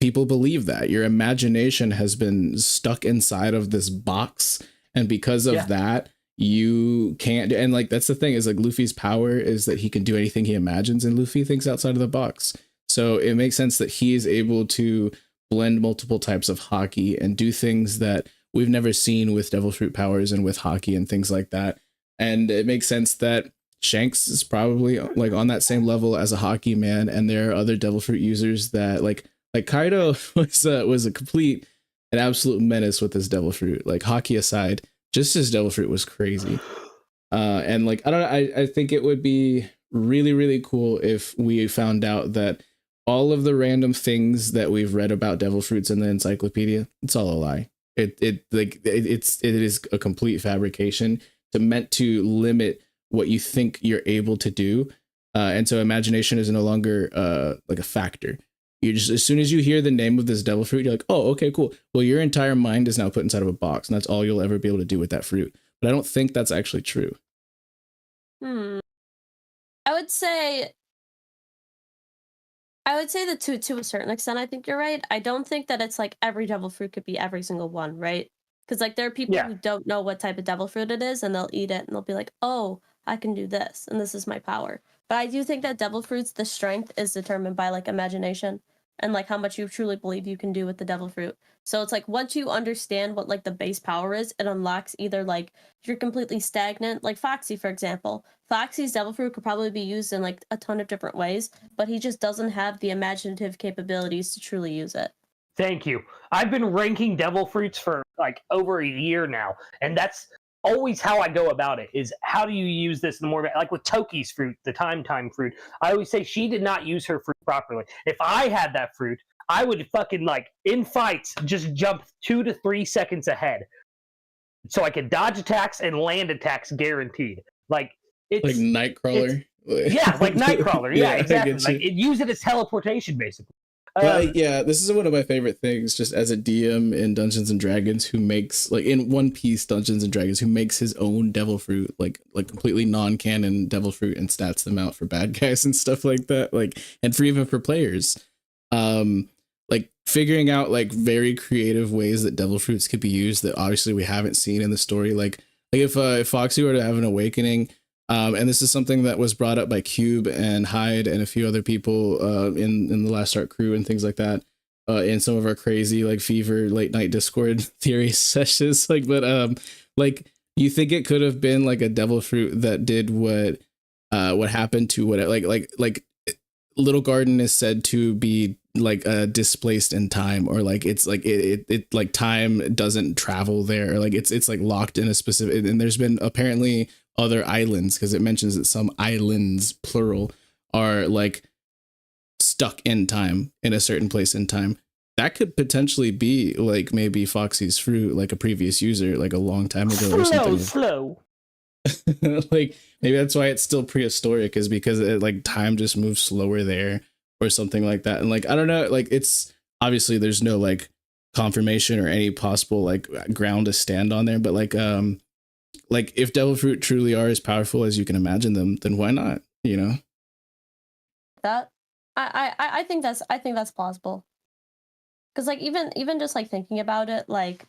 [SPEAKER 1] people believe that your imagination has been stuck inside of this box. And because of that, you can't. And like, that's the thing is like Luffy's power is that he can do anything he imagines, and Luffy thinks outside of the box. So it makes sense that he is able to blend multiple types of hockey and do things that we've never seen with devil fruit powers and with hockey and things like that. And it makes sense that Shanks is probably like on that same level as a hockey man. And there are other devil fruit users that like Kaido was a complete and absolute menace with his devil fruit. Like hockey aside, just his devil fruit was crazy. And like, I don't know, I think it would be really, really cool if we found out that all of the random things that we've read about devil fruits in the encyclopedia, it's all a lie. It is a complete fabrication meant to limit what you think you're able to do. And so imagination is no longer like a factor. You just, as soon as you hear the name of this devil fruit, you're like, oh, okay, cool. Well, your entire mind is now put inside of a box, and that's all you'll ever be able to do with that fruit. But I don't think that's actually true.
[SPEAKER 6] I would say that to a certain extent, I think you're right. I don't think that it's like every devil fruit could be every single one, right? Because like there are people who don't know what type of devil fruit it is, and they'll eat it and they'll be like, oh, I can do this, and this is my power. But I do think that devil fruits, the strength is determined by like imagination and like how much you truly believe you can do with the devil fruit. So it's like once you understand what like the base power is, it unlocks either like if you're completely stagnant, like Foxy, for example. Foxy's devil fruit could probably be used in like a ton of different ways, but he just doesn't have the imaginative capabilities to truly use it.
[SPEAKER 2] Thank you. I've been ranking devil fruits for like over a year now, and that's always how I go about it, is how do you use this in the more, like with Toki's fruit, the time fruit. I always say she did not use her fruit properly. If I had that fruit, I would fucking like in fights just jump 2 to 3 seconds ahead, so I could dodge attacks and land attacks guaranteed. Like it's
[SPEAKER 1] like Nightcrawler.
[SPEAKER 2] Yeah, like Nightcrawler. Yeah, exactly. Like use it as teleportation, basically.
[SPEAKER 1] Yeah, this is one of my favorite things, just as a DM in Dungeons and Dragons who makes, like in One Piece Dungeons and Dragons, who makes his own devil fruit, like completely non-canon devil fruit, and stats them out for bad guys and stuff like that, like, and for even for players. Like figuring out like very creative ways that devil fruits could be used that obviously we haven't seen in the story. Like if Foxy were to have an awakening, and this is something that was brought up by Kube and Hyde and a few other people in the Last Arc crew and things like that, in some of our crazy like fever late night Discord theory sessions. Like, but like you think it could have been like a devil fruit that did what happened to what like Little Garden is said to be like displaced in time, or like it's like it like time doesn't travel there, or like it's like locked in a specific, and there's been apparently other islands, because it mentions that some islands, plural, are like stuck in time in a certain place in time. That could potentially be like maybe Foxy's fruit, like a previous user, like a long time ago or something.
[SPEAKER 2] Slow.
[SPEAKER 1] Like maybe that's why it's still prehistoric, is because it, like time just moves slower there or something like that. And like I don't know, like it's obviously there's no like confirmation or any possible like ground to stand on there, but like if devil fruit truly are as powerful as you can imagine them, then why not, you know?
[SPEAKER 6] That I think that's plausible. Because like even just like thinking about it, like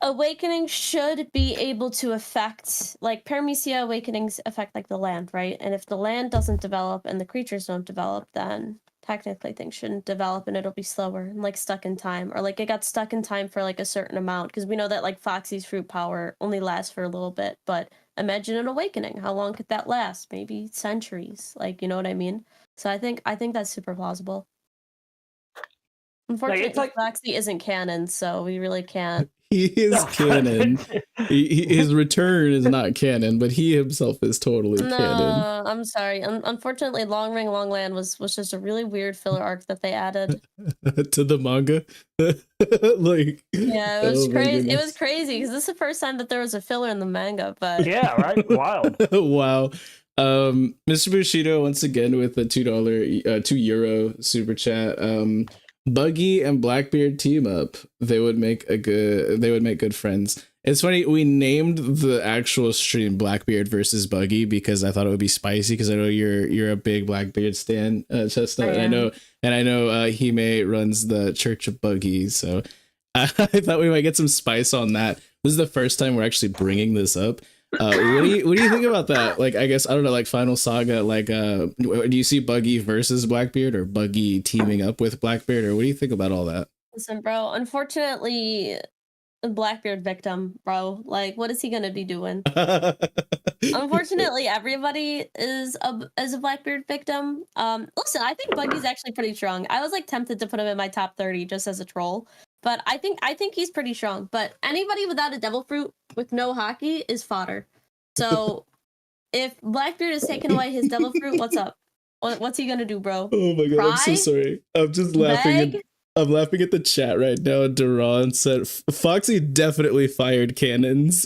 [SPEAKER 6] awakening should be able to affect, like paramecia awakenings affect like the land, right? And if the land doesn't develop and the creatures don't develop, then technically things shouldn't develop and it'll be slower and like stuck in time, or like it got stuck in time for like a certain amount, because we know that like Foxy's fruit power only lasts for a little bit, but imagine an awakening, how long could that last? Maybe centuries, like, you know what I mean? So I think that's super plausible. Unfortunately,
[SPEAKER 2] like-
[SPEAKER 6] Foxy isn't canon, so we really can't.
[SPEAKER 1] He is canon. His return is not canon, but he himself is totally canon.
[SPEAKER 6] No, I'm sorry. Unfortunately, Long Ring Long Land was just a really weird filler arc that they added
[SPEAKER 1] To the manga. Like,
[SPEAKER 6] yeah, it was
[SPEAKER 1] oh my
[SPEAKER 6] crazy. It
[SPEAKER 1] goodness.
[SPEAKER 6] was crazy because this is the first time that there was a filler in the manga. But
[SPEAKER 2] Yeah, right. Wild.
[SPEAKER 1] Wow. Mr. Bushido once again with a €2 super chat. Buggy and Blackbeard team up. They would make good friends. It's funny, we named the actual stream Blackbeard versus Buggy because I thought it would be spicy, because I know you're a big Blackbeard stan, Chestnut, and I know Hime runs the Church of Buggy, so I thought we might get some spice on that. This is the first time we're actually bringing this up. What do you think about that? Like, I guess, I don't know, like Final Saga, like do you see Buggy versus Blackbeard, or Buggy teaming up with Blackbeard, or what do you think about all that?
[SPEAKER 6] listen, bro. Unfortunately, a Blackbeard victim, bro. Like, what is he gonna be doing? Unfortunately, everybody is a Blackbeard victim. Listen, I think Buggy's actually pretty strong. I was like tempted to put him in my top 30 just as a troll, but I think he's pretty strong. But anybody without a devil fruit with no hockey is fodder. So if Blackbeard is taking away his devil fruit, what's up? What's he gonna do, bro?
[SPEAKER 1] Oh my god, I'm so sorry. I'm just laughing. I'm laughing at the chat right now. Duran said Foxy definitely fired cannons.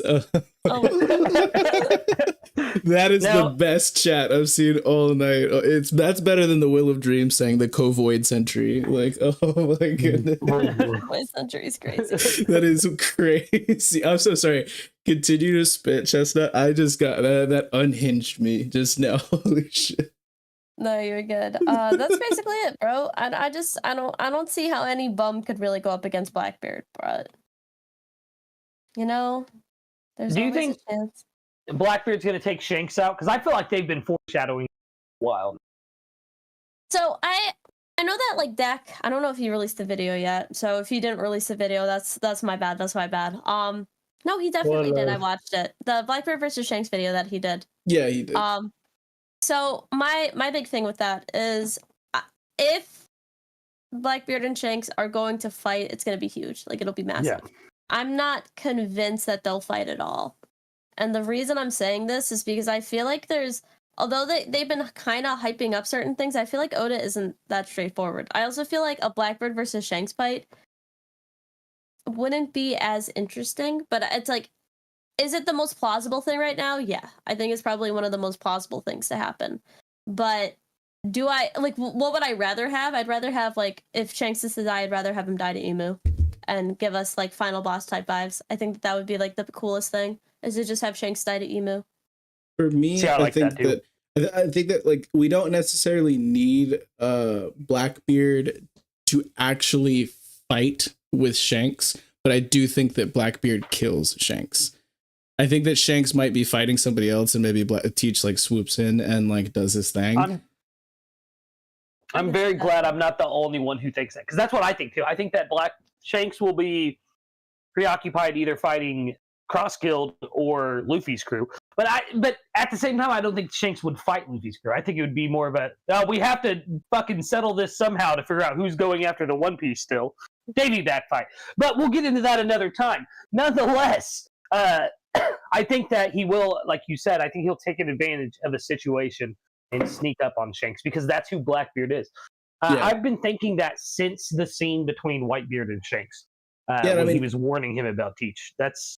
[SPEAKER 1] That is the best chat I've seen all night. That's better than the Will of Dreams saying the Covoid Sentry. Like, oh my goodness.
[SPEAKER 6] Covoid Sentry is crazy.
[SPEAKER 1] That is crazy. I'm so sorry. Continue to spit, Chestnut. I just got that unhinged me just now. Holy shit.
[SPEAKER 6] No, you're good. That's basically it, bro. I don't see how any bum could really go up against Blackbeard, but you know, there's
[SPEAKER 2] Do you
[SPEAKER 6] always
[SPEAKER 2] think
[SPEAKER 6] a chance.
[SPEAKER 2] Blackbeard's going to take Shanks out? Because I feel like they've been foreshadowing a while.
[SPEAKER 6] So I know that like Dak, I don't know if he released the video yet. So if he didn't release the video, that's my bad. That's my bad. No, he definitely did. I watched it. The Blackbeard versus Shanks video that he did.
[SPEAKER 1] Yeah, he did.
[SPEAKER 6] So my big thing with that is if Blackbeard and Shanks are going to fight, it's going to be huge. Like, it'll be massive. Yeah. I'm not convinced that they'll fight at all. And the reason I'm saying this is because I feel like although they've been kind of hyping up certain things, I feel like Oda isn't that straightforward. I also feel like a Blackbeard versus Shanks fight wouldn't be as interesting, but it's like, is it the most plausible thing right now? Yeah, I think it's probably one of the most plausible things to happen. But do I, like, what would I rather have? I'd rather have, like, if Shanks is to die, I'd rather have him die to Emu and give us, like, final boss type vibes. I think that would be, like, the coolest thing, is to just have Shanks die to Emu.
[SPEAKER 1] For me, I think that like we don't necessarily need Blackbeard to actually fight with Shanks, but I do think that Blackbeard kills Shanks. I think that Shanks might be fighting somebody else, and maybe Teach like swoops in and like does his thing.
[SPEAKER 2] I'm very glad I'm not the only one who thinks that, because that's what I think too. I think that Shanks will be preoccupied either fighting Cross Guild or Luffy's crew. But at the same time, I don't think Shanks would fight Luffy's crew. I think it would be more of a, we have to fucking settle this somehow to figure out who's going after the One Piece still. They need that fight. But we'll get into that another time. Nonetheless, I think that he will, like you said, I think he'll take advantage of a situation and sneak up on Shanks, because that's who Blackbeard is. I've been thinking that since the scene between Whitebeard and Shanks, when he was warning him about Teach. That's...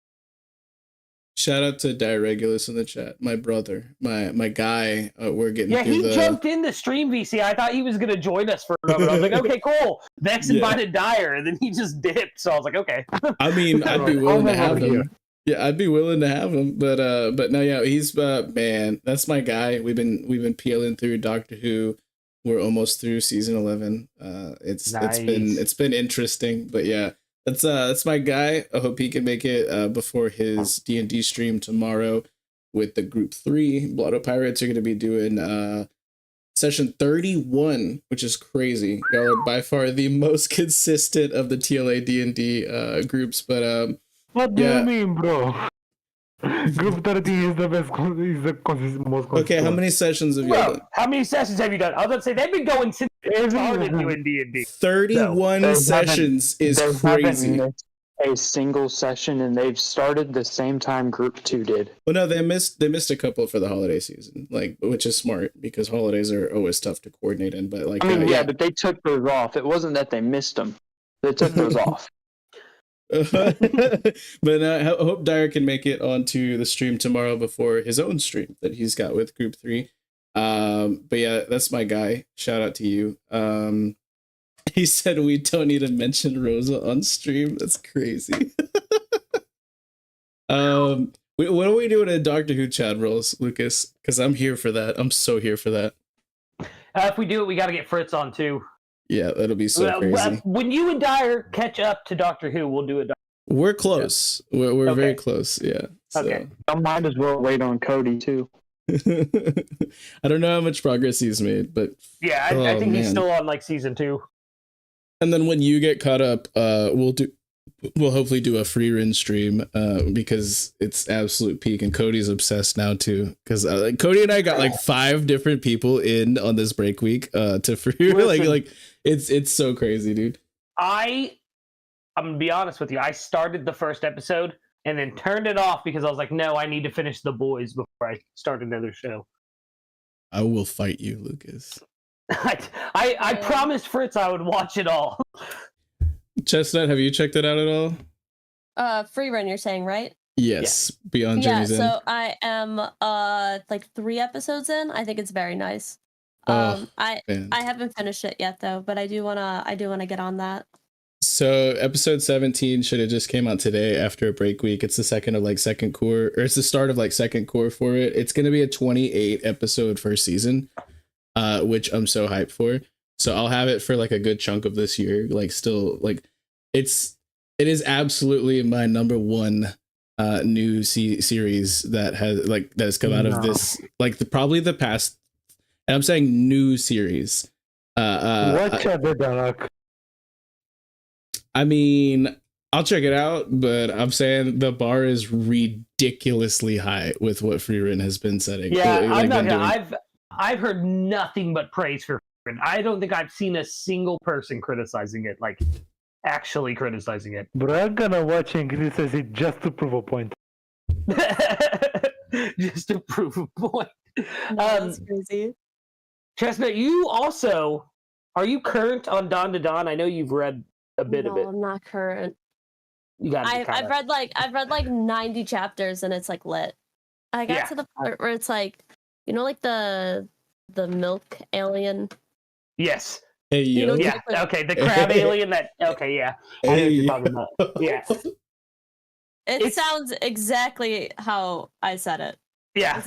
[SPEAKER 1] Shout out to Diregulus in the chat, my brother, my guy. We're getting
[SPEAKER 2] he jumped in the stream, VC. I thought he was going to join us for a moment. I was like, okay, cool. Vex invited Dyer, and then he just dipped. So I was like, okay.
[SPEAKER 1] I mean, I'd be willing to have him. Yeah, I'd be willing to have him, but no, yeah, he's man, that's my guy. We've been peeling through Doctor Who we're almost through season 11. It's been interesting, but yeah, that's my guy. I hope he can make it before his D&D stream tomorrow with the group 3. Blotto Pirates are going to be doing session 31, which is crazy. Y'all are by far the most consistent of the TLA D&D groups, but
[SPEAKER 7] what do you mean, bro? Group 13 is the best, is the most consistent.
[SPEAKER 1] Okay, how many sessions have you done?
[SPEAKER 2] How many sessions have you done? I was going to say, they've been going since they started doing D&D.
[SPEAKER 1] 31 sessions is crazy.
[SPEAKER 4] A single session, and they've started the same time group 2 did.
[SPEAKER 1] Well, no, they missed a couple for the holiday season, like, which is smart because holidays are always tough to coordinate in. But like,
[SPEAKER 4] I mean, yeah, but they took those off. It wasn't that they missed them; they took those off.
[SPEAKER 1] But I hope Dyer can make it onto the stream tomorrow before his own stream that he's got with group 3. But yeah, that's my guy. Shout out to you. He said we don't need to mention Rosa on stream. That's crazy. What are we doing in Doctor Who Chadmirals, Lucas? Because I'm here for that. I'm so here for that.
[SPEAKER 2] If we do it, we got to get Fritz on too.
[SPEAKER 1] Yeah, that'll be so crazy.
[SPEAKER 2] When you and Dyer catch up to Doctor Who, we'll do it.
[SPEAKER 1] We're close. Yeah. We're very close. Yeah. So.
[SPEAKER 2] Okay.
[SPEAKER 4] I might as well wait on Cody too.
[SPEAKER 1] I don't know how much progress he's made, but
[SPEAKER 2] yeah, I think he's still on like season 2.
[SPEAKER 1] And then when you get caught up, we'll hopefully do a free run stream because it's absolute peak, and Cody's obsessed now too. Because Cody and I got like 5 different people in on this break week to free. like it's so crazy, dude.
[SPEAKER 2] I'm gonna be honest with you. I started the first episode and then turned it off because I was like, no, I need to finish The Boys before I start another show.
[SPEAKER 1] I will fight you, Lucas.
[SPEAKER 2] I promised Fritz I would watch it all.
[SPEAKER 1] Chestnut, have you checked it out at all?
[SPEAKER 6] Free run, you're saying, right?
[SPEAKER 1] Yes, Beyond Journey's End.
[SPEAKER 6] So I am like 3 episodes in. I think it's very nice. I haven't finished it yet though, but I do wanna get on that.
[SPEAKER 1] So episode 17 should have just came out today after a break week. It's the second of like second core, or it's the start of like second core for it. It's gonna be a 28 episode first season. Which I'm so hyped for. So I'll have it for like a good chunk of this year. Like still like it is absolutely my number 1 new series that has come out of this, like probably the past, and I'm saying new series.
[SPEAKER 7] Watch it,
[SPEAKER 1] I mean, I'll check it out, but I'm saying the bar is ridiculously high with what Freerun has been setting.
[SPEAKER 2] Yeah, I'm not gonna. I've heard nothing but praise for it. I don't think I've seen a single person criticizing it, like actually criticizing it.
[SPEAKER 7] But I'm gonna watch and criticize it just to prove a point.
[SPEAKER 2] Just to prove a point.
[SPEAKER 6] That's crazy.
[SPEAKER 2] Chestnut, you also are you current on Dawn to Dawn? I know you've read a bit of it.
[SPEAKER 6] No, I'm not current.
[SPEAKER 2] You got.
[SPEAKER 6] I've read like 90 chapters and it's like lit. I got to the part where it's like, you know, like the milk alien.
[SPEAKER 2] Yes.
[SPEAKER 1] Hey, yo.
[SPEAKER 2] Yeah. Okay. The crab alien. That. Okay. Yeah. I know what you're talking about. Yeah.
[SPEAKER 6] It sounds exactly how I said it.
[SPEAKER 2] Yeah.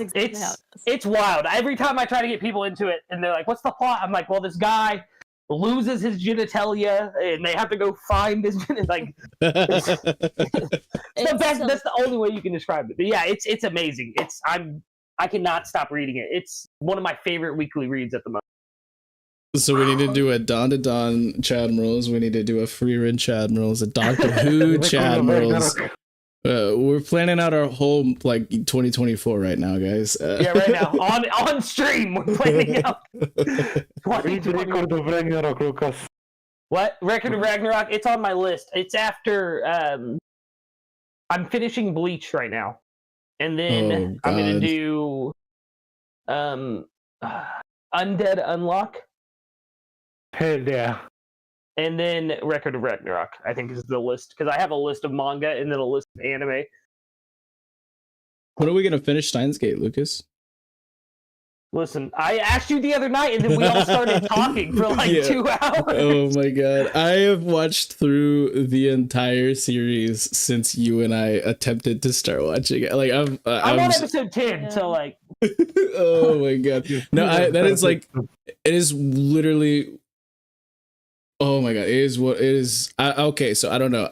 [SPEAKER 2] It's wild. Every time I try to get people into it, and they're like, "What's the plot?" I'm like, "Well, this guy loses his genitalia, and they have to go find his like." It's the best. That's the only way you can describe it. But yeah, it's amazing. I cannot stop reading it. It's one of my favorite weekly reads at the moment.
[SPEAKER 1] So we need to do a Dawn to Dawn Chadmirals. We need to do a free run Chadmirals, a Doctor Who Chadmirals. We're planning out our whole like 2024 right now, guys.
[SPEAKER 2] Yeah, right now on stream we're planning out.
[SPEAKER 7] Record of Ragnarok, Lucas.
[SPEAKER 2] What? Record of Ragnarok? It's on my list. It's after I'm finishing Bleach right now. And then I'm gonna do Undead Unlock.
[SPEAKER 7] Hell yeah.
[SPEAKER 2] And then Record of Ragnarok, I think, is the list. Because I have a list of manga and then a list of anime.
[SPEAKER 1] When are we gonna finish Steins Gate, Lucas?
[SPEAKER 2] Listen, I asked you the other night, and then we all started talking for like 2 hours.
[SPEAKER 1] Oh my god. I have watched through the entire series since you and I attempted to start watching it. Like I'm
[SPEAKER 2] on episode 10, so like
[SPEAKER 1] Oh my god. No, that is like, it is literally. Oh my god, it is what it is. Okay, so I don't know.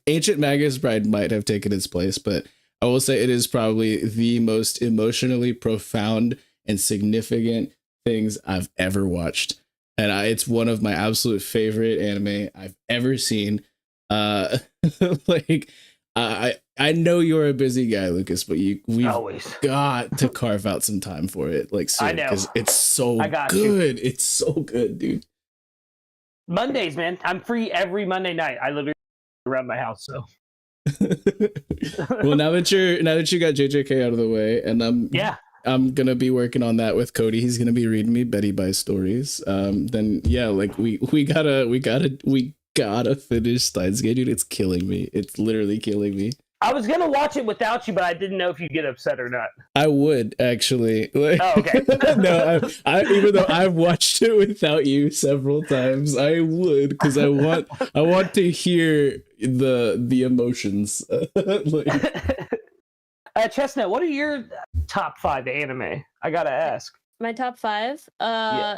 [SPEAKER 1] Ancient Magus Bride might have taken its place, but I will say it is probably the most emotionally profound and significant things I've ever watched, and it's one of my absolute favorite anime I've ever seen. Like I know you're a busy guy, Lucas, but we've
[SPEAKER 2] Always
[SPEAKER 1] got to carve out some time for it, like soon,
[SPEAKER 2] I know.
[SPEAKER 1] because it's so good.
[SPEAKER 2] You.
[SPEAKER 1] It's so good, dude.
[SPEAKER 2] Mondays, man. I'm free every Monday night. I literally around my house, so.
[SPEAKER 1] Well, now that you got JJK out of the way, and I'm gonna be working on that with Cody. He's gonna be reading me Betty Bye stories. Then yeah, like we gotta finish Steins Gate, dude. It's killing me. It's literally killing me.
[SPEAKER 2] I was gonna watch it without you, but I didn't know if you'd get upset or not.
[SPEAKER 1] I would actually. Like,
[SPEAKER 2] oh, okay.
[SPEAKER 1] No, I even though I've watched it without you several times, I would, because I want to hear the emotions. Like,
[SPEAKER 2] Chestnut, what are your top 5 anime? I gotta ask.
[SPEAKER 6] My top 5.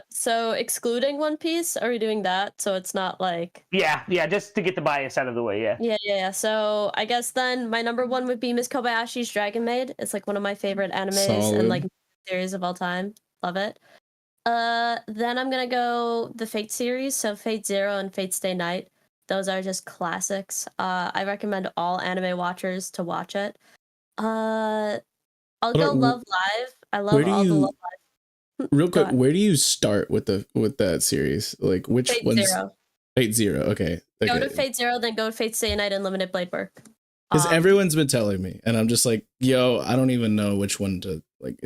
[SPEAKER 6] So excluding One Piece, are we doing that? So it's not like
[SPEAKER 2] yeah, just to get the bias out of the way.
[SPEAKER 6] Yeah. So I guess then my number 1 would be Miss Kobayashi's Dragon Maid. It's like one of my favorite animes and like series of all time. Love it. Then I'm gonna go the Fate series, so Fate Zero and Fate Stay Night. Those are just classics. I recommend all anime watchers to watch it. I'll go Love Live. I love all the Love Live.
[SPEAKER 1] Real quick, where do you start with that series? Like which
[SPEAKER 6] Fate
[SPEAKER 1] one's
[SPEAKER 6] Zero.
[SPEAKER 1] Fate Zero? Okay.
[SPEAKER 6] Go to Fate Zero, then go to Fate Stay Night and Limited Blade Work.
[SPEAKER 1] Because everyone's been telling me, and I'm just like, yo, I don't even know which one to like.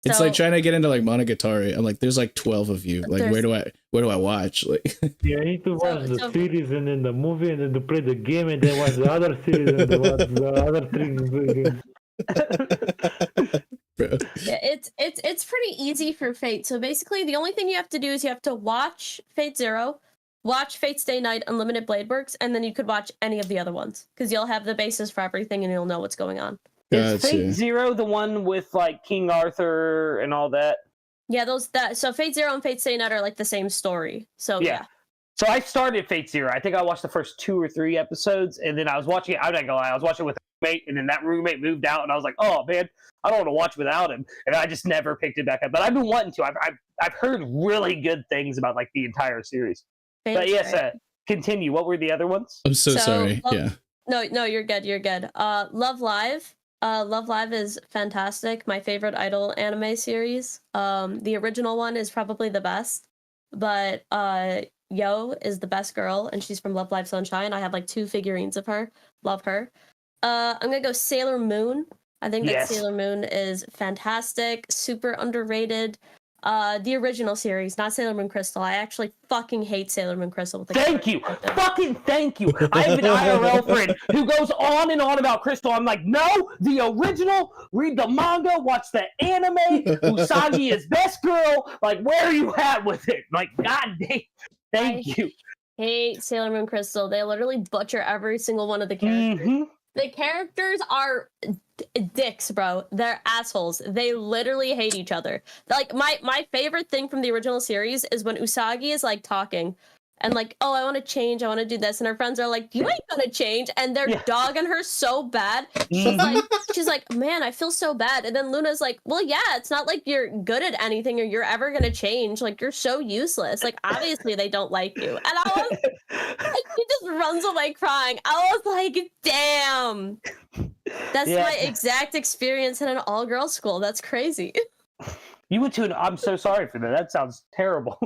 [SPEAKER 1] It's like trying to get into like Monogatari. I'm like, there's like 12 of you. Like, where do I watch? Like,
[SPEAKER 7] yeah, I need to watch the series and then the movie and then to play the game and then watch the other series and then watch the other things.
[SPEAKER 6] Bro. Yeah, it's pretty easy for Fate. So basically, the only thing you have to do is you have to watch Fate Zero, watch Fate Stay Night, Unlimited Blade Works, and then you could watch any of the other ones because you'll have the basis for everything and you'll know what's going on.
[SPEAKER 2] Is Fate Zero the one with like King Arthur and all that?
[SPEAKER 6] Yeah, so Fate Zero and Fate Stay Night are like the same story. So yeah.
[SPEAKER 2] So I started Fate Zero. I think I watched the first 2 or 3 episodes, and then I was watching it. I'm not gonna lie, I was watching it with a roommate, and then that roommate moved out, and I was like, oh man, I don't want to watch without him, and I just never picked it back up. But I've been wanting to. I've heard really good things about like the entire series. But yes, continue. What were the other ones?
[SPEAKER 1] I'm so sorry.
[SPEAKER 6] No, you're good. You're good. Love Live. Love Live is fantastic. My favorite idol anime series. The original one is probably the best, but Yo is the best girl, and she's from Love Live Sunshine. I have like 2 figurines of her. Love her. I'm gonna go Sailor Moon. I think that Sailor Moon is fantastic, super underrated. The original series, not Sailor Moon Crystal. I actually fucking hate Sailor Moon Crystal.
[SPEAKER 2] Thank you. Fucking thank you. I have an IRL friend who goes on and on about Crystal. I'm like, no, the original, read the manga, watch the anime, Usagi is best girl. Like, where are you at with it? Like, god damn. Thank you.
[SPEAKER 6] Hate Sailor Moon Crystal. They literally butcher every single one of the characters. Mm-hmm. The characters are dicks, bro. They're assholes. They literally hate each other. Like, my favorite thing from the original series is when Usagi is like talking and like, oh, I want to change, I want to do this, and her friends are like, you ain't gonna change, and they're dogging her so bad. She's like, man, I feel so bad. And then Luna's like, well, yeah, it's not like you're good at anything or you're ever gonna change. Like, you're so useless. Like, obviously they don't like you. And I was like, she just runs away crying. I was like, damn. That's my exact experience in an all-girls school. That's crazy.
[SPEAKER 2] You went to I'm so sorry for that. That sounds terrible.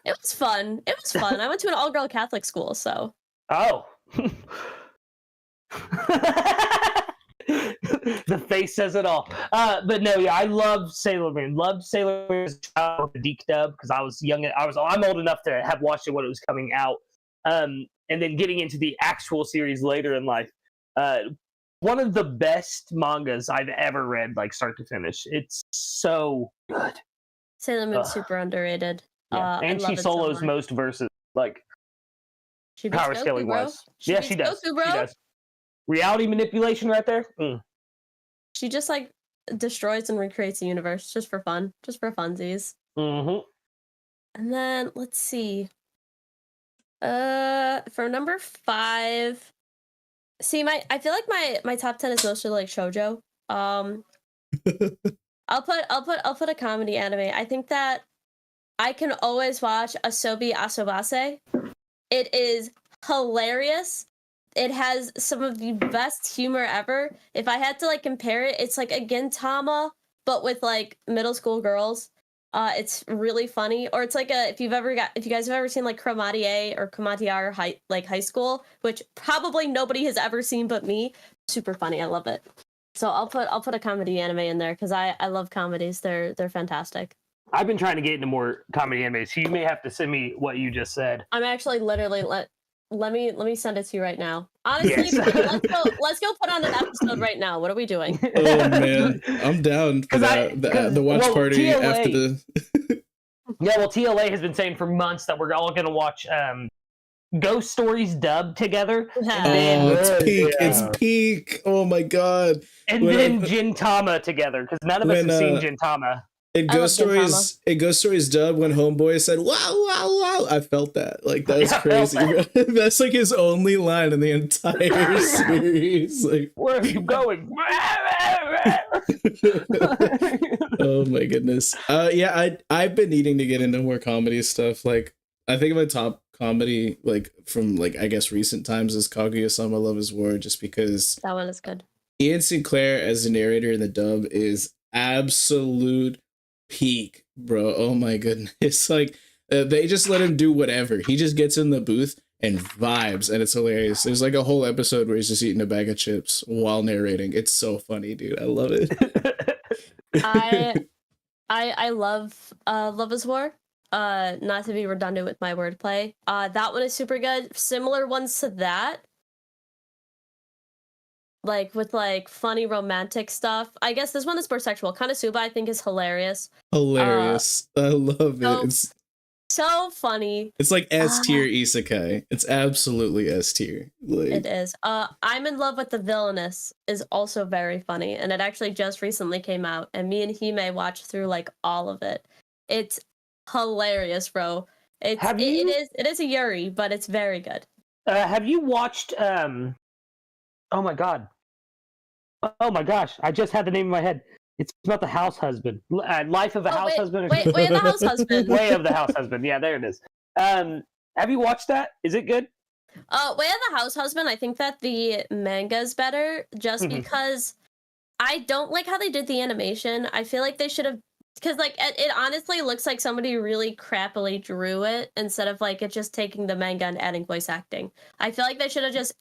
[SPEAKER 6] It was fun. I went to an all-girl Catholic school, so.
[SPEAKER 2] Oh. The face says it all. But no, I love Sailor Moon. Loved Sailor Moon as a child with the Deke dub because I was young. I'm old enough to have watched it when it was coming out. And then getting into the actual series later in life. One of the best mangas I've ever read, like start to finish. It's so good.
[SPEAKER 6] Sailor Moon's super underrated.
[SPEAKER 2] Yeah. And she solos most verses, like
[SPEAKER 6] she
[SPEAKER 2] power
[SPEAKER 6] Goku,
[SPEAKER 2] scaling
[SPEAKER 6] bro.
[SPEAKER 2] wise. Yeah, she does.
[SPEAKER 6] Goku, bro.
[SPEAKER 2] She does. Reality manipulation right there.
[SPEAKER 6] She just like destroys and recreates the universe just for fun, just for funsies.
[SPEAKER 2] Mm-hmm.
[SPEAKER 6] And then let's see. For number 5, see, I feel like my top 10 is mostly like shoujo. I'll put a comedy anime. I think that I can always watch Asobi Asobase. It is hilarious. It has some of the best humor ever. If I had to like compare it, it's like a Gintama, but with like middle school girls. It's really funny. Or it's like if you guys have ever seen like Chromatie or Chromatia high school, which probably nobody has ever seen but me. Super funny. I love it. So I'll put a comedy anime in there because I love comedies. They're fantastic.
[SPEAKER 2] I've been trying to get into more comedy animes, so you may have to send me what you just said.
[SPEAKER 6] I'm actually literally let me send it to you right now. Honestly,
[SPEAKER 2] Yes.
[SPEAKER 6] let's go put on an episode right now. What are we doing?
[SPEAKER 1] Oh man, I'm down for that. The watch party
[SPEAKER 2] TLA,
[SPEAKER 1] after the.
[SPEAKER 2] Yeah, well, TLA has been saying for months that we're all gonna watch Ghost Stories dubbed together. And then,
[SPEAKER 1] it's peak! It's peak! Oh my god!
[SPEAKER 2] And then Gintama together because none of us have seen Gintama.
[SPEAKER 1] In Ghost Stories dub, when Homeboy said "wow, wow, wow," I felt that. Like that was crazy. That's like his only line in the entire series. Like,
[SPEAKER 2] where are you going?
[SPEAKER 1] Oh my goodness. Yeah, I've been needing to get into more comedy stuff. Like, I think my top comedy, like from like I guess recent times, is Kaguya-sama Love is War, just because
[SPEAKER 6] that one is good.
[SPEAKER 1] Ian Sinclair as the narrator in the dub is absolute peak, bro. Oh my goodness. Like they just let him do whatever. He just gets in the booth and vibes, and it's hilarious. There's like a whole episode where he's just eating a bag of chips while narrating. It's so funny, dude. I love it.
[SPEAKER 6] I love Love is War. Not to be redundant with my wordplay. That one is super good. Similar ones to that, like with like funny romantic stuff. I guess this one is more sexual. Konosuba I think is hilarious.
[SPEAKER 1] Hilarious. I love it. It's
[SPEAKER 6] so funny.
[SPEAKER 1] It's like S tier isekai. It's absolutely S tier. Like,
[SPEAKER 6] it is. I'm in Love with the Villainous is also very funny, and it actually just recently came out, and me and Hime watched through like all of it. It's hilarious, bro. It is a Yuri, but it's very good.
[SPEAKER 2] Have you watched oh my god. Oh my gosh, I just had the name in my head. It's about the house husband. Life of a house husband.
[SPEAKER 6] Way of the House Husband.
[SPEAKER 2] Way of the House Husband. Yeah, there it is. Have you watched that? Is it good?
[SPEAKER 6] Way of the House Husband, I think that the manga is better just because I don't like how they did the animation. I feel like they should have, because like it honestly looks like somebody really crappily drew it instead of like it just taking the manga and adding voice acting. I feel like they should have just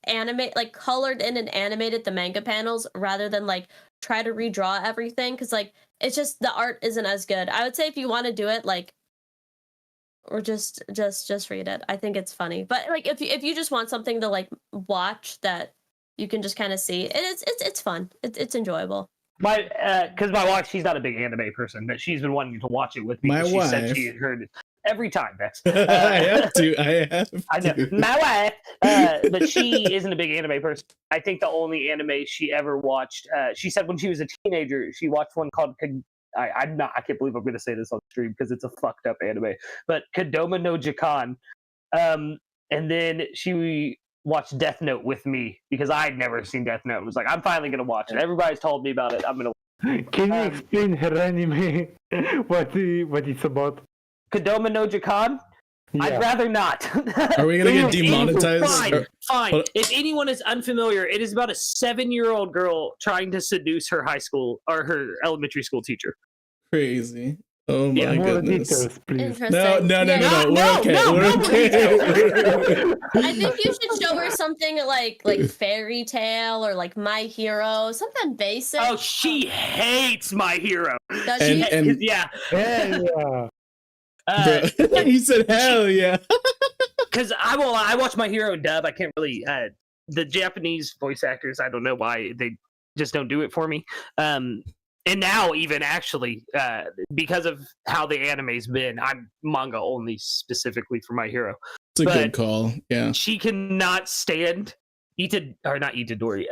[SPEAKER 6] colored in and animated the manga panels rather than like try to redraw everything, because like it's just the art isn't as good. I would say if you want to do it, like, or just read it. I think it's funny, but like if you just want something to like watch that you can just kind of see, it's fun. It's enjoyable.
[SPEAKER 2] Because my wife, she's not a big anime person, but she's been wanting to watch it with me.
[SPEAKER 1] My wife
[SPEAKER 2] said she heard it every time, Vex.
[SPEAKER 1] I have to.
[SPEAKER 2] I know. My wife, but she isn't a big anime person. I think the only anime she ever watched, she said when she was a teenager, she watched one called I can't believe I'm going to say this on stream because it's a fucked up anime, but Kodama no Jikan. And then she watched Death Note with me because I'd never seen Death Note. It was like, I'm finally going to watch it. Everybody's told me about it. I'm going to.
[SPEAKER 7] Can you explain her anime? what it's about?
[SPEAKER 2] Kodama no Jikan? Yeah. I'd rather not.
[SPEAKER 1] Are we going to get demonetized?
[SPEAKER 2] Fine. If anyone is unfamiliar, it is about a 7-year-old girl trying to seduce her high school or her elementary school teacher.
[SPEAKER 1] Crazy. Oh my goodness.
[SPEAKER 7] Details, please.
[SPEAKER 1] No. We're okay.
[SPEAKER 6] I think you should show her something like Fairy Tail or like My Hero, something basic.
[SPEAKER 2] Oh, she hates My Hero.
[SPEAKER 6] Does she?
[SPEAKER 2] Yeah.
[SPEAKER 1] He said, "Hell yeah!"
[SPEAKER 2] Because I watch My Hero dub. I can't really. The Japanese voice actors, I don't know why they just don't do it for me. And now even actually, because of how the anime's been, I'm manga only specifically for My Hero.
[SPEAKER 1] It's a good call. Yeah.
[SPEAKER 2] She cannot stand Midoriya.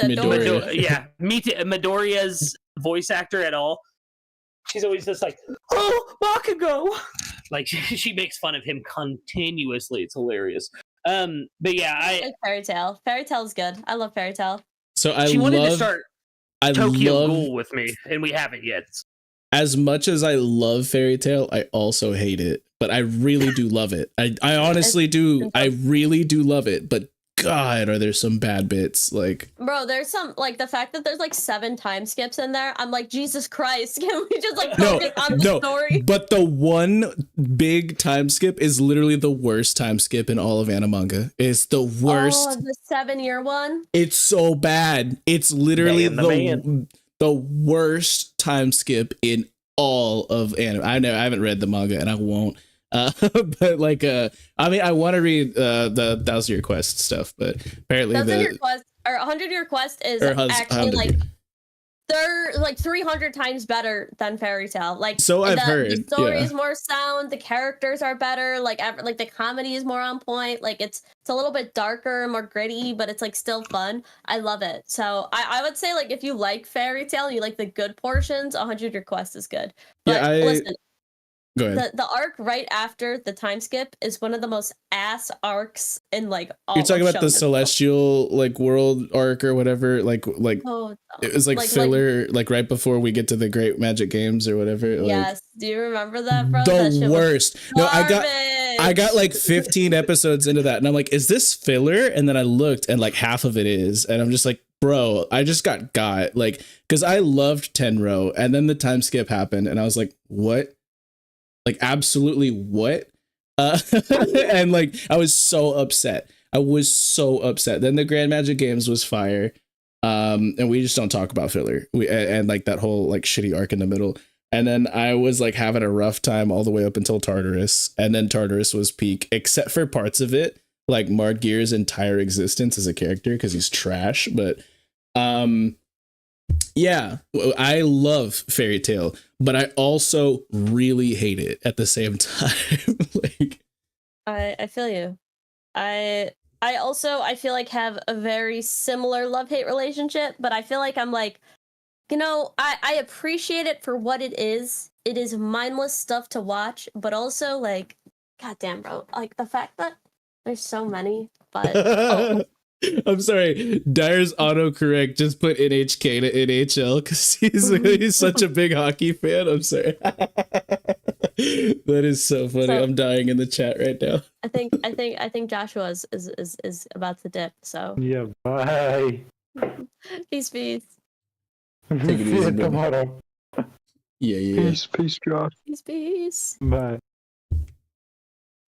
[SPEAKER 6] Midoriya.
[SPEAKER 2] Midoriya's voice actor at all. She's always just like, oh, Bakugo! Like, she makes fun of him continuously. It's hilarious. But yeah, I
[SPEAKER 6] like Fairy Tail. Fairy Tail's good. I love Fairy Tail.
[SPEAKER 2] She wanted to start Tokyo Ghoul with me, and we haven't yet.
[SPEAKER 1] As much as I love Fairy Tail, I also hate it. But I really do love it. I honestly do. I really do love it. But God, are there some bad bits? Like,
[SPEAKER 6] bro, there's some, like, the fact that there's like 7 time skips in there. I'm like, Jesus Christ, can we just like focus on the story?
[SPEAKER 1] But the one big time skip is literally the worst time skip in all of manga. It's the worst.
[SPEAKER 6] Oh, the 7-year one.
[SPEAKER 1] It's so bad. It's literally the worst time skip in all of anime. I haven't read the manga and I won't. But like, I mean, I want to read the 1,000-Year Quest stuff, but apparently
[SPEAKER 6] 1,000-Year Quest or 100-Year Quest is actually like they're like 300 times better than Fairy Tail. Like,
[SPEAKER 1] so I've heard.
[SPEAKER 6] The story is more sound. The characters are better. Like the comedy is more on point. Like it's a little bit darker, more gritty, but it's like still fun. I love it. So I would say, like, if you like Fairy Tail, you like the good portions, 100-Year Quest is good. But listen.
[SPEAKER 1] Go ahead.
[SPEAKER 6] The arc right after the time skip is one of the most ass arcs in like all.
[SPEAKER 1] You're talking about the celestial like world arc or whatever, like it was like filler, like right before we get to the Great Magic Games or whatever.
[SPEAKER 6] Yes, do you remember that, bro?
[SPEAKER 1] The worst. No, I got like 15 episodes into that, and I'm like, is this filler? And then I looked, and like half of it is, and I'm just like, bro, I just got like, because I loved Tenro, and then the time skip happened, and I was like, what? Like, absolutely what? And like, I was so upset. Then the Grand Magic Games was fire. And we just don't talk about filler. And like that whole like shitty arc in the middle. And then I was like having a rough time all the way up until Tartarus. And then Tartarus was peak, except for parts of it, like Mardgear's entire existence as a character, because he's trash. But yeah, I love Fairy Tail, but I also really hate it at the same time. Like,
[SPEAKER 6] I feel you. I feel like have a very similar love-hate relationship, but I feel like I'm like, you know, I appreciate it for what it is. It is mindless stuff to watch, but also like, goddamn, bro, like the fact that there's so many, but
[SPEAKER 1] I'm sorry, Dyer's autocorrect just put NHK to NHL because he's such a big hockey fan. I'm sorry. That is so funny. So, I'm dying in the chat right now.
[SPEAKER 6] I think Joshua is about to dip. So
[SPEAKER 7] yeah, bye.
[SPEAKER 6] Peace.
[SPEAKER 1] Take it easy,
[SPEAKER 7] tomorrow.
[SPEAKER 1] Yeah.
[SPEAKER 4] Peace, Josh.
[SPEAKER 6] Peace.
[SPEAKER 7] Bye.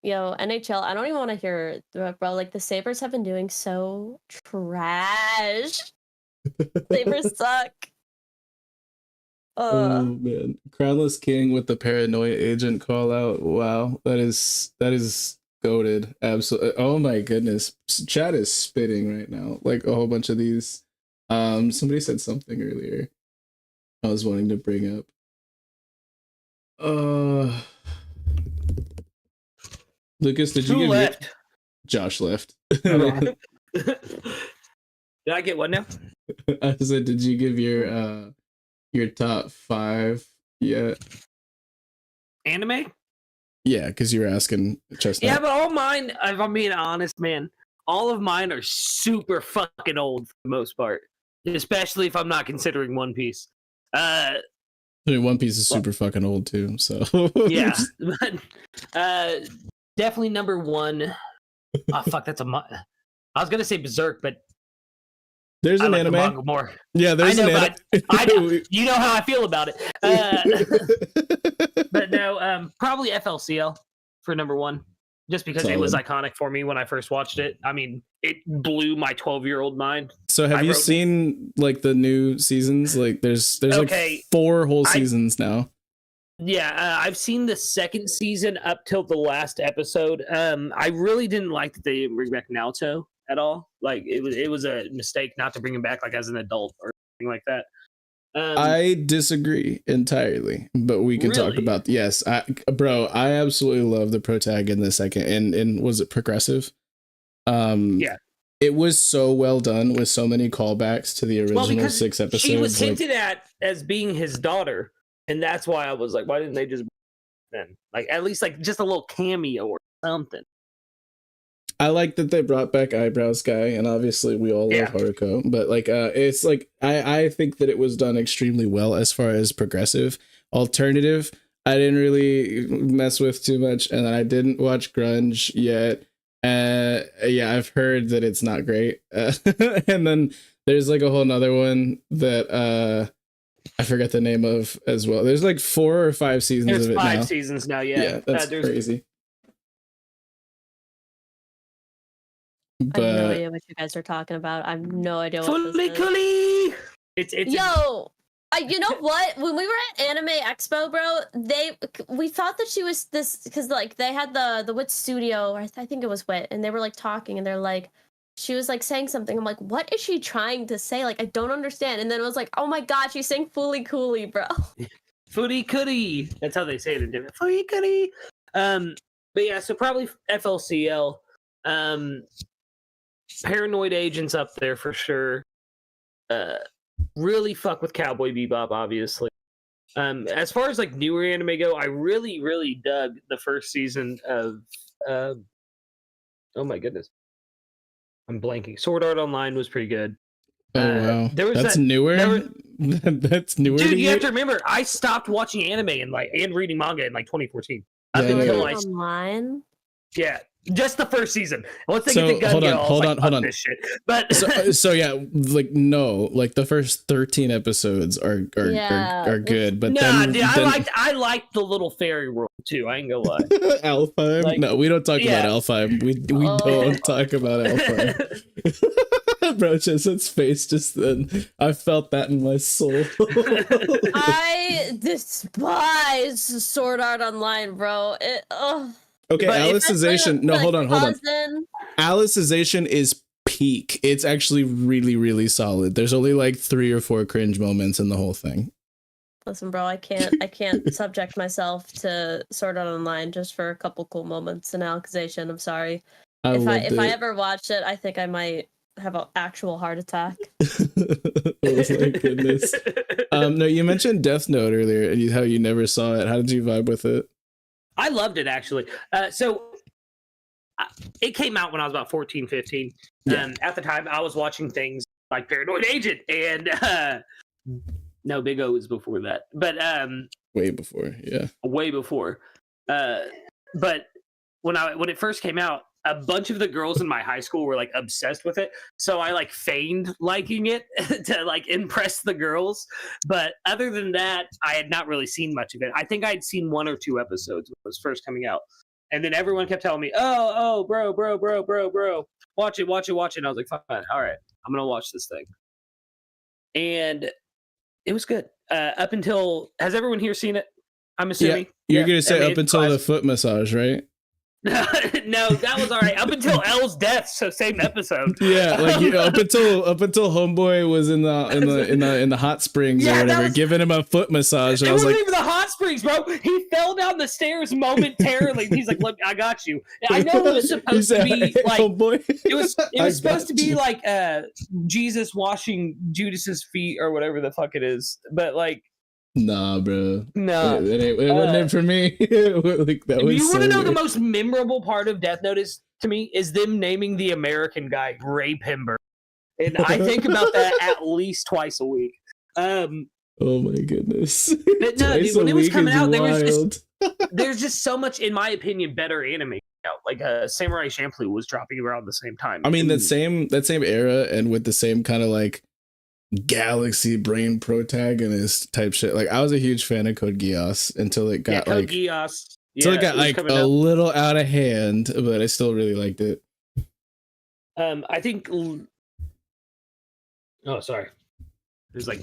[SPEAKER 6] Yo, NHL, I don't even want to hear it, bro. Like, the Sabres have been doing so trash. Sabres suck.
[SPEAKER 1] Oh, man. Crownless King with the paranoia agent call out. Wow. That is goated. Absolutely. Oh, my goodness. Chat is spitting right now. Like, a whole bunch of these. Somebody said something earlier I was wanting to bring up. Lucas, did you give
[SPEAKER 2] left?
[SPEAKER 1] Josh left.
[SPEAKER 2] Did I get one now?
[SPEAKER 1] I said, did you give your top 5 yet?
[SPEAKER 2] Anime?
[SPEAKER 1] Yeah, because you were asking Chestnut.
[SPEAKER 2] Yeah, but all mine, if I'm being honest, man, all of mine are super fucking old for the most part. Especially if I'm not considering One Piece.
[SPEAKER 1] I mean, One Piece is super fucking old too, so
[SPEAKER 2] yeah. But, definitely number 1. Oh fuck, that's I was gonna say Berserk, but
[SPEAKER 1] there's an
[SPEAKER 2] like
[SPEAKER 1] anime.
[SPEAKER 2] The manga more.
[SPEAKER 1] Yeah, there's an anime.
[SPEAKER 2] I know. You know how I feel about it. But no, probably FLCL for number 1, just because it was iconic for me when I first watched it. I mean, it blew my 12-year-old mind.
[SPEAKER 1] So have you seen like the new seasons? Like there's like 4 whole seasons now.
[SPEAKER 2] Yeah, I've seen the 2nd season up till the last episode. I really didn't like that they didn't bring back Naoto at all. Like it was a mistake not to bring him back like as an adult or anything like that.
[SPEAKER 1] I disagree entirely, but we can talk about yes, I absolutely love the protag in the 2nd and was it progressive?
[SPEAKER 2] Yeah.
[SPEAKER 1] it was so well done with so many callbacks to the original 6 episodes.
[SPEAKER 2] She was
[SPEAKER 1] like,
[SPEAKER 2] hinted at as being his daughter, and that's why I was like, why didn't they just then like at least like just a little cameo or something?
[SPEAKER 1] I like that they brought back Eyebrows Guy, and obviously we all love Haruko, but like it's like I think that it was done extremely well as far as progressive. Alternative, I didn't really mess with too much, and then I didn't watch Grunge yet. Yeah, I've heard that it's not great. And then there's like a whole nother one that I forget the name of as well. There's like 4 or 5 seasons
[SPEAKER 2] There's
[SPEAKER 1] of it
[SPEAKER 2] 5
[SPEAKER 1] now.
[SPEAKER 2] seasons now, yeah.
[SPEAKER 1] That's crazy.
[SPEAKER 6] I have no idea what you guys are talking about. I have no idea what this is.
[SPEAKER 2] It's
[SPEAKER 6] Yo, you know what? When we were at Anime Expo, bro, we thought that she was this because like they had the Wit studio, or I think it was Wit, and they were like talking, and they're like, she was like saying something. I'm like, what is she trying to say? Like, I don't understand. And then it was like, oh my god, she's saying "Fooly Cooly," bro.
[SPEAKER 2] Fooly Cooly. That's how they say it in different. Fooly Cooly. But yeah, so probably FLCL. Paranoid Agents up there for sure. Really fuck with Cowboy Bebop, obviously. As far as like newer anime go, I really dug the first season of oh my goodness, I'm blanking. Sword Art Online was pretty good.
[SPEAKER 1] Oh wow, that's
[SPEAKER 2] newer.
[SPEAKER 1] That's newer.
[SPEAKER 2] Dude, you have to remember, I stopped watching anime and reading manga in like 2014.
[SPEAKER 1] Yeah,
[SPEAKER 6] Online.
[SPEAKER 2] Yeah. Just the first season. Once they get to Gun
[SPEAKER 1] hold on.
[SPEAKER 2] This shit. But
[SPEAKER 1] so yeah, like no, like the first 13 episodes are good, but
[SPEAKER 2] dude, I liked the little fairy world too. I ain't gonna lie.
[SPEAKER 1] Alfheim? Like, no, we don't talk about Alfheim. We don't talk about Alfheim. Bro, Chessett's face just then. I felt that in my soul.
[SPEAKER 6] I despise Sword Art Online, bro.
[SPEAKER 1] Okay, Alicization. No, hold on. Alicization is peak. It's actually really solid. There's only like 3 or 4 cringe moments in the whole thing.
[SPEAKER 6] Listen, bro, I can't subject myself to Sword Art Online just for a couple cool moments in Alicization. I'm sorry. If I ever watch it, I think I might have an actual heart attack.
[SPEAKER 1] Oh my goodness. No, you mentioned Death Note earlier and how you never saw it. How did you vibe with it?
[SPEAKER 2] I loved it, actually. So it came out when I was about 14, 15. At the time, I was watching things like Paranoid Agent and no, Big O was before that. But
[SPEAKER 1] way before, yeah.
[SPEAKER 2] Way before. But when it first came out, a bunch of the girls in my high school were like obsessed with it. So I like feigned liking it to like impress the girls. But other than that, I had not really seen much of it. I think I'd seen 1 or 2 episodes when it was first coming out. And then everyone kept telling me, oh, bro, watch it. And I was like, fine, all right, I'm going to watch this thing. And it was good. Up until, has everyone here seen it? I'm assuming.
[SPEAKER 1] Yeah, you're going to say up until the foot massage, right?
[SPEAKER 2] No, that was all right. Up until L's death, so same episode.
[SPEAKER 1] Yeah, like up until Homeboy was in the hot springs or whatever, giving him a foot massage. And
[SPEAKER 2] it
[SPEAKER 1] I was
[SPEAKER 2] wasn't
[SPEAKER 1] like,
[SPEAKER 2] even the hot springs, bro. He fell down the stairs momentarily. He's like, "Look, I got you." I know it was supposed to be like
[SPEAKER 1] Homeboy.
[SPEAKER 2] It was supposed to be like Jesus washing Judas's feet or whatever the fuck it is, but like.
[SPEAKER 1] Nah, bro.
[SPEAKER 2] No,
[SPEAKER 1] it wasn't it for me. Like, that was
[SPEAKER 2] you want to know
[SPEAKER 1] weird.
[SPEAKER 2] the most memorable part of Death Note to me is them naming the American guy Ray Pember, and I think about that at least twice a week.
[SPEAKER 1] Oh my goodness!
[SPEAKER 2] But no, dude, when it was coming out, there's just so much, in my opinion, better anime out. Like Samurai Champloo was dropping around the same time.
[SPEAKER 1] I mean, that same era, and with the same kind of like galaxy brain protagonist type shit. Like I was a huge fan of Code Geass until it got
[SPEAKER 2] Code Geass.
[SPEAKER 1] Until it got like a little out of hand, but I still really liked it.
[SPEAKER 2] I think. Oh, sorry. It was like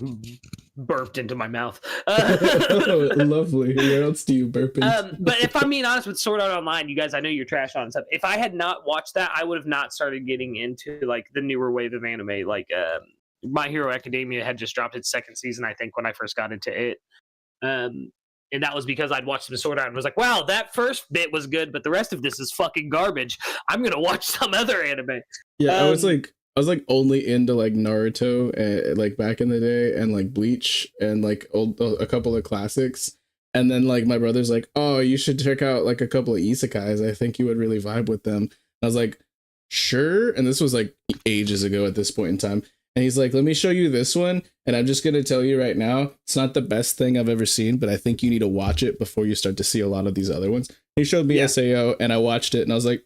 [SPEAKER 2] burped into my mouth.
[SPEAKER 1] Oh, lovely. Where else do you burp into?
[SPEAKER 2] But if I'm being honest with Sword Art Online, you guys, I know you're trash on stuff. If I had not watched that, I would have not started getting into like the newer wave of anime. Like My Hero Academia had just dropped its 2nd season, I think, when I first got into it. And that was because I'd watched some Sword Art and was like, wow, that first bit was good, but the rest of this is fucking garbage. I'm gonna watch some other anime.
[SPEAKER 1] Yeah, I was like only into like Naruto and like back in the day, and like Bleach and like a couple of classics. And then like my brother's like, oh, you should check out like a couple of isekais. I think you would really vibe with them. And I was like, sure. And this was like ages ago at this point in time. And he's like, let me show you this one. And I'm just going to tell you right now, it's not the best thing I've ever seen, but I think you need to watch it before you start to see a lot of these other ones. He showed me SAO and I watched it and I was like,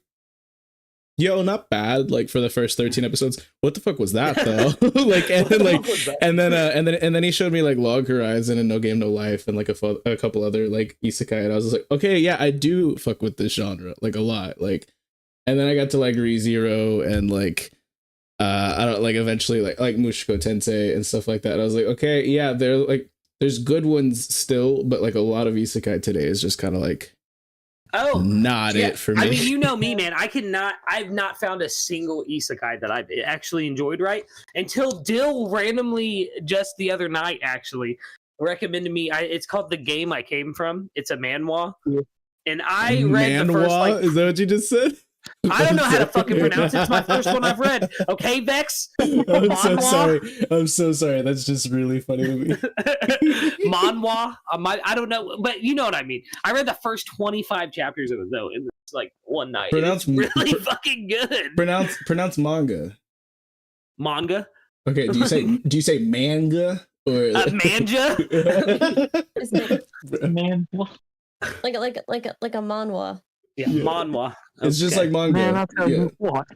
[SPEAKER 1] yo, not bad. Like for the first 13 episodes, what the fuck was that though? Like, and then he showed me like Log Horizon and No Game No Life and like a couple other like isekai. And I was just like, okay, yeah, I do fuck with this genre like a lot. Like, and then I got to like ReZero and like, I don't like eventually like Mushoku Tensei and stuff like that. And I was like, okay, yeah, they're like, there's good ones still, but like a lot of isekai today is just kind of like, not it for me.
[SPEAKER 2] I mean, you know me, man. I've not found a single isekai that I've actually enjoyed, right? Until Dill randomly just the other night actually recommended me. It's called The Game I Came From. It's a manhwa. And I read the first like,
[SPEAKER 1] is that what you just said?
[SPEAKER 2] I don't know how to fucking pronounce it. It's my first one I've read. Okay, Vex?
[SPEAKER 1] I'm so sorry. I'm so sorry. That's just really funny to me.
[SPEAKER 2] Manhwa? I don't know, but you know what I mean. I read the first 25 chapters of it, though, in like one night. It's really fucking good.
[SPEAKER 1] Pronounce manga.
[SPEAKER 2] Manga?
[SPEAKER 1] Okay, do you say manga? Or
[SPEAKER 2] manja?
[SPEAKER 4] Manhwa.
[SPEAKER 6] Like a manhwa.
[SPEAKER 2] Yeah, manhwa.
[SPEAKER 1] It's just like manga.
[SPEAKER 4] Man, I'll tell you what.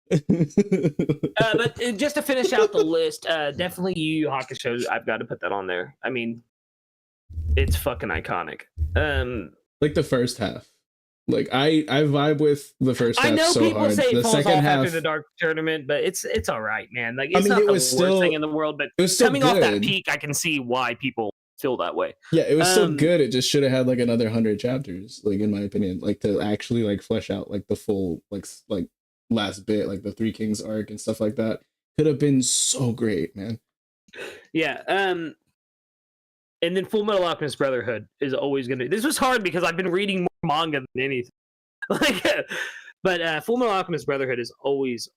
[SPEAKER 2] But just to finish out the list, definitely Yu Yu Hakusho. I've got to put that on there. I mean, it's fucking iconic.
[SPEAKER 1] Like the first half. Like I vibe with the first half.
[SPEAKER 2] I know
[SPEAKER 1] so
[SPEAKER 2] people
[SPEAKER 1] hard.
[SPEAKER 2] say
[SPEAKER 1] The
[SPEAKER 2] it falls off
[SPEAKER 1] second half,
[SPEAKER 2] after the Dark Tournament, but it's all right, man. Like it's
[SPEAKER 1] I mean,
[SPEAKER 2] not
[SPEAKER 1] it
[SPEAKER 2] the
[SPEAKER 1] was
[SPEAKER 2] worst
[SPEAKER 1] still,
[SPEAKER 2] thing in the world, but
[SPEAKER 1] it was still
[SPEAKER 2] coming
[SPEAKER 1] good.
[SPEAKER 2] off that peak, I can see why people feel that way.
[SPEAKER 1] Yeah, it was still good. It just should have had like another 100 chapters, like in my opinion, like to actually like flesh out like the full like last bit, like the Three Kings arc and stuff like that. Could have been so great, man.
[SPEAKER 2] Yeah. And then Full Metal Alchemist Brotherhood is always gonna. This was hard because I've been reading more manga than anything. Like, but Full Metal Alchemist Brotherhood is always.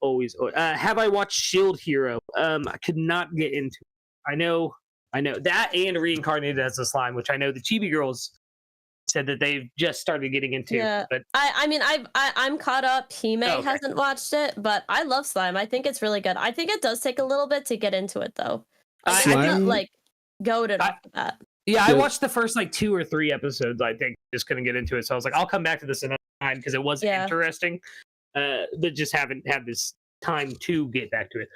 [SPEAKER 2] Have I watched Shield Hero? I could not get into it. I know that and Reincarnated as a Slime, which I know the Chibi girls said that they've just started getting into.
[SPEAKER 6] Yeah,
[SPEAKER 2] but
[SPEAKER 6] I mean, I'm caught up. Hime hasn't watched it, but I love Slime. I think it's really good. I think it does take a little bit to get into it, though. I'm not like goated off the bat.
[SPEAKER 2] Yeah, I watched the first like 2 or 3 episodes. I think just couldn't get into it, so I was like, I'll come back to this another time because it was interesting, but just haven't had this time to get back to it.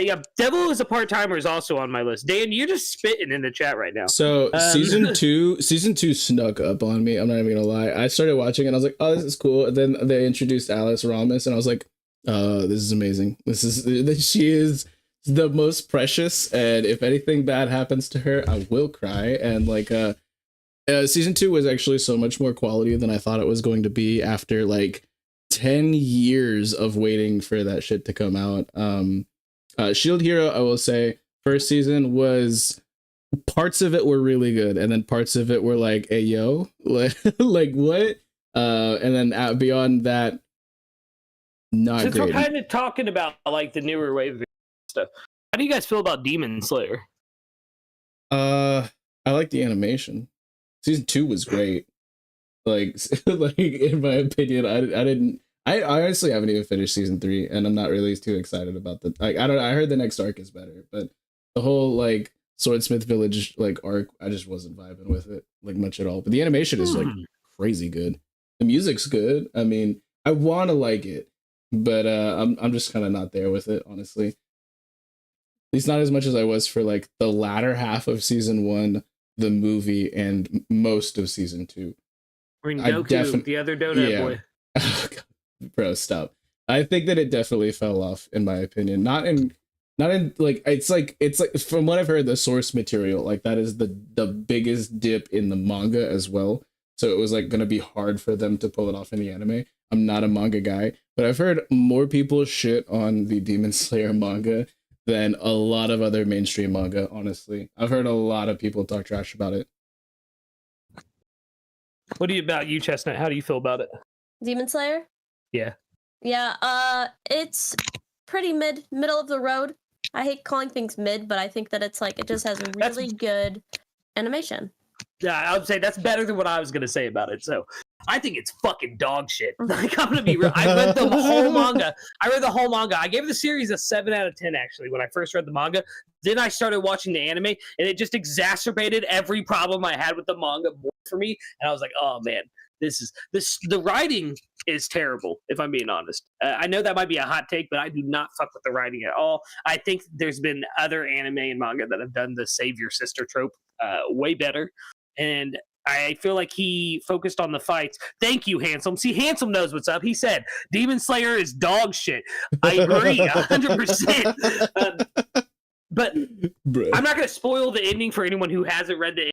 [SPEAKER 2] Yeah, Devil is a Part-Timer is also on my list. Dan, you're just spitting in the chat right now.
[SPEAKER 1] So season two snuck up on me. I'm not even gonna lie. I started watching and I was like, oh, this is cool. And then they introduced Alice Ramos and I was like, oh, this is amazing. She is the most precious, and if anything bad happens to her, I will cry. And like season 2 was actually so much more quality than I thought it was going to be after like 10 years of waiting for that shit to come out. Shield Hero, I will say, first season was, parts of it were really good, and then parts of it were like, hey yo, like what? And then beyond that, not
[SPEAKER 2] Since
[SPEAKER 1] great.
[SPEAKER 2] we're kind of talking about like the newer wave stuff, how do you guys feel about Demon Slayer?
[SPEAKER 1] I like the animation. Season 2 was great. Like in my opinion, I honestly haven't even finished season 3, and I'm not really too excited about the like. I heard the next arc is better, but the whole like Swordsmith Village like arc, I just wasn't vibing with it like much at all. But the animation is like crazy good. The music's good. I mean, I want to like it, but I'm just kind of not there with it, honestly. At least not as much as I was for like the latter half of season 1, the movie, and most of season 2.
[SPEAKER 2] Or in Goku, the other donut boy.
[SPEAKER 1] Oh, God. Bro, stop. I think that it definitely fell off, in my opinion. Not in like it's like from what I've heard, the source material, like that is the biggest dip in the manga as well. So it was like gonna be hard for them to pull it off in the anime. I'm not a manga guy, but I've heard more people shit on the Demon Slayer manga than a lot of other mainstream manga, honestly. I've heard a lot of people talk trash about it.
[SPEAKER 2] What about you, Chestnut? How do you feel about it?
[SPEAKER 6] Demon Slayer?
[SPEAKER 2] Yeah.
[SPEAKER 6] Yeah, it's pretty middle of the road. I hate calling things mid, but I think that it's like it just has really good animation.
[SPEAKER 2] Yeah, I would say that's better than what I was gonna say about it. So I think it's fucking dog shit. Like, I'm gonna be real. I read the whole manga. I gave the series a 7 out of 10 actually when I first read the manga. Then I started watching the anime, and it just exacerbated every problem I had with the manga more for me. And I was like, oh man, the writing is terrible, if I'm being honest. I know that might be a hot take, but I do not fuck with the writing at all. I think there's been other anime and manga that have done the savior sister trope way better. And I feel like he focused on the fights. Thank you, Handsome. See, Handsome knows what's up. He said, Demon Slayer is dog shit. I agree, 100%. But
[SPEAKER 1] Bruh.
[SPEAKER 2] I'm not going to spoil the ending for anyone who hasn't read the ending.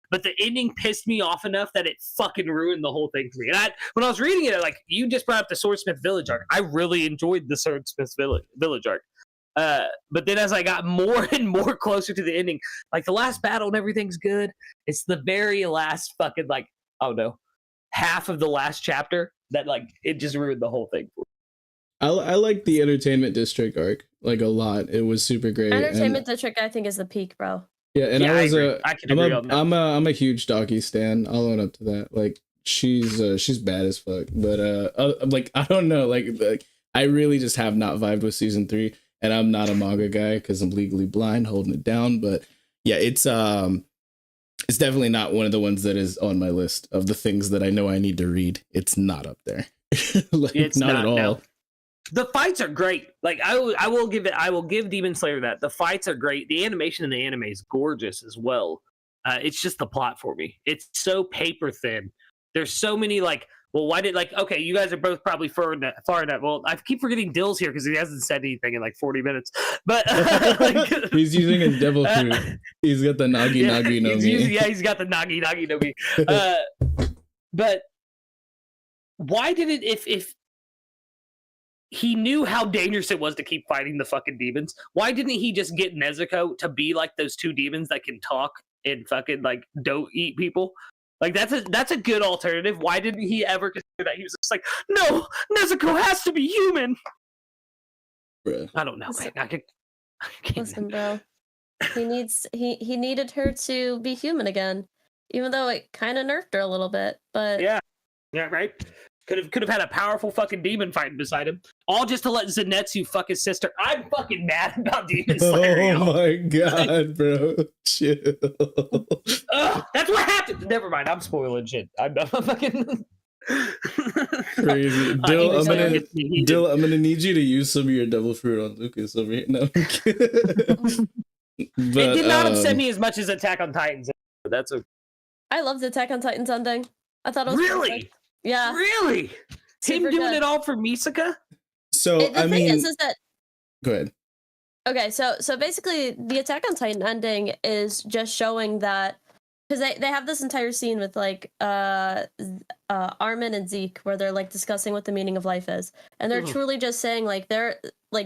[SPEAKER 2] But the ending pissed me off enough that it fucking ruined the whole thing for me. And when I was reading it, like, you just brought up the Swordsmith Village arc. I really enjoyed the Swordsmith Village arc. But then as I got more and more closer to the ending, like the last battle and everything's good. It's the very last fucking, like, I don't know, half of the last chapter that, like, it just ruined the whole thing for me.
[SPEAKER 1] I like the Entertainment District arc, like, a lot. It was super great.
[SPEAKER 6] Entertainment District, I think, is the peak, bro.
[SPEAKER 1] Yeah, and yeah, I'm a huge Doggy stan. I'll own up to that. Like, she's bad as fuck. But like, I don't know, like I really just have not vibed with season 3, and I'm not a manga guy because I'm legally blind, holding it down. But yeah, it's definitely not one of the ones that is on my list of the things that I know I need to read. It's not up there. Like, it's not at all. No.
[SPEAKER 2] The fights are great. Like, I will give Demon Slayer that. The fights are great. The animation in the anime is gorgeous as well. It's just the plot for me. It's so paper thin. There's so many, like, well, why did, like, okay, you guys are both probably far enough. Well, I keep forgetting Dill's here because he hasn't said anything in like 40 minutes. But like,
[SPEAKER 1] he's using his devil fruit. He's got the Nagi no Mi.
[SPEAKER 2] He's got the Nagi no Mi. But why did it, if he knew how dangerous it was to keep fighting the fucking demons, why didn't he just get Nezuko to be like those 2 demons that can talk and fucking, like, don't eat people? Like, that's a good alternative. Why didn't he ever consider that? He was just like, no, Nezuko has to be human.
[SPEAKER 1] Bruh.
[SPEAKER 2] I don't know, man. I can't
[SPEAKER 6] Listen, bro. He needed her to be human again, even though it kind of nerfed her a little bit. But
[SPEAKER 2] yeah, right. Could have had a powerful fucking demon fighting beside him, all just to let Zenitsu fuck his sister. I'm fucking mad about Demon Slayer.
[SPEAKER 1] Oh my god, bro, chill.
[SPEAKER 2] That's what happened. Never mind, I'm spoiling shit. I'm fucking
[SPEAKER 1] crazy. Dill, I'm gonna need you to use some of your devil fruit on Lucas over here. No,
[SPEAKER 2] it did not upset me as much as Attack on Titans. That's a.
[SPEAKER 6] I loved Attack on Titans ending. I thought it was
[SPEAKER 2] really.
[SPEAKER 6] Perfect. Yeah.
[SPEAKER 2] Really? Him doing it all for Misaka?
[SPEAKER 1] So,
[SPEAKER 6] the thing is that...
[SPEAKER 1] Go ahead.
[SPEAKER 6] Okay, so basically, the Attack on Titan ending is just showing that... Because they have this entire scene with, like, Armin and Zeke, where they're, like, discussing what the meaning of life is. And they're truly just saying, like,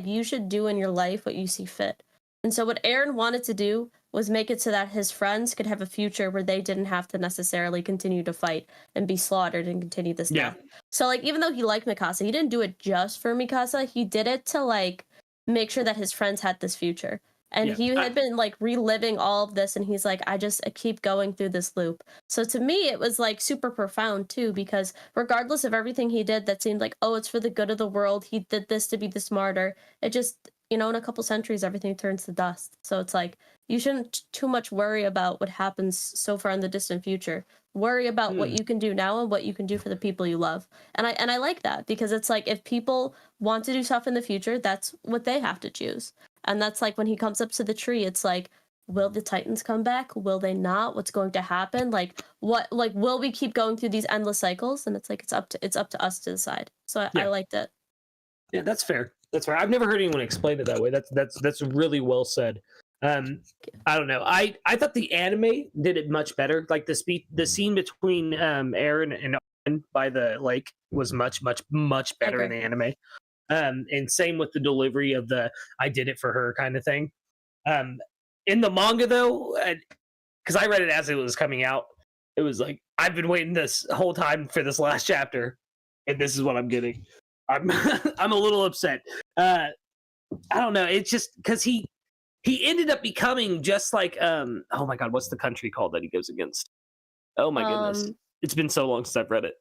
[SPEAKER 6] you should do in your life what you see fit. And so what Eren wanted to do was make it so that his friends could have a future where they didn't have to necessarily continue to fight and be slaughtered and continue this death. So, like, even though he liked Mikasa, he didn't do it just for Mikasa. He did it to, like, make sure that his friends had this future. And he had been, like, reliving all of this, and he's like, I keep going through this loop. So to me, it was, like, super profound, too, because regardless of everything he did that seemed like, oh, it's for the good of the world, he did this to be the smarter, it just... You know, in a couple centuries, everything turns to dust. So it's like, you shouldn't too much worry about what happens so far in the distant future. Worry about what you can do now and what you can do for the people you love. And I like that, because it's like, if people want to do stuff in the future, that's what they have to choose. And that's like, when he comes up to the tree, it's like, will the Titans come back? Will they not? What's going to happen? Like, will we keep going through these endless cycles? And it's like, it's up to us to decide. So I liked it.
[SPEAKER 2] Yeah, that's fair. That's fair. I've never heard anyone explain it that way. That's really well said. I don't know. I thought the anime did it much better. Like the scene between Eren and Armin by the lake was much better in the anime. And same with the delivery of the "I did it for her" kind of thing. In the manga though, because I read it as it was coming out, It was like, I've been waiting this whole time for this last chapter, and this is what I'm getting. I'm I'm a little upset. I don't know. It's just because he ended up becoming just like oh my god, what's the country called that he goes against? Oh my goodness, it's been so long since I've read it.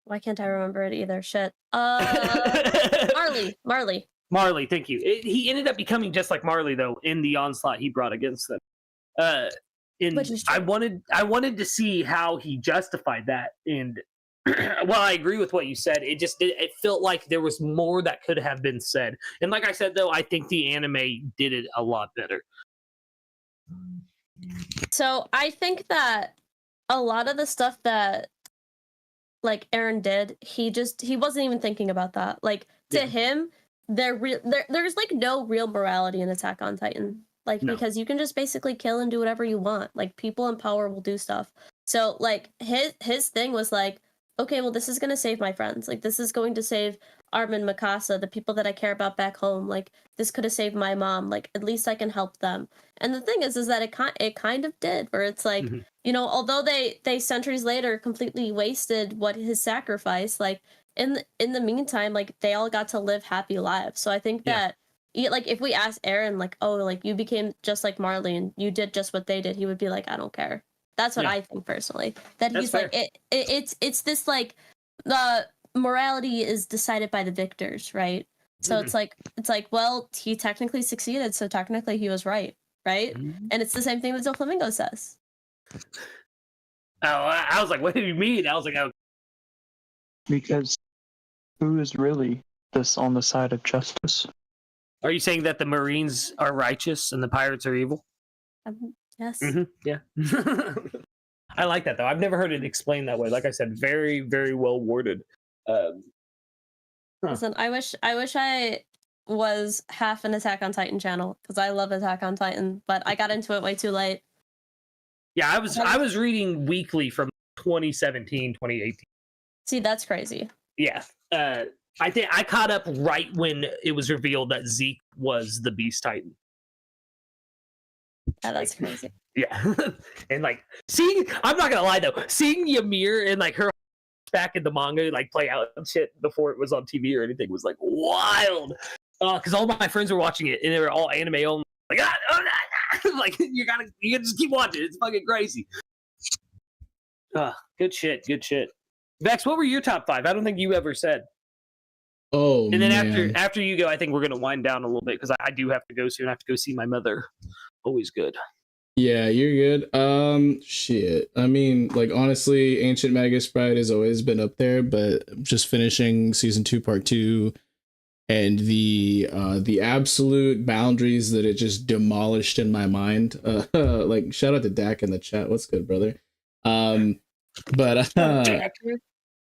[SPEAKER 6] Why can't I remember it either? Shit. Marley.
[SPEAKER 2] Marley, thank you. He ended up becoming just like Marley though in the onslaught he brought against them. I wanted to see how he justified that, and well, I agree with what you said. It felt like there was more that could have been said. And like I said, though, I think the anime did it a lot better.
[SPEAKER 6] So I think that a lot of the stuff that like Aaron did, he wasn't even thinking about that. Like to him, there's like no real morality in Attack on Titan. Like because you can just basically kill and do whatever you want. Like people in power will do stuff. So like his thing was like, okay, well, this is going to save my friends. Like, this is going to save Armin, Mikasa, the people that I care about back home. Like, this could have saved my mom. Like, at least I can help them. And the thing is that it kind of did, where it's like, you know, although they centuries later completely wasted what his sacrifice, like, in the meantime, like, they all got to live happy lives. So I think that, like, if we ask Aaron, like, oh, like, you became just like Marley and you did just what they did, he would be like, I don't care. That's what I think personally. That he's like it's this like the morality is decided by the victors, right? So it's like well, he technically succeeded, so technically he was right? And it's the same thing that Doflamingo says.
[SPEAKER 2] Oh, I was like, what do you mean? I was like, oh.
[SPEAKER 4] Because who is really this on the side of justice?
[SPEAKER 2] Are you saying that the Marines are righteous and the pirates are evil?
[SPEAKER 6] Yes.
[SPEAKER 2] Yeah. I like that though. I've never heard it explained that way. Like I said, very, very well worded.
[SPEAKER 6] Listen, I wish I was half an Attack on Titan channel because I love Attack on Titan, but I got into it way too late.
[SPEAKER 2] Yeah, I was reading weekly from 2017, 2018.
[SPEAKER 6] See, that's crazy.
[SPEAKER 2] Yeah. I think I caught up right when it was revealed that Zeke was the Beast Titan.
[SPEAKER 6] Yeah, that's crazy.
[SPEAKER 2] Yeah. And like I'm not gonna lie though, seeing Ymir and like her back in the manga like play out and shit before it was on TV or anything was like wild. Because all my friends were watching it and they were all anime only. Like like you gotta just keep watching it. It's fucking crazy. Good shit. Vex, what were your top 5? I don't think you ever said.
[SPEAKER 1] Oh,
[SPEAKER 2] and then
[SPEAKER 1] man.
[SPEAKER 2] after you go, I think we're gonna wind down a little bit because I do have to go soon. I have to go see my mother. Always good.
[SPEAKER 1] Yeah, you're good. Shit. I mean, like honestly, Ancient Magus Bride has always been up there, but just finishing season 2, part 2, and the absolute boundaries that it just demolished in my mind. Like shout out to Dak in the chat. What's good, brother?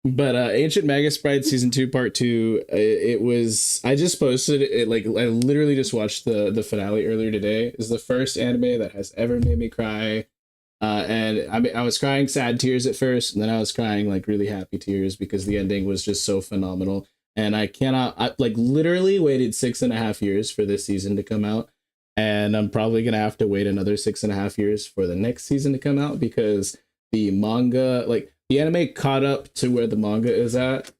[SPEAKER 1] But Ancient Magus Bride season 2 part 2, it was, I just posted it, like I literally just watched the finale earlier today. It's the first anime that has ever made me cry, and I was crying sad tears at first, and then I was crying like really happy tears because the ending was just so phenomenal. And I like literally waited 6.5 years for this season to come out, and I'm probably gonna have to wait another 6.5 years for the next season to come out because the manga, like the anime caught up to where the manga is at,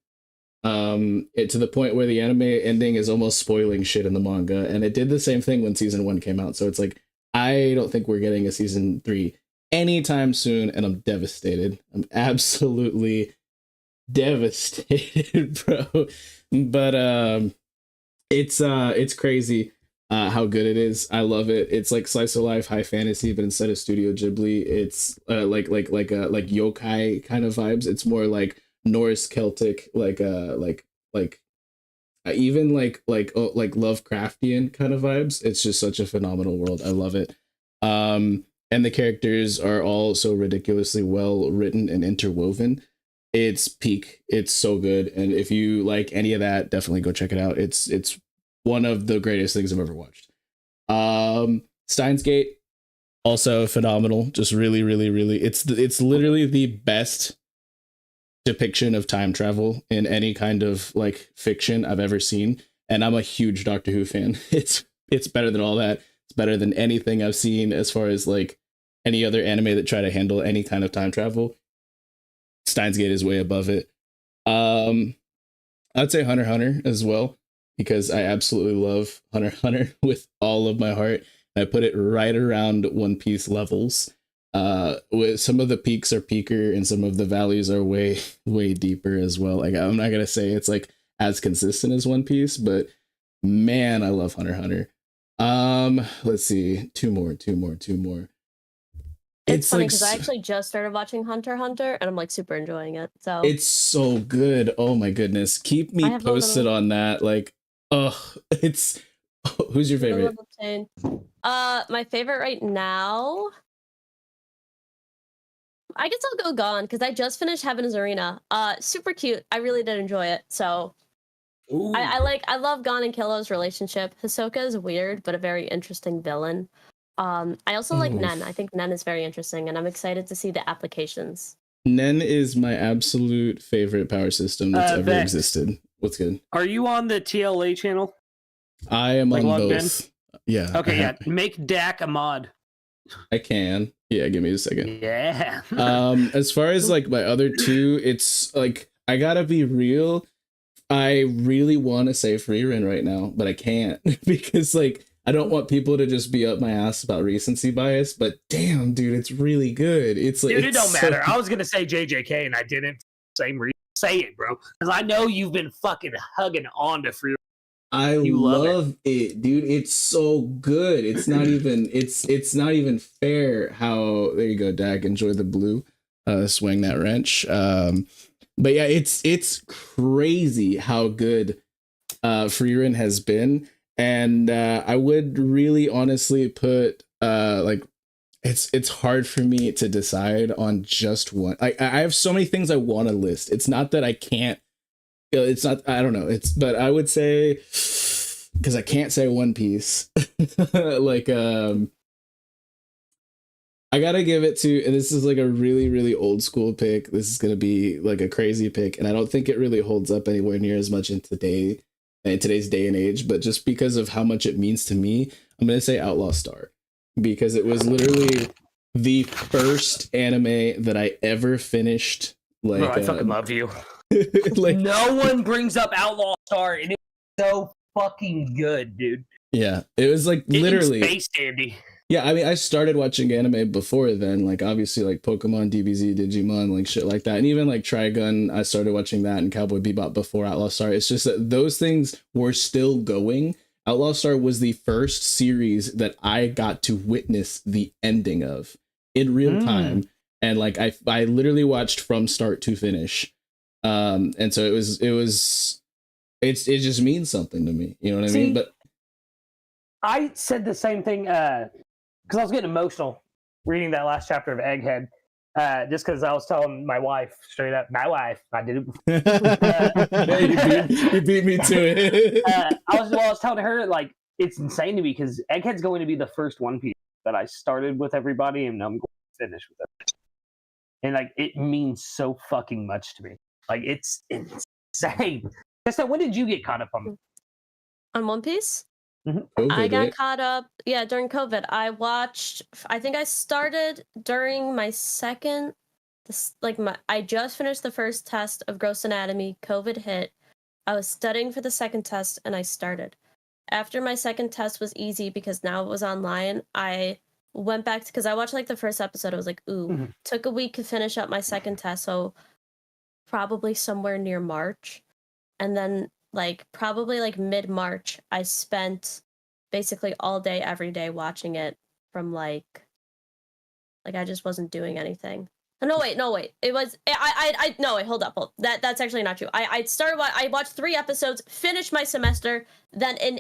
[SPEAKER 1] to the point where the anime ending is almost spoiling shit in the manga, and it did the same thing when season 1 came out. So it's like I don't think we're getting a season 3 anytime soon, and I'm devastated. I'm absolutely devastated, bro. But it's crazy how good it is. I love it. It's like slice of life, high fantasy, but instead of Studio Ghibli, it's like yokai kind of vibes. It's more like Norse Celtic, even like Lovecraftian kind of vibes. It's just such a phenomenal world. I love it. And the characters are all so ridiculously well written and interwoven. It's peak. It's so good. And if you like any of that, definitely go check it out. It's one of the greatest things I've ever watched. Steins Gate, also phenomenal. Just really, really, really. It's literally the best depiction of time travel in any kind of like fiction I've ever seen. And I'm a huge Doctor Who fan. It's better than all that. It's better than anything I've seen as far as like any other anime that try to handle any kind of time travel. Steins Gate is way above it. I'd say Hunter x Hunter as well, because I absolutely love Hunter x Hunter with all of my heart. I put it right around One Piece levels. With some of the peaks are peaker and some of the valleys are way deeper as well. Like, I'm not gonna say it's like as consistent as One Piece, but man, I love Hunter x Hunter. Let's see, two more.
[SPEAKER 6] It's funny
[SPEAKER 1] like
[SPEAKER 6] because I actually just started watching Hunter x Hunter and I'm like super enjoying it. So
[SPEAKER 1] it's so good. Oh my goodness, keep me posted on that. Like, it's who's your favorite?
[SPEAKER 6] My favorite right now, I guess I'll go Gon because I just finished Heaven's Arena. Super cute. I really did enjoy it. So I love Gon and Killo's relationship. Hisoka is weird, but a very interesting villain. I also like Nen. I think Nen is very interesting, and I'm excited to see the applications.
[SPEAKER 1] Nen is my absolute favorite power system that's ever existed. What's good?
[SPEAKER 2] Are you on the TLA channel?
[SPEAKER 1] I am on both. Yeah.
[SPEAKER 2] Okay, yeah. Make Dak a mod.
[SPEAKER 1] I can. Yeah, give me a second.
[SPEAKER 2] Yeah.
[SPEAKER 1] As far as like my other two, it's like, I gotta be real. I really want to say Freerin right now, but I can't because like I don't want people to just be up my ass about recency bias. But damn, dude, it's really good. It's like,
[SPEAKER 2] dude, it don't matter. I was gonna say JJK and I didn't. Same reason. Say it, bro, because I know you've been fucking hugging on to Freerin.
[SPEAKER 1] I love it, dude. It's so good. It's not even it's not even fair how there you go, Dak. Enjoy the blue. Swing that wrench. But yeah, it's crazy how good Freerin has been. And I would really honestly put like it's hard for me to decide on just one. I have so many things I want to list. It's not that I can't. It's not, I don't know. But I would say, because I can't say One Piece, like, I gotta give it to, and this is like a really old school pick. This is gonna be like a crazy pick, and I don't think it really holds up anywhere near as much in today's day and age, but just because of how much it means to me, I'm gonna say Outlaw Star, because it was literally the first anime that I ever finished. Like,
[SPEAKER 2] bro, I fucking love you.
[SPEAKER 1] Like,
[SPEAKER 2] no one brings up Outlaw Star, and it's so fucking good, dude.
[SPEAKER 1] Yeah, it was like literally
[SPEAKER 2] Space Dandy.
[SPEAKER 1] Yeah, I mean, I started watching anime before then, like obviously like Pokemon, DBZ, Digimon, like shit like that, and even like Trigun. I started watching that and Cowboy Bebop before Outlaw Star. It's just that those things were still going. Outlaw Star was the first series that I got to witness the ending of in real time, and like I literally watched from start to finish. And so it just means something to me, you know what I mean? But
[SPEAKER 2] I said the same thing because I was getting emotional reading that last chapter of Egghead, just because I was telling my wife straight up, I did it.
[SPEAKER 1] You beat me to it.
[SPEAKER 2] I was telling her, like, it's insane to me because Egghead's going to be the first One Piece that I started with everybody, and I'm going to finish with it. And like, it means so fucking much to me. Like, it's insane. So when did you get caught up on
[SPEAKER 6] One Piece?
[SPEAKER 1] COVID,
[SPEAKER 6] I got
[SPEAKER 1] right?
[SPEAKER 6] caught up, during COVID. I think I started during my second, I just finished the first test of Gross Anatomy. COVID hit. I was studying for the second test, and I started. After my second test was easy because now it was online, I went back because I watched like the first episode. I was like, ooh, took a week to finish up my second test, so probably somewhere near March. And then like probably like mid-March, I spent basically all day every day watching it from like I just wasn't doing anything. No wait. It was no wait, hold up. That's actually not true. I watched 3 episodes, finished my semester, then in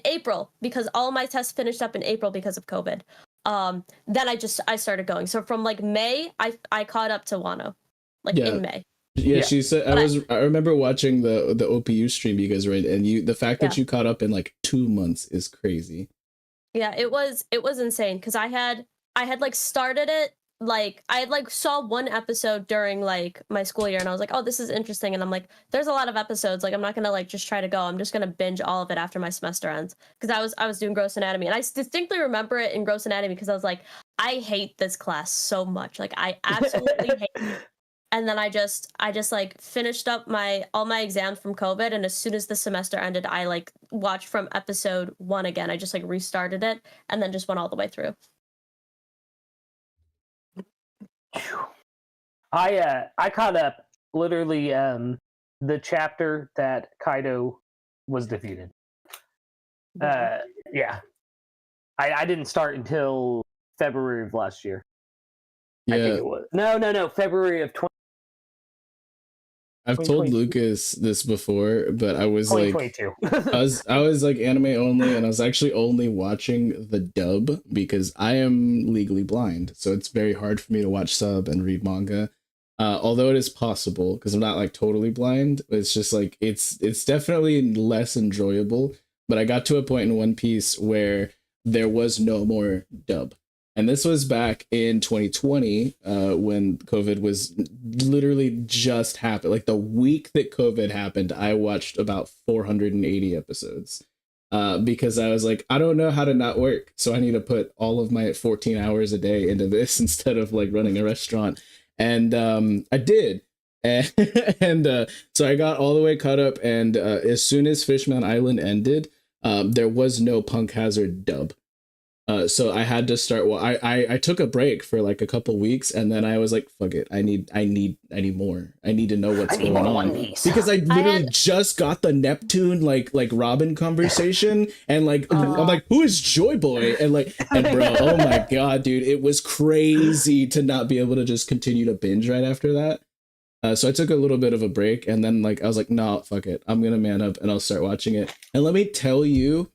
[SPEAKER 6] April, because all my tests finished up in April because of COVID. Then I started going. So from like May, I caught up to Wano. In May.
[SPEAKER 1] Yeah, she said I remember watching the OPU stream you guys read, and the fact that you caught up in like 2 months is crazy.
[SPEAKER 6] Yeah, it was insane because I had like started it, like I had like saw one episode during like my school year, and I was like, oh, this is interesting, and I'm like, there's a lot of episodes, like I'm not gonna like just try to go, I'm just gonna binge all of it after my semester ends, because I was doing Gross Anatomy, and I distinctly remember it in Gross Anatomy because I was like, I hate this class so much. Like I absolutely hate it. And then I just like finished up all my exams from COVID, and as soon as the semester ended, I like watched from episode 1 again. I just like restarted it and then just went all the way through.
[SPEAKER 2] I caught up literally the chapter that Kaido was defeated. Yeah. I didn't start until February of last year.
[SPEAKER 1] Yeah.
[SPEAKER 2] I think it was. No, February of 20.
[SPEAKER 1] I've told Lucas this before, but I was like,
[SPEAKER 2] 2022.
[SPEAKER 1] I was like anime only, and I was actually only watching the dub because I am legally blind, so it's very hard for me to watch sub and read manga. Although it is possible because I'm not like totally blind, it's just like it's definitely less enjoyable. But I got to a point in One Piece where there was no more dub. And this was back in 2020 when COVID was literally just happened. Like the week that COVID happened, I watched about 480 episodes because I was like, I don't know how to not work. So I need to put all of my 14 hours a day into this instead of like running a restaurant. And I did. And so I got all the way caught up. And as soon as Fishman Island ended, there was no Punk Hazard dub. So I had to start. Well, I took a break for like a couple weeks, and then I was like, "Fuck it! I need more. I need to know what's going on because I literally just got the Neptune like Robin conversation, and like I'm like, who is Joy Boy? And bro, oh my god, dude, it was crazy to not be able to just continue to binge right after that. So I took a little bit of a break, and then like I was like, no, fuck it, I'm gonna man up and I'll start watching it. And let me tell you,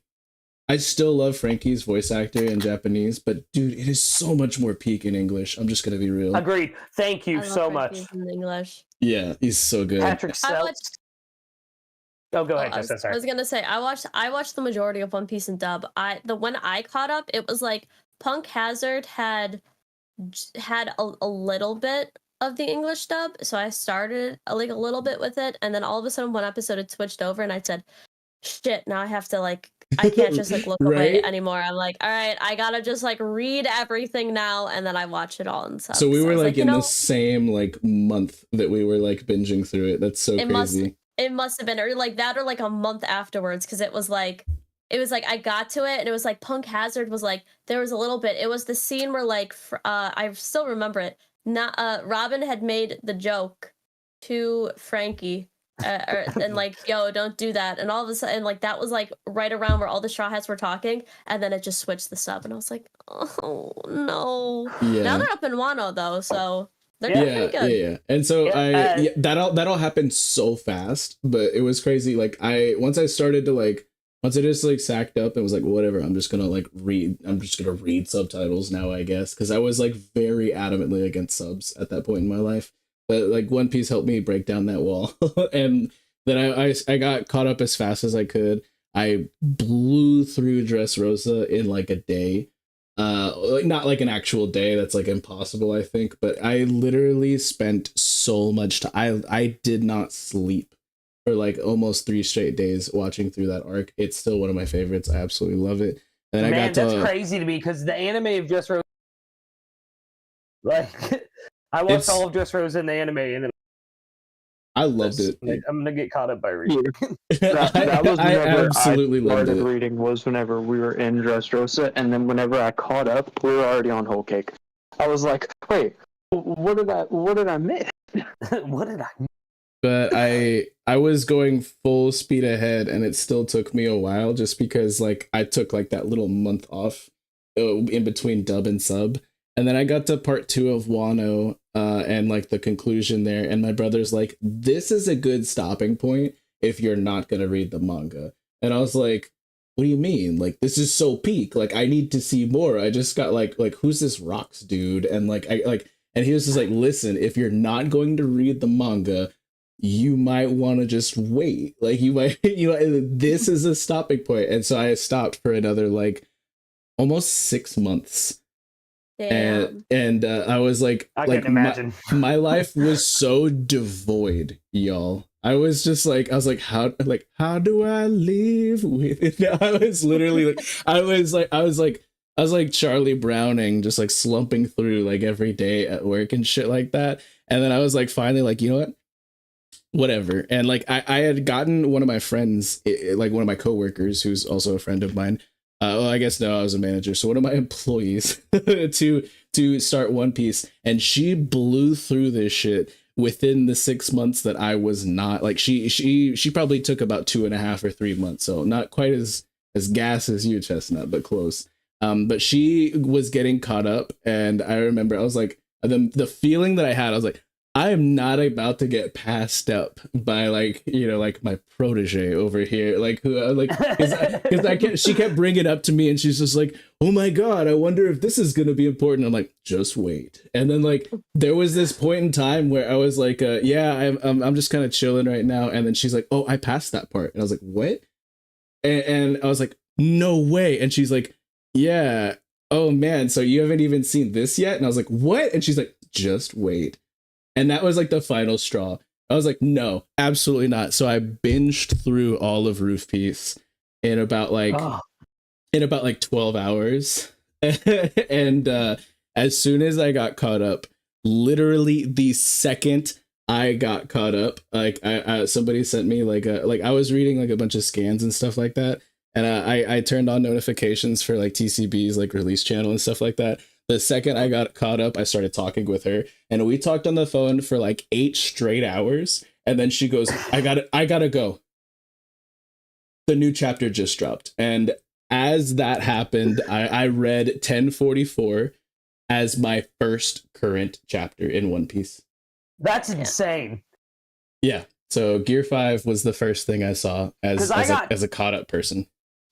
[SPEAKER 1] I still love Frankie's voice actor in Japanese, but dude, it is so much more peak in English. I'm just gonna be real.
[SPEAKER 2] Agreed. Thank you so much.
[SPEAKER 6] In English.
[SPEAKER 1] Yeah, he's so good.
[SPEAKER 2] Patrick Oh, go ahead, Jess. Sorry.
[SPEAKER 6] I was gonna say I watched the majority of One Piece in dub. When I caught up, it was like Punk Hazard had a little bit of the English dub, so I started like a little bit with it, and then all of a sudden one episode it switched over, and I said, "Shit! Now I have to like." I can't just like look away anymore. I'm like, all right, I gotta just like read everything now, and then I watch it all and stuff.
[SPEAKER 1] So we were like in the same like month that we were like binging through it. That's so crazy.
[SPEAKER 6] It must have been or like that or like a month afterwards because it was like I got to it and it was like Punk Hazard was like there was a little bit. It was the scene where like I still remember it. Not Robin had made the joke to Frankie. And like, yo, don't do that. And all of a sudden, like that was like right around where all the Straw Hats were talking, and then it just switched the sub, and I was like, oh no. Yeah. Now they're up in Wano though, so they're pretty good.
[SPEAKER 1] Yeah. And so that all happened so fast, but it was crazy. Like once I just like sacked up and was like, whatever, I'm just gonna read subtitles now, I guess, because I was like very adamantly against subs at that point in my life. But like One Piece helped me break down that wall, and then I got caught up as fast as I could. I blew through Dressrosa in like a day, like not like an actual day. That's like impossible, I think. But I literally spent so much time. I did not sleep for like almost 3 straight days watching through that arc. It's still one of my favorites. I absolutely love it. And
[SPEAKER 2] man, that's crazy to me because the anime of Dressrosa, like. I watched all of Dressrosa in the anime, and then
[SPEAKER 1] I loved it.
[SPEAKER 2] I'm gonna get caught up by reading.
[SPEAKER 4] that was
[SPEAKER 1] I absolutely loved it.
[SPEAKER 4] Reading was whenever we were in Dressrosa, and then whenever I caught up, we were already on Whole Cake. I was like, wait, what did I miss?
[SPEAKER 2] What did I miss?
[SPEAKER 1] But I was going full speed ahead, and it still took me a while, just because like I took like that little month off in between dub and sub. And then I got to part 2 of Wano and like the conclusion there. And my brother's like, this is a good stopping point if you're not going to read the manga. And I was like, what do you mean? Like, this is so peak. Like, I need to see more. I just got like who's this Rocks dude? And and he was just like, listen, if you're not going to read the manga, you might want to just wait. Like you might, this is a stopping point. And so I stopped for another like almost 6 months.
[SPEAKER 6] Damn.
[SPEAKER 1] And I was like,
[SPEAKER 2] I can imagine.
[SPEAKER 1] My life was so devoid, y'all. I was just like, how do I live with it? I was literally like, I was like, I was like Charlie Browning, just like slumping through like every day at work and shit like that. And then I was like, finally, like, you know what? Whatever. And like, I had gotten one of my friends, like one of my coworkers, who's also a friend of mine. Well, I guess no, I was a manager. So one of my employees to start One Piece, and she blew through this shit within the 6 months that I was not. Like she probably took about 2.5 or 3 months. So not quite as gas as you, Chestnut, but close. But she was getting caught up, and I remember I was like, the feeling that I had, I was like, I am not about to get passed up by like, you know, like my protege over here, like who, like, because she kept bringing it up to me, and she's just like, oh my god, I wonder if this is gonna be important. I'm like, just wait. And then like there was this point in time where I was like, yeah, I'm just kind of chilling right now. And then she's like, oh, I passed that part, and I was like, what? And I was like, no way. And she's like, yeah, oh man, so you haven't even seen this yet? And I was like, what? And she's like, just wait. And that was like the final straw. I was like, no, absolutely not. So I binged through all of Roof Piece in about like 12 hours. And as soon as I got caught up, literally the second I got caught up, like I somebody sent me like I was reading like a bunch of scans and stuff like that. And I turned on notifications for like TCB's like release channel and stuff like that. The second I got caught up, I started talking with her, and we talked on the phone for like 8 straight hours. And then she goes, I gotta go. The new chapter just dropped. And as that happened, I read 1044 as my first current chapter in One Piece.
[SPEAKER 2] That's insane.
[SPEAKER 1] Yeah. So Gear 5 was the first thing I saw as a caught up person.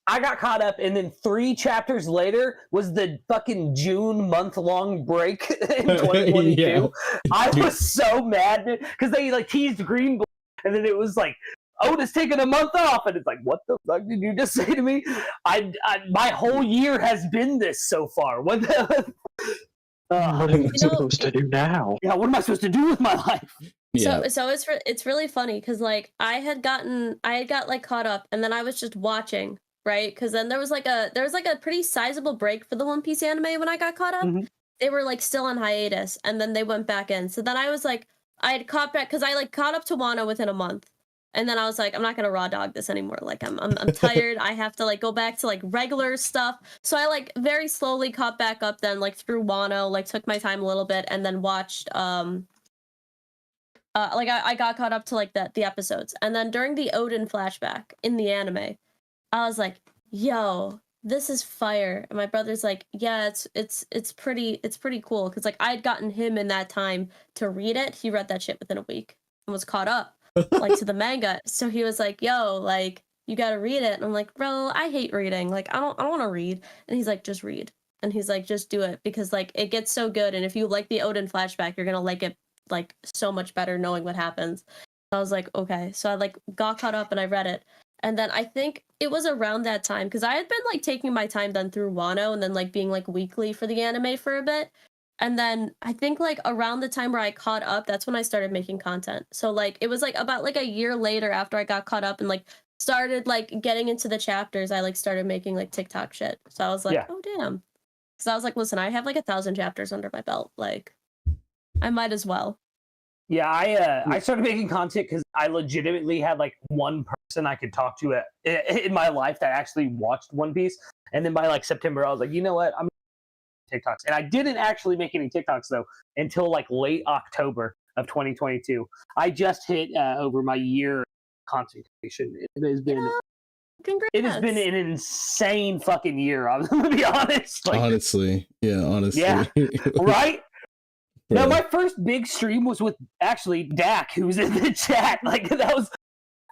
[SPEAKER 2] I got caught up, and then 3 chapters later was the fucking June month-long break in 2022. Yeah. I was so mad because they like teased Green Bull, and then it was like, Oda's taking a month off, and it's like, what the fuck did you just say to me? My whole year has been this so far. What the?
[SPEAKER 4] What am I supposed to do now?
[SPEAKER 2] Yeah, what am I supposed to do with my life?
[SPEAKER 1] Yeah.
[SPEAKER 6] So it's really funny because like I had got like caught up, and then I was just watching. Right, because then there was like a pretty sizable break for the One Piece anime when I got caught up. Mm-hmm. They were like still on hiatus, and then they went back in. So then I was like, I had caught back because I like caught up to Wano within a month, and then I was like, I'm not gonna raw dog this anymore. Like I'm tired. I have to like go back to like regular stuff. So I like very slowly caught back up. Then like through Wano, like took my time a little bit, and then watched I got caught up to like the episodes, and then during the Odin flashback in the anime, I was like, yo, this is fire. And my brother's like, yeah, it's pretty cool. Cause like I'd gotten him in that time to read it. He read that shit within a week and was caught up like to the manga. So he was like, yo, like you gotta read it. And I'm like, bro, I hate reading. Like I don't want to read. And he's like, just read. And he's like, just do it because like it gets so good. And if you like the Odin flashback, you're gonna like it like so much better knowing what happens. So I was like, okay. So I like got caught up and I read it. And then I think it was around that time because I had been like taking my time then through Wano and then like being like weekly for the anime for a bit. And then I think like around the time where I caught up, that's when I started making content. So like it was like about like a year later after I got caught up and like started like getting into the chapters, I like started making like TikTok shit. So I was like, oh damn. So I was like, listen, I have like 1,000 chapters under my belt. Like I might as well.
[SPEAKER 2] Yeah, I started making content because I legitimately had like one person I could talk to in my life that actually watched One Piece. And then by like September, I was like, you know what? I'm TikToks. And I didn't actually make any TikToks though until like late October of 2022. I just hit over my year content creation. It has been It has been an insane fucking year. I'm gonna be honest. Like,
[SPEAKER 1] honestly,
[SPEAKER 2] yeah, right. No, my first big stream was with actually Dak, who was in the chat. Like that was,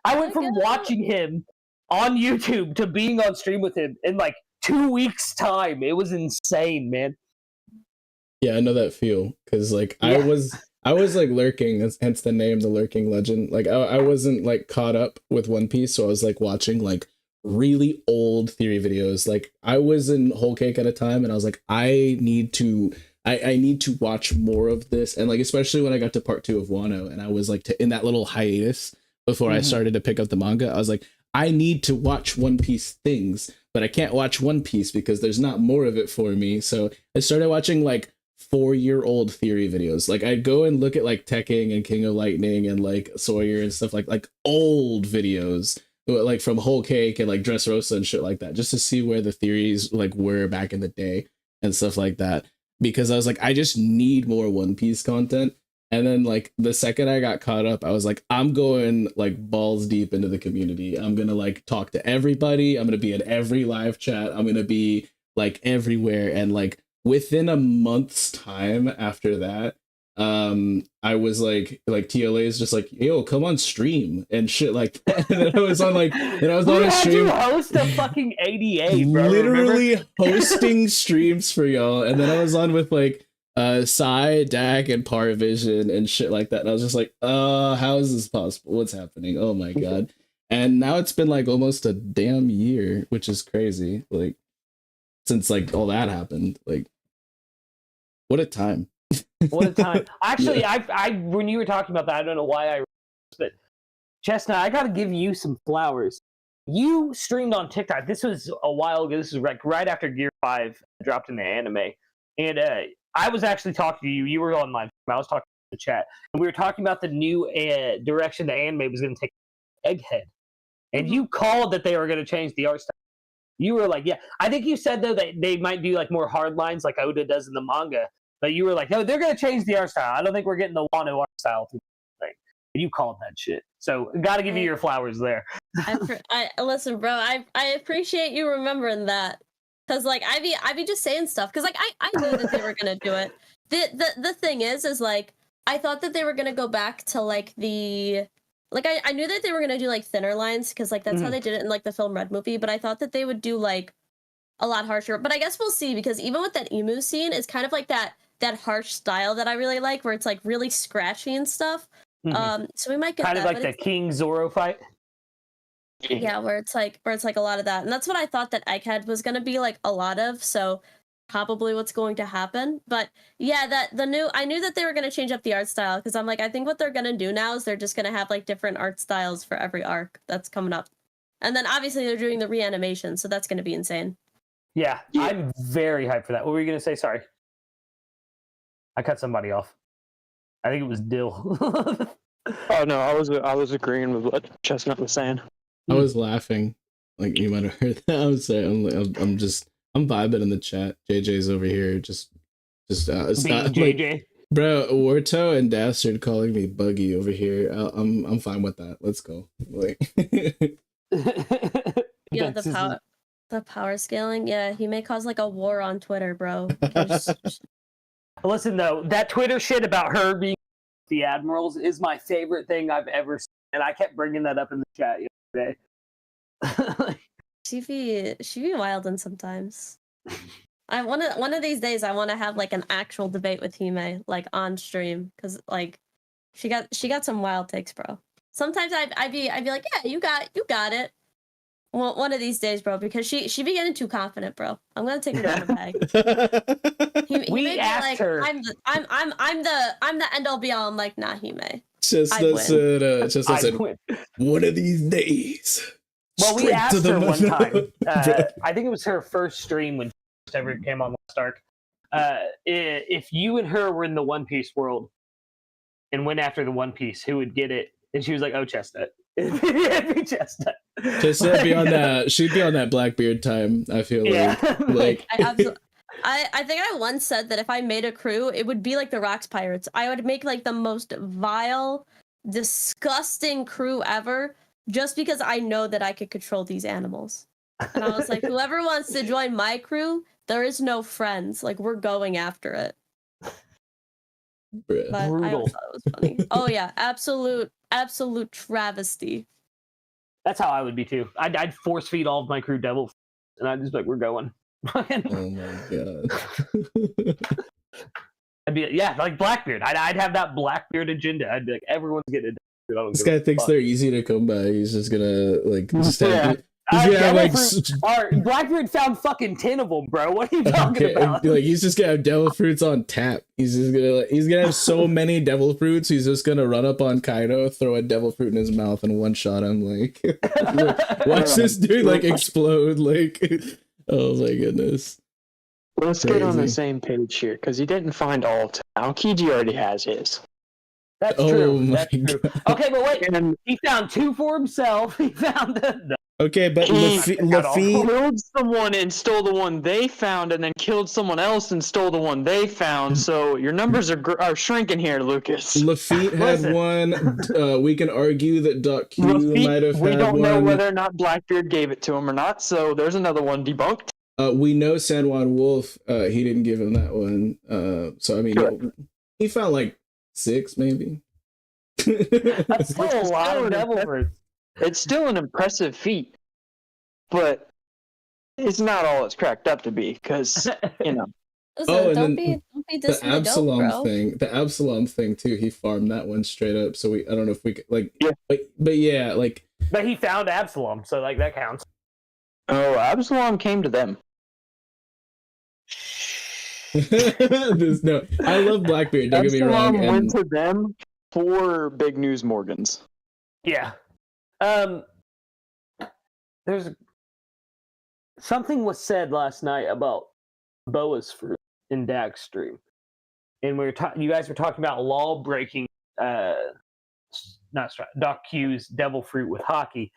[SPEAKER 2] I went from watching him on YouTube to being on stream with him in like 2 weeks' time. It was insane, man.
[SPEAKER 1] Yeah, I know that feel because like I was like lurking, hence the name, the Lurking Legend. Like I wasn't like caught up with One Piece, so I was like watching like really old theory videos. Like I was in Whole Cake at a time, and I was like, I need to watch more of this. And like especially when I got to part 2 of Wano, and I was like in that little hiatus before I started to pick up the manga, I was like, I need to watch One Piece things but I can't watch One Piece because there's not more of it for me. So I started watching like 4-year-old theory videos. Like I'd go and look at like Tekking and King of Lightning and like Sawyer and stuff like old videos, like from Whole Cake and like Dressrosa and shit like that, just to see where the theories like were back in the day and stuff like that. Because I was like, I just need more One Piece content. And then like the second I got caught up, I was like, I'm going like balls deep into the community. I'm gonna like talk to everybody. I'm gonna be in every live chat. I'm gonna be like everywhere. And like within a month's time after that, I was like TLA is just like, yo, come on stream and shit like that. And then I was on like, and I was on a stream.
[SPEAKER 2] You host a fucking ADA, bro.
[SPEAKER 1] Literally hosting streams for y'all. And then I was on with like Psy, Dak, and Parvision and shit like that. And I was just like, how is this possible? What's happening? Oh my god. And now it's been like almost a damn year, which is crazy. Like since like all that happened. Like what a time.
[SPEAKER 2] What a time. Actually, yeah. I when you were talking about that, I don't know why I, but Chestnut, I gotta give you some flowers. You streamed on TikTok. This was a while ago. This was like right after Gear 5 dropped in the anime. And I was actually talking to you. You were on live. I was talking to the chat. And we were talking about the new direction the anime was going to take, Egghead. And you called that they were going to change the art style. You were like, yeah. I think you said, though, that they might do like more hard lines like Oda does in the manga. But you were like, no, they're going to change the art style. I don't think we're getting the Wano art style thing. You called that shit. So got to give you your flowers there.
[SPEAKER 6] Listen, bro, I appreciate you remembering that. Cause like I be just saying stuff. Cause like I knew that they were gonna do it. The thing is like I thought that they were gonna go back to like the like I knew that they were gonna do like thinner lines because like that's how they did it in like the film Red movie. But I thought that they would do like a lot harsher. But I guess we'll see because even with that emu scene, it's kind of like that harsh style that I really like, where it's like really scratchy and stuff. So we might get
[SPEAKER 2] kind
[SPEAKER 6] that,
[SPEAKER 2] of like the King Zoro fight.
[SPEAKER 6] Yeah, where it's like a lot of that. And that's what I thought that Egghead was gonna be like a lot of, so probably what's going to happen. But yeah, I knew that they were gonna change up the art style, because I'm like, I think what they're gonna do now is they're just gonna have like different art styles for every arc that's coming up. And then obviously they're doing the reanimation, so that's gonna be insane.
[SPEAKER 2] Yeah, I'm very hyped for that. What were you gonna say? Sorry. I cut somebody off. I think it was Dill.
[SPEAKER 4] Oh no, I was agreeing with what Chestnut was saying.
[SPEAKER 1] I was laughing, like you might have heard that. I was saying, I'm vibing in the chat. JJ's over here, just it's not JJ. Like, bro, Warto and Dastard calling me Buggy over here. I'm fine with that. Let's go. Like,
[SPEAKER 6] yeah, the power scaling. Yeah, he may cause like a war on Twitter, bro.
[SPEAKER 2] Listen though, that Twitter shit about her being the Admirals is my favorite thing I've ever seen, and I kept bringing that up in the chat yesterday.
[SPEAKER 6] she be wildin' sometimes. One of these days I want to have like an actual debate with Hime, like on stream, because like she got some wild takes, bro. Sometimes I'd be like, yeah, you got it. Well, one of these days, bro, because she be getting too confident, bro. I'm gonna take her down the bag.
[SPEAKER 2] We asked her.
[SPEAKER 6] I'm the end all be all. I'm like, nah, Hime.
[SPEAKER 1] Chestnut said, one of these days.
[SPEAKER 2] Well, we asked her one time. I think it was her first stream when she first ever came on Last Arc. If you and her were in the One Piece world and went after the One Piece, who would get it? And she was like, "Oh, Chestnut." It'd be Chestnut.
[SPEAKER 1] Chestnut be on that. She'd be on that Blackbeard time. I feel like.
[SPEAKER 6] I think I once said that if I made a crew, it would be like the Rocks Pirates. I would make like the most vile, disgusting crew ever, just because I know that I could control these animals. And I was like, whoever wants to join my crew, there is no friends. Like, we're going after it. But
[SPEAKER 2] brutal.
[SPEAKER 6] I thought it was funny. Oh yeah, absolute travesty.
[SPEAKER 2] That's how I would be too. I'd force feed all of my crew devil, and I'd just be like, we're going.
[SPEAKER 1] Oh my god.
[SPEAKER 2] I'd be like Blackbeard. I'd have that Blackbeard agenda. I'd be like, everyone's getting it.
[SPEAKER 1] This guy thinks they're easy to come by. He's just gonna like just have He's gonna have like
[SPEAKER 2] Blackbeard found fucking 10 of them, bro. What are you talking about?
[SPEAKER 1] Like he's just gonna have devil fruits on tap. He's gonna have so many devil fruits. He's just gonna run up on Kaido, throw a devil fruit in his mouth, and one shot him. Like, watch this dude like explode. Like, oh my goodness.
[SPEAKER 4] Let's get on the same page here because he didn't find all 10. Aokiji already has his.
[SPEAKER 2] That's true. That's true. Okay, but wait. He found 2 for himself. He found the
[SPEAKER 1] okay, but Luffy
[SPEAKER 4] killed someone and stole the one they found, and then killed someone else and stole the one they found. So your numbers are shrinking here, Lucas.
[SPEAKER 1] Lafitte had one. We can argue that Doc Q might have had one.
[SPEAKER 4] We don't know whether or not Blackbeard gave it to him or not. So there's another one debunked.
[SPEAKER 1] We know San Juan Wolf. He didn't give him that one. So I mean, he found like 6 maybe.
[SPEAKER 2] That's still a lot of devil fruits.
[SPEAKER 4] It's still an impressive feat, but it's not all it's cracked up to be, because, you know.
[SPEAKER 6] Listen, don't be
[SPEAKER 1] the Absalom thing. The Absalom thing too. He farmed that one straight up. So I don't know if we could like. Yeah. But yeah, like.
[SPEAKER 2] But he found Absalom, so like that counts.
[SPEAKER 4] Oh, Absalom came to them.
[SPEAKER 1] No, I love Blackbeard. Don't get me wrong.
[SPEAKER 4] Absalom went to them for Big News Morgans.
[SPEAKER 2] Yeah. There's something was said last night about Boa's fruit in Dak's stream, and you guys were talking about law breaking. Doc Q's devil fruit with hockey,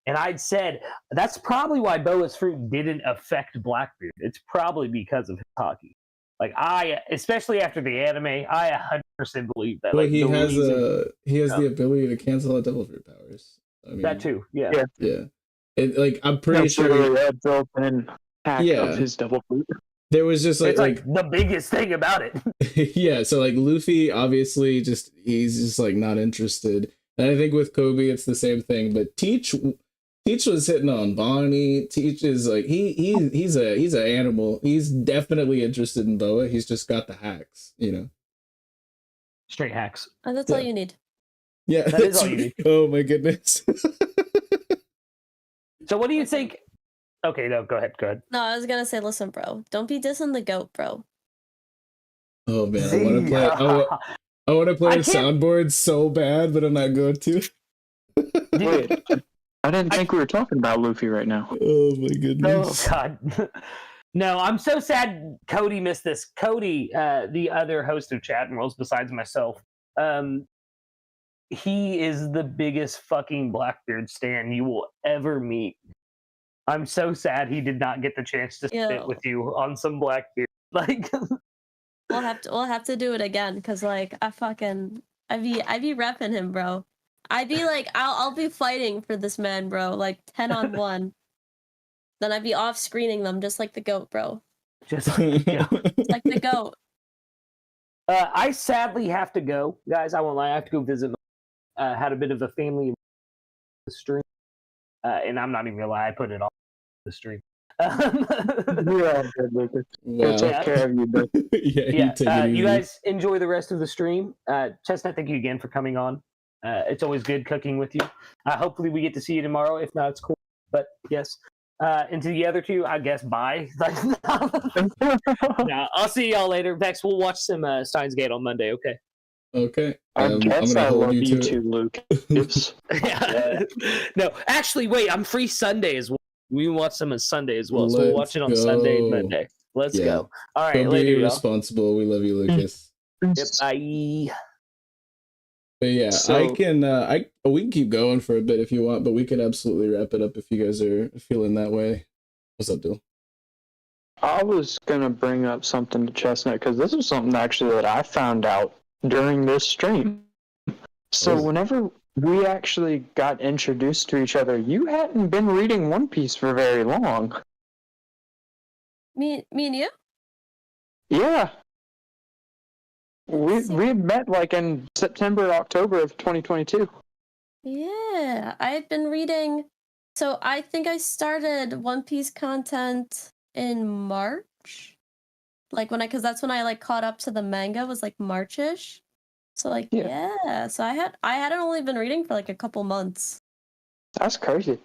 [SPEAKER 2] and I'd said that's probably why Boa's fruit didn't affect Blackbeard. It's probably because of his hockey. Like especially after the anime, I 100% believe that.
[SPEAKER 1] Well,
[SPEAKER 2] like,
[SPEAKER 1] he has the ability to cancel out devil fruit powers. I mean,
[SPEAKER 2] that too, yeah.
[SPEAKER 1] I'm pretty sure
[SPEAKER 4] a built-in hack of his devil fruit.
[SPEAKER 1] There was just
[SPEAKER 2] it's like the biggest thing about it.
[SPEAKER 1] Yeah, so like Luffy, obviously, he's just like not interested, and I think with Kube it's the same thing. But Teach was hitting on Bonnie. Teach is like he's an animal. He's definitely interested in Boa. He's just got the hacks, you know.
[SPEAKER 2] Straight hacks.
[SPEAKER 6] And that's all you need.
[SPEAKER 1] Yeah,
[SPEAKER 2] that is all you need.
[SPEAKER 1] Oh my goodness.
[SPEAKER 2] So what do you think? Okay, no, go ahead.
[SPEAKER 6] No, I was gonna say, listen, bro, don't be dissing the goat, bro.
[SPEAKER 1] Oh man, I want to play. I want to play soundboard so bad, but I'm not going to.
[SPEAKER 4] Wait, I didn't think we were talking about Luffy right now.
[SPEAKER 1] Oh my goodness.
[SPEAKER 2] Oh god. No, I'm so sad Cody missed this. Cody, the other host of Chadmirals besides myself, he is the biggest fucking Blackbeard stan you will ever meet. I'm so sad he did not get the chance to sit with you on some Blackbeard. Like,
[SPEAKER 6] we'll have to do it again, because like I be repping him, bro. I'd be like, I'll be fighting for this man, bro, like 10 on 1. Then I'd be off screening them just like the goat, bro.
[SPEAKER 2] Just like
[SPEAKER 6] the goat.
[SPEAKER 2] I sadly have to go, guys. I won't lie. I have to go visit. Had a bit of a family stream, and I'm not even gonna lie. I put it on the stream.
[SPEAKER 4] Yeah, good, Lucas. We'll take care of you, but
[SPEAKER 2] you guys enjoy the rest of the stream. Chestnut, thank you again for coming on. It's always good cooking with you. Hopefully, we get to see you tomorrow. If not, it's cool. But yes. And to the other two, I guess bye. No, I'll see y'all later. Vex, we'll watch some Steins Gate on Monday, okay?
[SPEAKER 1] Okay.
[SPEAKER 4] I guess I love you too, Luke.
[SPEAKER 2] No, actually, wait, I'm free Sunday as well. We can watch some on Sunday as well, so we'll watch it on Sunday and Monday. Let's go. All right, later,
[SPEAKER 1] be responsible. We love you, Lucas.
[SPEAKER 2] Yep, bye.
[SPEAKER 1] But yeah, we can keep going for a bit if you want, but we can absolutely wrap it up if you guys are feeling that way. What's up, Dill?
[SPEAKER 4] I was gonna bring up something to Chestnut because this is something actually that I found out during this stream. So whenever we actually got introduced to each other, you hadn't been reading One Piece for very long.
[SPEAKER 6] Me and you?
[SPEAKER 4] Yeah. We met like in September, October of 2022.
[SPEAKER 6] Yeah, I had been reading. So I think I started One Piece content in March, because that's when I like caught up to the manga, was like Marchish. So like so I hadn't only been reading for like a couple months.
[SPEAKER 4] That's crazy.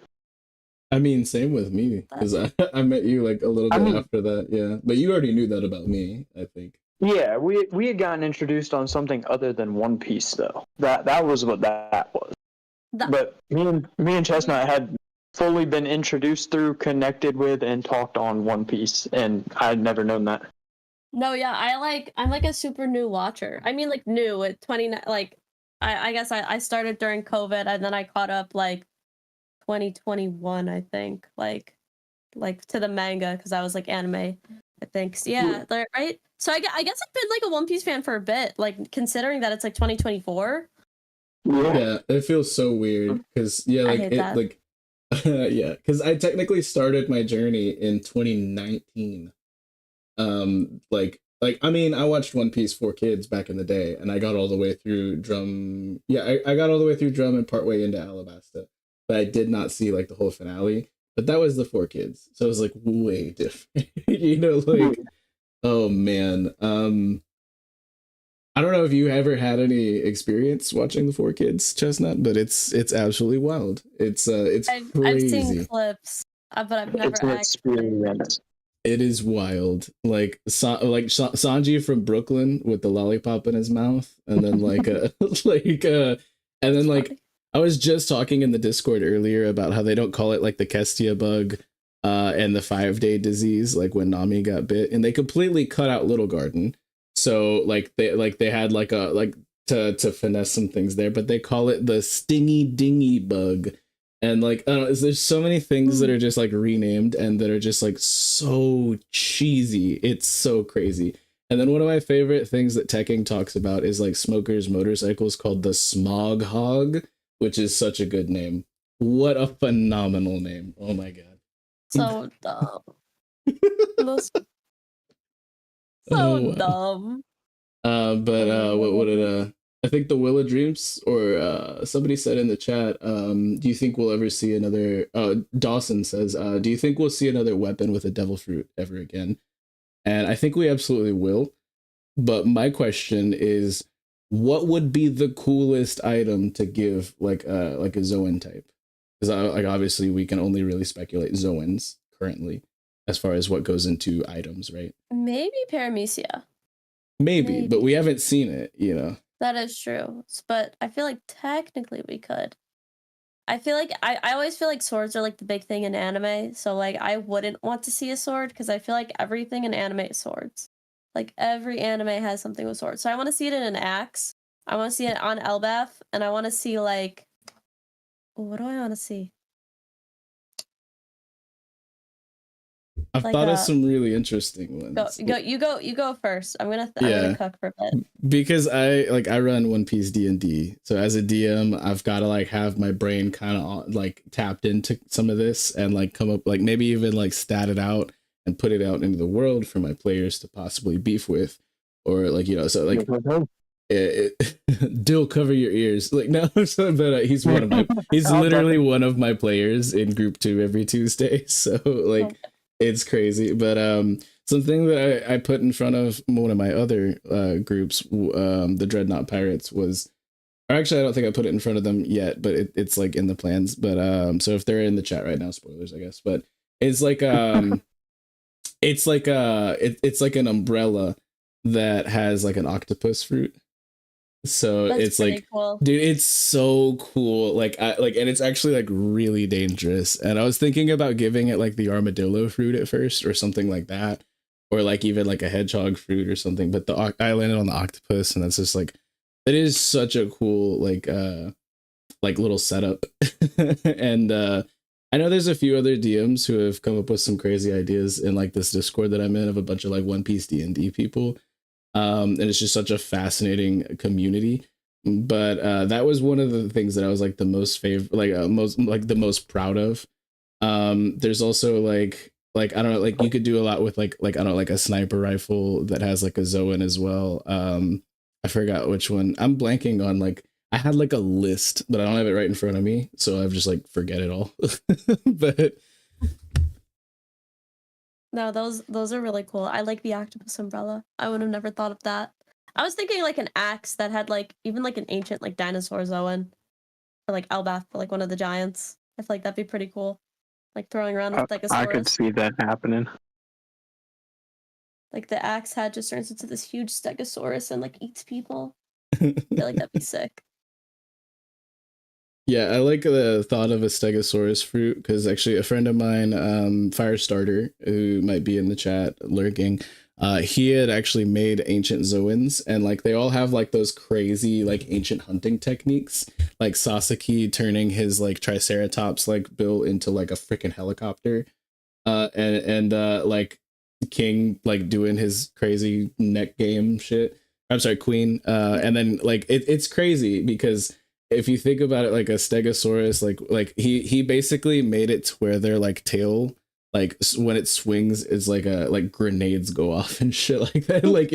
[SPEAKER 1] I mean, same with me, because I met you like a little bit after that, yeah. But you already knew that about me, I think.
[SPEAKER 4] Yeah, we had gotten introduced on something other than One Piece, though. That was what that was. But me and Chestnut had fully been introduced through, connected with, and talked on One Piece, and I had never known that.
[SPEAKER 6] No, yeah, I'm like a super new watcher. I mean, like new at 29. Like, I guess I started during COVID, and then I caught up like 2021, I think, like to the manga because I was like anime, I think. So, yeah, right. So I guess I've been like a One Piece fan for a bit, like considering that it's like 2024.
[SPEAKER 1] Yeah, it feels so weird because like yeah, because I technically started my journey in 2019. Like I mean, I watched One Piece for Kids back in the day, and I got all the way through Drum. Yeah, I got all the way through Drum and partway into Alabasta, but I did not see like the whole finale. But that was the 4 Kids, so it was like way different. You know, like oh man. I don't know if you ever had any experience watching the 4 Kids, Chestnut, but it's absolutely wild. It's crazy.
[SPEAKER 6] I've seen clips, but I've never
[SPEAKER 4] experience.
[SPEAKER 1] It is wild. Like Sanji from Brooklyn with the lollipop in his mouth, and then and then like I was just talking in the Discord earlier about how they don't call it like the Kestia bug and the 5-day disease, like when Nami got bit, and they completely cut out Little Garden. So like they had like to finesse some things there, but they call it the stingy dingy bug. And like I don't know, there's so many things that are just like renamed and that are just like so cheesy. It's so crazy. And then one of my favorite things that Tekking talks about is like Smoker's motorcycles called the Smog Hog, which is such a good name. What a phenomenal name. Oh my god.
[SPEAKER 6] So dumb. So dumb.
[SPEAKER 1] But what did I think the Will of Dreams or somebody said in the chat, do you think we'll ever see another Dawson says, do you think we'll see another weapon with a devil fruit ever again? And I think we absolutely will. But my question is, what would be the coolest item to give like a Zoan type? Because like obviously we can only really speculate Zoans currently as far as what goes into items, right?
[SPEAKER 6] Maybe Paramecia.
[SPEAKER 1] Maybe, but we haven't seen it, you know.
[SPEAKER 6] That is true, but I feel like technically we could. I feel like I always feel like swords are like the big thing in anime, so like I wouldn't want to see a sword because I feel like everything in anime is swords. Like every anime has something with swords. So I want to see it in an axe. I want to see it on Elbaf, and I want to see like, what do I want to see?
[SPEAKER 1] I've thought of some really interesting ones.
[SPEAKER 6] You go first. I'm gonna cook for a bit.
[SPEAKER 1] Because I run One Piece D&D, so as a DM, I've got to like have my brain kind of like tapped into some of this and like come up like maybe even like stat it out and put it out into the world for my players to possibly beef with, or like you know, so like Dill, cover your ears. Like no, but he's literally one of my players in Group 2 every Tuesday. So like. It's crazy, but something that I put in front of one of my other groups, the Dreadnought Pirates, was, or actually I don't think I put it in front of them yet, but it's like in the plans. But so if they're in the chat right now, spoilers, I guess. But it's like it's like an umbrella that has like an octopus fruit. So
[SPEAKER 6] That's
[SPEAKER 1] it's like
[SPEAKER 6] cool.
[SPEAKER 1] Dude, it's so cool. Like and it's actually like really dangerous. And I was thinking about giving it like the armadillo fruit at first or something like that, or like even like a hedgehog fruit or something, but I landed on the octopus, and that's just like, it is such a cool like little setup. And I know there's a few other DMs who have come up with some crazy ideas in like this Discord that I'm in of a bunch of like One Piece D&D people. And it's just such a fascinating community. But that was one of the things that I was like the most the most proud of. There's also like I don't know, like you could do a lot with like I don't know, like a sniper rifle that has like a Zoan as well. I forgot which one. I'm blanking on like, I had like a list, but I don't have it right in front of me, so I've just like forget it all. But
[SPEAKER 6] no, those are really cool. I like the octopus umbrella. I would have never thought of that. I was thinking like an axe that had like even like an ancient like dinosaur Zoan, or like Elbaf, or like one of the giants. I feel like that'd be pretty cool. like throwing around the Stegosaurus.
[SPEAKER 4] I could see that happening.
[SPEAKER 6] Like the axe head just turns into this huge Stegosaurus and like eats people. I feel like that'd be sick.
[SPEAKER 1] Yeah, I like the thought of a Stegosaurus fruit because actually a friend of mine, Firestarter, who might be in the chat lurking, he had actually made ancient Zoans, and like they all have like those crazy like ancient hunting techniques, like Sasaki turning his like Triceratops like bill into like a freaking helicopter, and like King like doing his crazy neck game shit. I'm sorry, Queen. And then like it's crazy because if you think about it, like a Stegosaurus, like he basically made it to where their like tail, like when it swings, is like grenades go off and shit like that. Like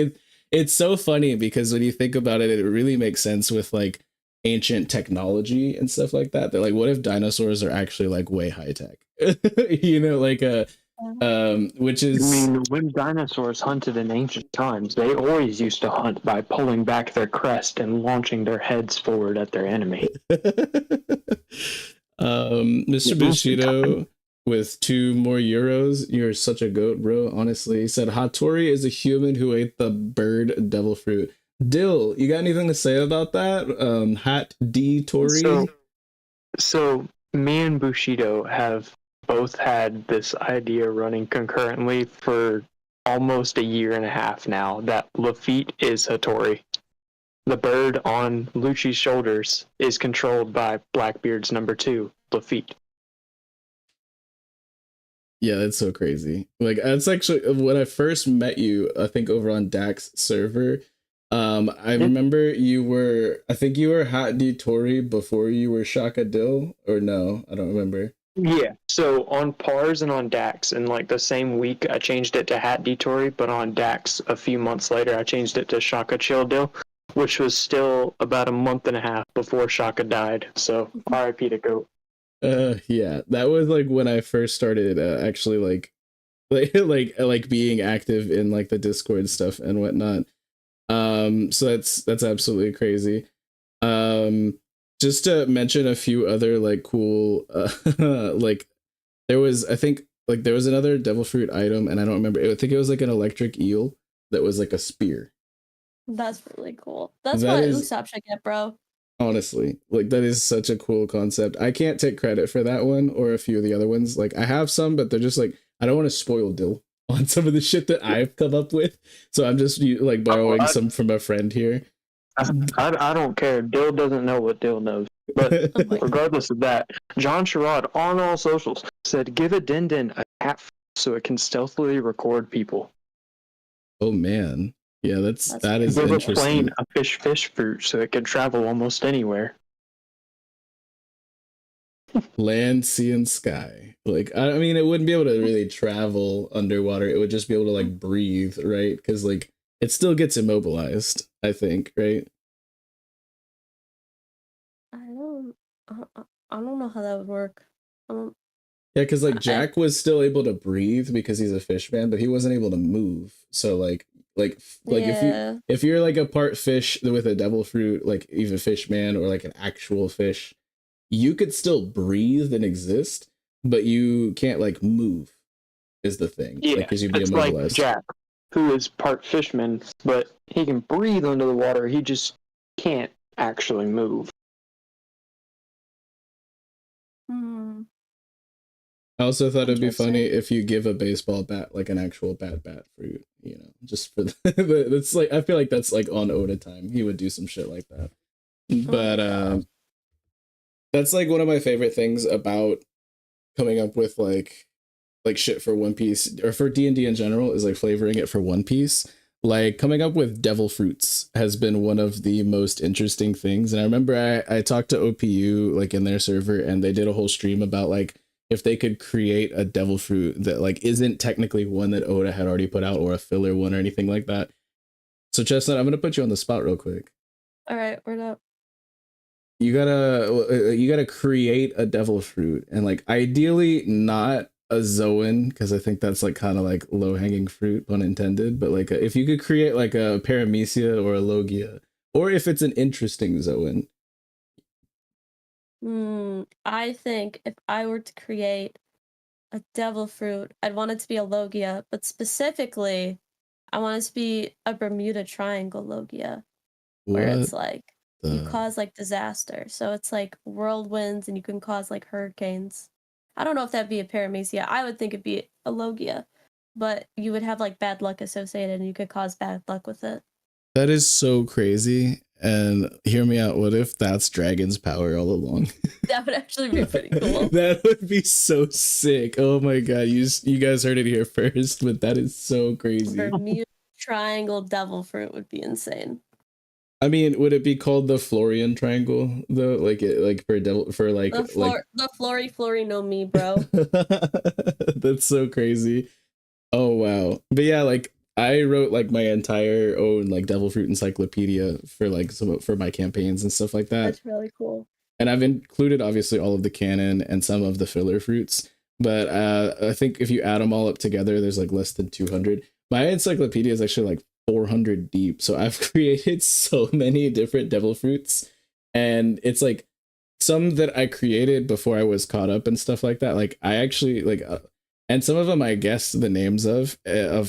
[SPEAKER 1] it's so funny because when you think about it, it really makes sense with like ancient technology and stuff like that. They're like, what if dinosaurs are actually like way high tech? You know, like which is,
[SPEAKER 4] I mean, when dinosaurs hunted in ancient times, they always used to hunt by pulling back their crest and launching their heads forward at their enemy.
[SPEAKER 1] Mr. Bushido with 2 more euros. You're such a goat, bro. Honestly, he said Hattori is a human who ate the bird devil fruit. Dill, you got anything to say about that? Hat D Tori.
[SPEAKER 4] So me and Bushido have both had this idea running concurrently for almost a year and a half now that Lafitte is Hattori. The bird on Lucci's shoulders is controlled by Blackbeard's number 2, Lafitte.
[SPEAKER 1] Yeah, that's so crazy. Like that's actually when I first met you, I think over on Dax server. I remember I think you were Hat D Tori before you were Shaka Dill, or no, I don't remember.
[SPEAKER 4] Yeah, so on Pars and on Dax, in like the same week, I changed it to Hat Detory, but on Dax, a few months later, I changed it to Shaka ChillDill, which was still about a month and a half before Shaka died, so RIP to GOAT.
[SPEAKER 1] Yeah, that was like when I first started actually like being active in like the Discord stuff and whatnot. So that's absolutely crazy. Just to mention a few other like cool like there was another devil fruit item, and I don't remember. I think it was like an electric eel that was like a spear.
[SPEAKER 6] That's really cool. That's what Usopp should get, bro.
[SPEAKER 1] Honestly, like that is such a cool concept. I can't take credit for that one or a few of the other ones. Like I have some, but they're just like, I don't want to spoil Dill on some of the shit that I've come up with. So I'm just like borrowing some from a friend here.
[SPEAKER 4] I don't care. Dill doesn't know what Dill knows. But regardless of that, John Sherrod on all socials said, give a Den a cat so it can stealthily record people.
[SPEAKER 1] Oh man. Yeah, that is
[SPEAKER 4] give
[SPEAKER 1] interesting.
[SPEAKER 4] A plane a fish fruit so it can travel almost anywhere.
[SPEAKER 1] Land, sea, and sky. Like, I mean, it wouldn't be able to really travel underwater. It would just be able to like breathe, right? Because like it still gets immobilized, I think, right?
[SPEAKER 6] I don't know how that would work.
[SPEAKER 1] Yeah, because like Jack was still able to breathe because he's a fish man, but he wasn't able to move. So like
[SPEAKER 6] yeah.
[SPEAKER 1] if you're like a part fish with a devil fruit, like even fish man or like an actual fish, you could still breathe and exist, but you can't like move. Is the thing?
[SPEAKER 4] Yeah,
[SPEAKER 1] because you'd be
[SPEAKER 4] it's
[SPEAKER 1] immobilized.
[SPEAKER 4] Like Jack, who is part fishman, but he can breathe under the water. He just can't actually move.
[SPEAKER 1] I also thought it'd be funny if you give a baseball bat like an actual bat fruit, you know, just for that's like, I feel like that's like on Oda time. He would do some shit like that. But that's like one of my favorite things about coming up with like shit for One Piece or for D&D in general is like flavoring it for One Piece. Like coming up with devil fruits has been one of the most interesting things. And I remember I talked to OPU like in their server, and they did a whole stream about like if they could create a devil fruit that like isn't technically one that Oda had already put out or a filler one or anything like that. So Chestnut, I'm gonna put you on the spot real quick.
[SPEAKER 6] All right, word up.
[SPEAKER 1] You gotta create a devil fruit, and like ideally not a Zoan, because I think that's like kind of like low hanging fruit, pun intended. But like if you could create like a Paramecia or a Logia, or if it's an interesting Zoan.
[SPEAKER 6] I think if I were to create a devil fruit, I'd want it to be a Logia, but specifically, I want it to be a Bermuda Triangle Logia, where it's like you cause like disaster. So it's like whirlwinds, and you can cause like hurricanes. I don't know if that'd be a paramecia. I would think it'd be a Logia, but you would have like bad luck associated, and you could cause bad luck with it.
[SPEAKER 1] That is so crazy. And hear me out. What if that's Dragon's power all along?
[SPEAKER 6] That would actually be pretty cool.
[SPEAKER 1] That would be so sick. Oh my god, you guys heard it here first, but that is so crazy.
[SPEAKER 6] Bermuda Triangle devil fruit would be insane.
[SPEAKER 1] I mean, would it be called the Florian Triangle though? Like for devil for like
[SPEAKER 6] the Flory no me, bro.
[SPEAKER 1] That's so crazy. Oh wow. But yeah, like I wrote like my entire own like devil fruit encyclopedia for like for my campaigns and stuff like that.
[SPEAKER 6] That's really cool.
[SPEAKER 1] And I've included obviously all of the canon and some of the filler fruits, but I think if you add them all up together, there's like less than 200. My encyclopedia is actually like 400 deep, so I've created so many different devil fruits, and it's like some that I created before I was caught up and stuff like that. Like I actually like, and some of them I guessed the names of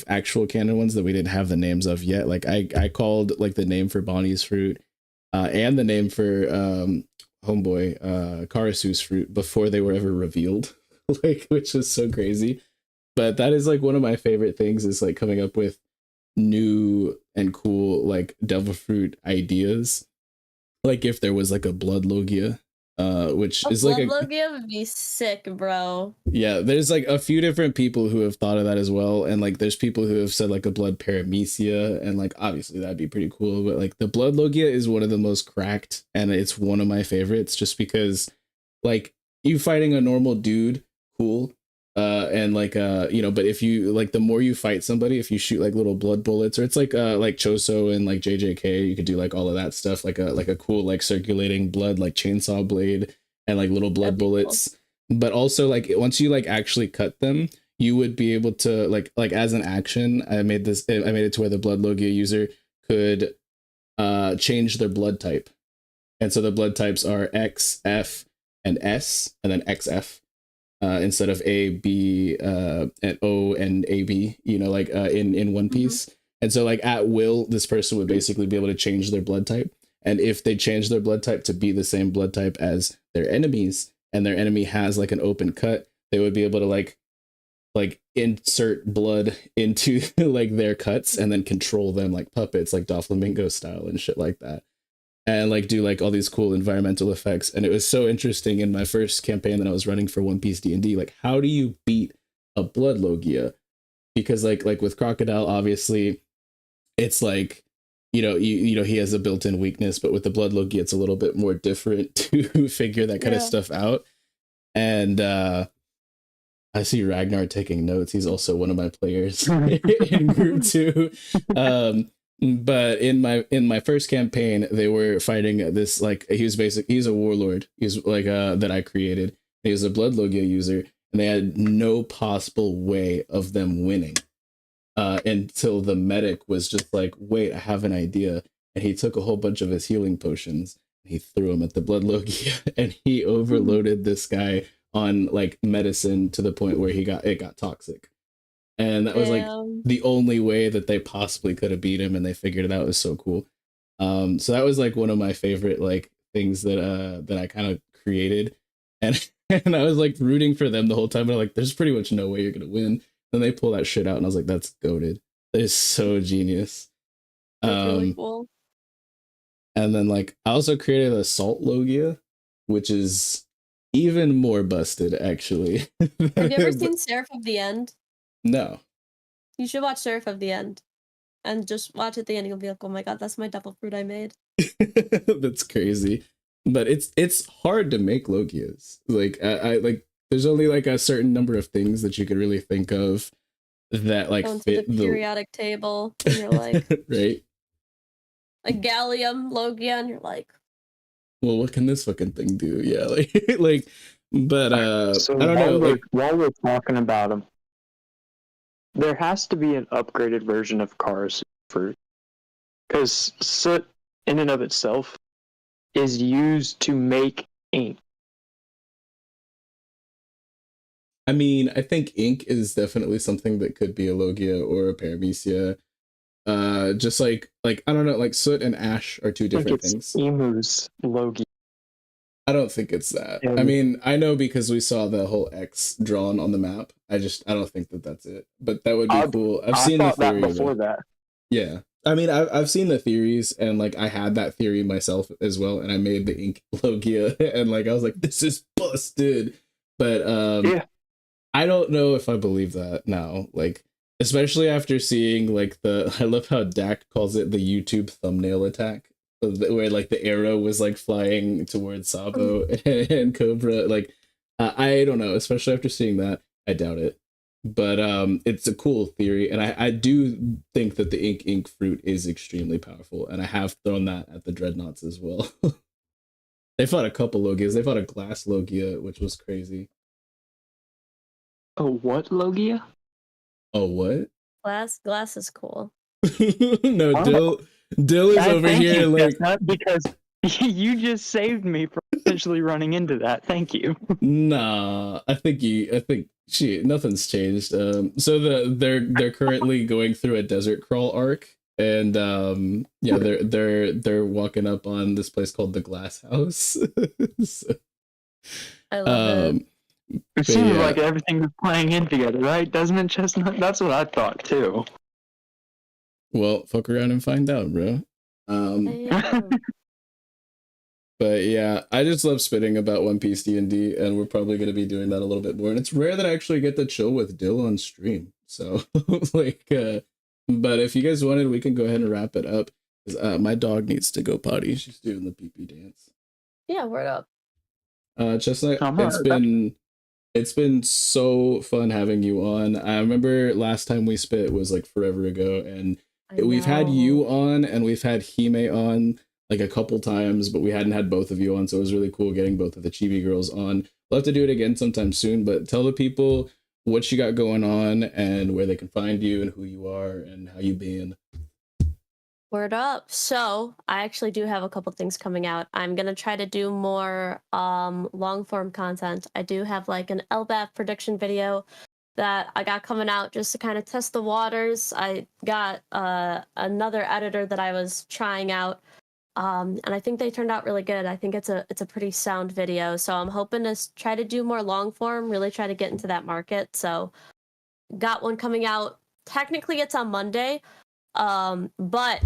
[SPEAKER 1] actual canon ones that we didn't have the names of yet. Like I called like the name for Bonnie's fruit, and the name for homeboy Karasu's fruit before they were ever revealed, like, which is so crazy. But that is like one of my favorite things, is like coming up with new and cool like devil fruit ideas. Like if there was like a blood Logia, which is like a
[SPEAKER 6] Logia would be sick, bro.
[SPEAKER 1] Yeah, there's like a few different people who have thought of that as well, and like there's people who have said like a blood paramecia, and like obviously that'd be pretty cool. But like the blood Logia is one of the most cracked, and it's one of my favorites just because like you fighting a normal dude, cool. And like you know, but if you like the more you fight somebody, if you shoot like little blood bullets, or it's like Choso and like JJK, you could do like all of that stuff, like a cool like circulating blood like chainsaw blade and like little blood bullets. Cool. But also like once you like actually cut them, you would be able to like as an action, I made it to where the blood Logia user could change their blood type. And so the blood types are X, F, and S, and then XF. Instead of A, B, and O and AB, you know, like in One Piece. Mm-hmm. And so like at will, this person would basically be able to change their blood type. And if they change their blood type to be the same blood type as their enemies, and their enemy has like an open cut, they would be able to like insert blood into like their cuts and then control them like puppets, like Doflamingo style and shit like that. And like do like all these cool environmental effects. And it was so interesting in my first campaign that I was running for One Piece D&D, like how do you beat a blood Logia? Because like with Crocodile, obviously it's like, you know, he has a built-in weakness, but with the blood Logia it's a little bit more different to figure that kind of stuff out. And I see Ragnar taking notes. He's also one of my players in group 2. But in my first campaign, they were fighting this, like, he's a warlord. He's like that I created. He was a blood Logia user, and they had no possible way of them winning until the medic was just like, wait, I have an idea. And he took a whole bunch of his healing potions, and he threw them at the blood Logia, and he overloaded this guy on like medicine to the point where it got toxic. And that was like the only way that they possibly could have beat him, and they figured it out. It was so cool. So that was like one of my favorite like things that I kind of created, and and I was like rooting for them the whole time. But I'm like, there's pretty much no way you're gonna win. Then they pull that shit out, and I was like, that's goated. That is so genius.
[SPEAKER 6] That's really cool.
[SPEAKER 1] And then like I also created a Salt Logia, which is even more busted actually.
[SPEAKER 6] Have you ever seen Seraph of the End?
[SPEAKER 1] No.
[SPEAKER 6] You should watch Seraph of the End. And just watch at the end, you'll be like, oh my god, that's my devil fruit I made.
[SPEAKER 1] That's crazy. But it's hard to make Logias. Like I like there's only like a certain number of things that you could really think of that like fit
[SPEAKER 6] the periodic table, and you're like
[SPEAKER 1] right.
[SPEAKER 6] A gallium Logia, and you're like,
[SPEAKER 1] well, what can this fucking thing do? Yeah, like but
[SPEAKER 4] so
[SPEAKER 1] I don't know.
[SPEAKER 4] While we're talking about them, there has to be an upgraded version of Cars fruit, because soot in and of itself is used to make ink.
[SPEAKER 1] I mean, I think ink is definitely something that could be a Logia or a Paramecia. Just like I don't know, like soot and ash are two different things.
[SPEAKER 4] Emu's Logia.
[SPEAKER 1] I don't think it's that. I mean, I know because we saw the whole X drawn on the map. I don't think that that's it. But that would be cool. I've seen the theory
[SPEAKER 4] that before that.
[SPEAKER 1] Yeah. I mean, I've seen the theories, and like I had that theory myself as well, and I made the ink Logia, and like I was like, this is busted. But
[SPEAKER 4] yeah.
[SPEAKER 1] I don't know if I believe that now. Like, especially after seeing like I love how Dak calls it the YouTube thumbnail attack, where like the arrow was like flying towards Sabo and Cobra. Like, I don't know. Especially after seeing that, I doubt it. But it's a cool theory, and I do think that the ink fruit is extremely powerful, and I have thrown that at the Dreadnoughts as well. They fought a couple Logias. They fought a glass Logia, which was crazy.
[SPEAKER 4] Oh, what Logia?
[SPEAKER 1] Oh, what?
[SPEAKER 6] Glass is cool.
[SPEAKER 1] No, Dill is over here like
[SPEAKER 4] not because you just saved me from potentially running into that. Thank you.
[SPEAKER 1] Nah, I think nothing's changed. So they're currently going through a desert crawl arc, and yeah, they're walking up on this place called the Glass House. So,
[SPEAKER 6] I love it.
[SPEAKER 4] It seems like everything is playing in together, right? Doesn't it, Chestnut? That's what I thought too.
[SPEAKER 1] Well, fuck around and find out, bro. But yeah, I just love spitting about One Piece D&D, and we're probably going to be doing that a little bit more. And it's rare that I actually get to chill with Dill on stream. So, like, but if you guys wanted, we can go ahead and wrap it up. My dog needs to go potty. She's doing the pee-pee dance.
[SPEAKER 6] Yeah, word up.
[SPEAKER 1] Chestnut, it's been so fun having you on. I remember last time we spit was like forever ago, and we've had you on and we've had Hime on like a couple times, but we hadn't had both of you on, so it was really cool getting both of the Chibi girls on. We'll have to do it again sometime soon, but tell the people what you got going on and where they can find you and who you are and how you been.
[SPEAKER 6] Word up. So I actually do have a couple things coming out. I'm gonna try to do more long form content. I do have like an LBAF prediction video that I got coming out just to kind of test the waters. I got another editor that I was trying out, and I think they turned out really good. I think it's a pretty sound video. So I'm hoping to try to do more long form, really try to get into that market. So got one coming out. Technically it's on Monday. But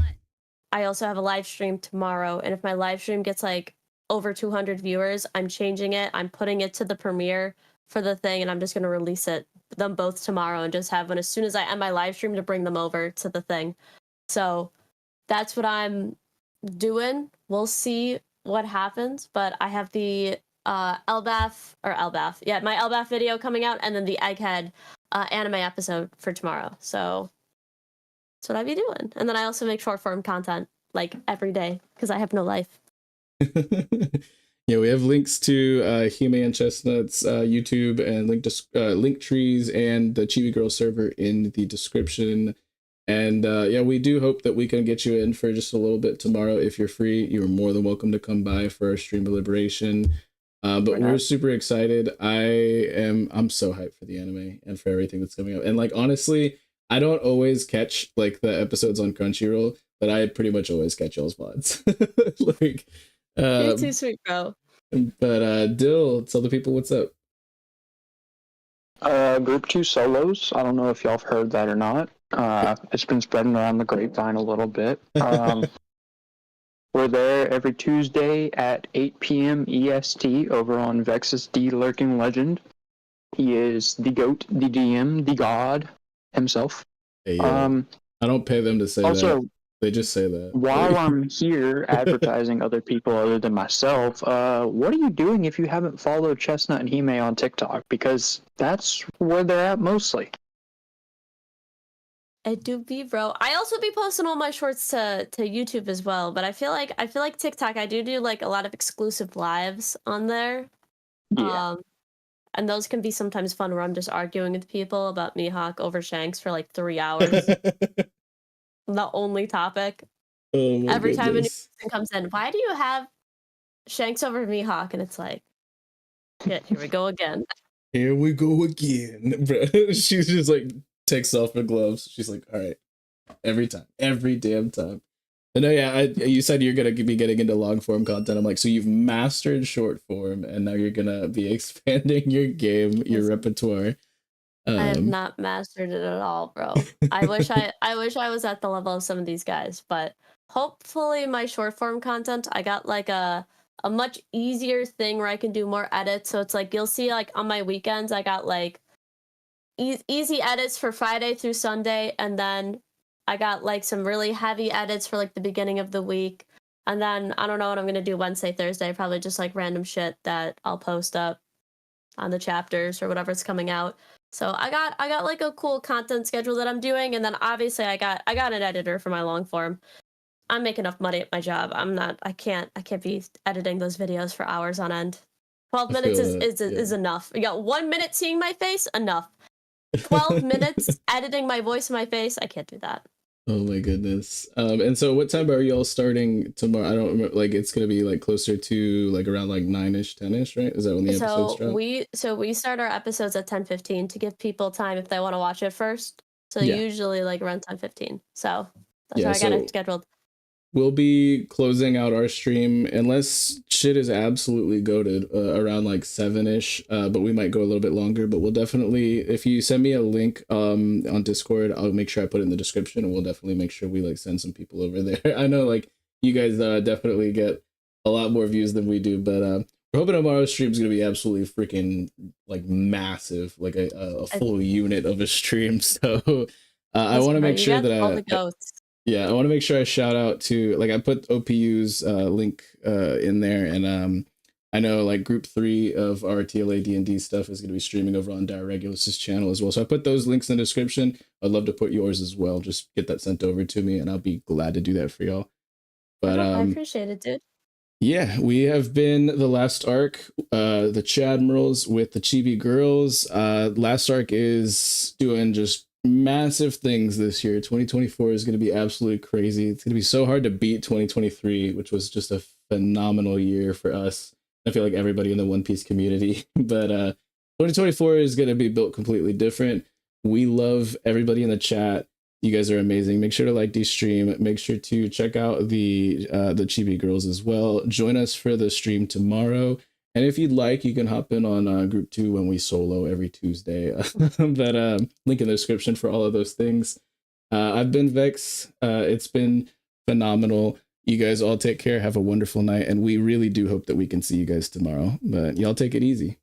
[SPEAKER 6] I also have a live stream tomorrow, and if my live stream gets like over 200 viewers, I'm changing it. I'm putting it to the premiere for the thing, and I'm just going to release them both tomorrow and just have one as soon as I end my live stream to bring them over to the thing. So that's what I'm doing. We'll see what happens, but I have the LBAF, yeah, my LBAF video coming out, and then the Egghead anime episode for tomorrow. So that's what I be doing. And then I also make short form content like every day because I have no life.
[SPEAKER 1] Yeah, we have links to Hime and Chestnut's YouTube and link trees and the Chibi Girl server in the description. And yeah, we do hope that we can get you in for just a little bit tomorrow. If you're free, you're more than welcome to come by for our stream of liberation. But we're super excited. I'm so hyped for the anime and for everything that's coming up. And like, honestly, I don't always catch like the episodes on Crunchyroll, but I pretty much always catch y'all's VODs. Like,
[SPEAKER 6] you're too sweet, bro.
[SPEAKER 1] But Dill, tell the people what's up.
[SPEAKER 4] Group 2 solos. I don't know if y'all have heard that or not. It's been spreading around the grapevine a little bit. We're there every Tuesday at 8 p.m. EST over on vexyz D Lurking Legend. He is the GOAT, the DM, the God himself.
[SPEAKER 1] Hey, I don't pay them to say
[SPEAKER 4] also,
[SPEAKER 1] that. They just say that.
[SPEAKER 4] While I'm here advertising other people other than myself, what are you doing if you haven't followed Chestnut and Hime on TikTok? Because that's where they're at mostly.
[SPEAKER 6] I do be, bro. I also be posting all my shorts to YouTube as well, but I feel like TikTok, I do like a lot of exclusive lives on there.
[SPEAKER 4] Yeah.
[SPEAKER 6] And those can be sometimes fun where I'm just arguing with people about Mihawk over Shanks for like 3 hours. The only topic.
[SPEAKER 1] Oh
[SPEAKER 6] Every
[SPEAKER 1] goodness.
[SPEAKER 6] time a new person comes in, why do you have Shanks over Mihawk? And it's like, shit, here we go again.
[SPEAKER 1] Here we go again, bro. She's just like takes off her gloves. She's like, all right, every time, every damn time. And no, yeah, you said you're gonna be getting into long form content. I'm like, so you've mastered short form, and now you're gonna be expanding your game, your repertoire.
[SPEAKER 6] I have not mastered it at all, bro. I wish I was at the level of some of these guys, but hopefully my short form content, I got like a much easier thing where I can do more edits. So it's like you'll see like on my weekends I got like easy edits for Friday through Sunday, and then I got like some really heavy edits for like the beginning of the week. And then I don't know what I'm gonna do Wednesday, Thursday, probably just like random shit that I'll post up on the chapters or whatever's coming out. So I got like a cool content schedule that I'm doing, and then obviously I got an editor for my long form. I make enough money at my job. I can't be editing those videos for hours on end. 12 minutes is enough. You got 1 minute seeing my face, enough. 12 minutes editing my voice and my face, I can't do that.
[SPEAKER 1] Oh my goodness. And so what time are y'all starting tomorrow? I don't remember, like it's gonna be like closer to like around like 9ish, 10ish, right? Is that when the episodes drop?
[SPEAKER 6] We start our episodes at 10:15 to give people time if they want to watch it first. So
[SPEAKER 1] Yeah.
[SPEAKER 6] usually like around 10:15. So that's how I got it scheduled.
[SPEAKER 1] We'll be closing out our stream unless shit is absolutely goated around like 7ish, but we might go a little bit longer. But we'll definitely, if you send me a link on Discord, I'll make sure I put it in the description, and we'll definitely make sure we like send some people over there. I know like you guys definitely get a lot more views than we do, but we're hoping tomorrow's stream is gonna be absolutely freaking like massive, like a full unit of a stream. So I want to make sure that I want to make sure I shout out to, like, I put OPU's link in there, and I know like group 3 of our TLA D&D stuff is going to be streaming over on Dire Regulus's channel as well. So I put those links in the description. I'd love to put yours as well. Just get that sent over to me, and I'll be glad to do that for y'all. But
[SPEAKER 6] I appreciate it, dude.
[SPEAKER 1] Yeah, we have been the last arc, the Chadmirals with the Chibi girls. Last arc is doing just massive things this year. 2024 is going to be absolutely crazy. It's going to be so hard to beat 2023, which was just a phenomenal year for us. I feel like everybody in the One Piece community. But 2024 is going to be built completely different. We love everybody in the chat. You guys are amazing. Make sure to like the stream. Make sure to check out the Chibi girls as well. Join us for the stream tomorrow. And if you'd like, you can hop in on group 2 when we solo every Tuesday. But link in the description for all of those things. I've been Vex. It's been phenomenal. You guys all take care. Have a wonderful night. And we really do hope that we can see you guys tomorrow. But y'all take it easy.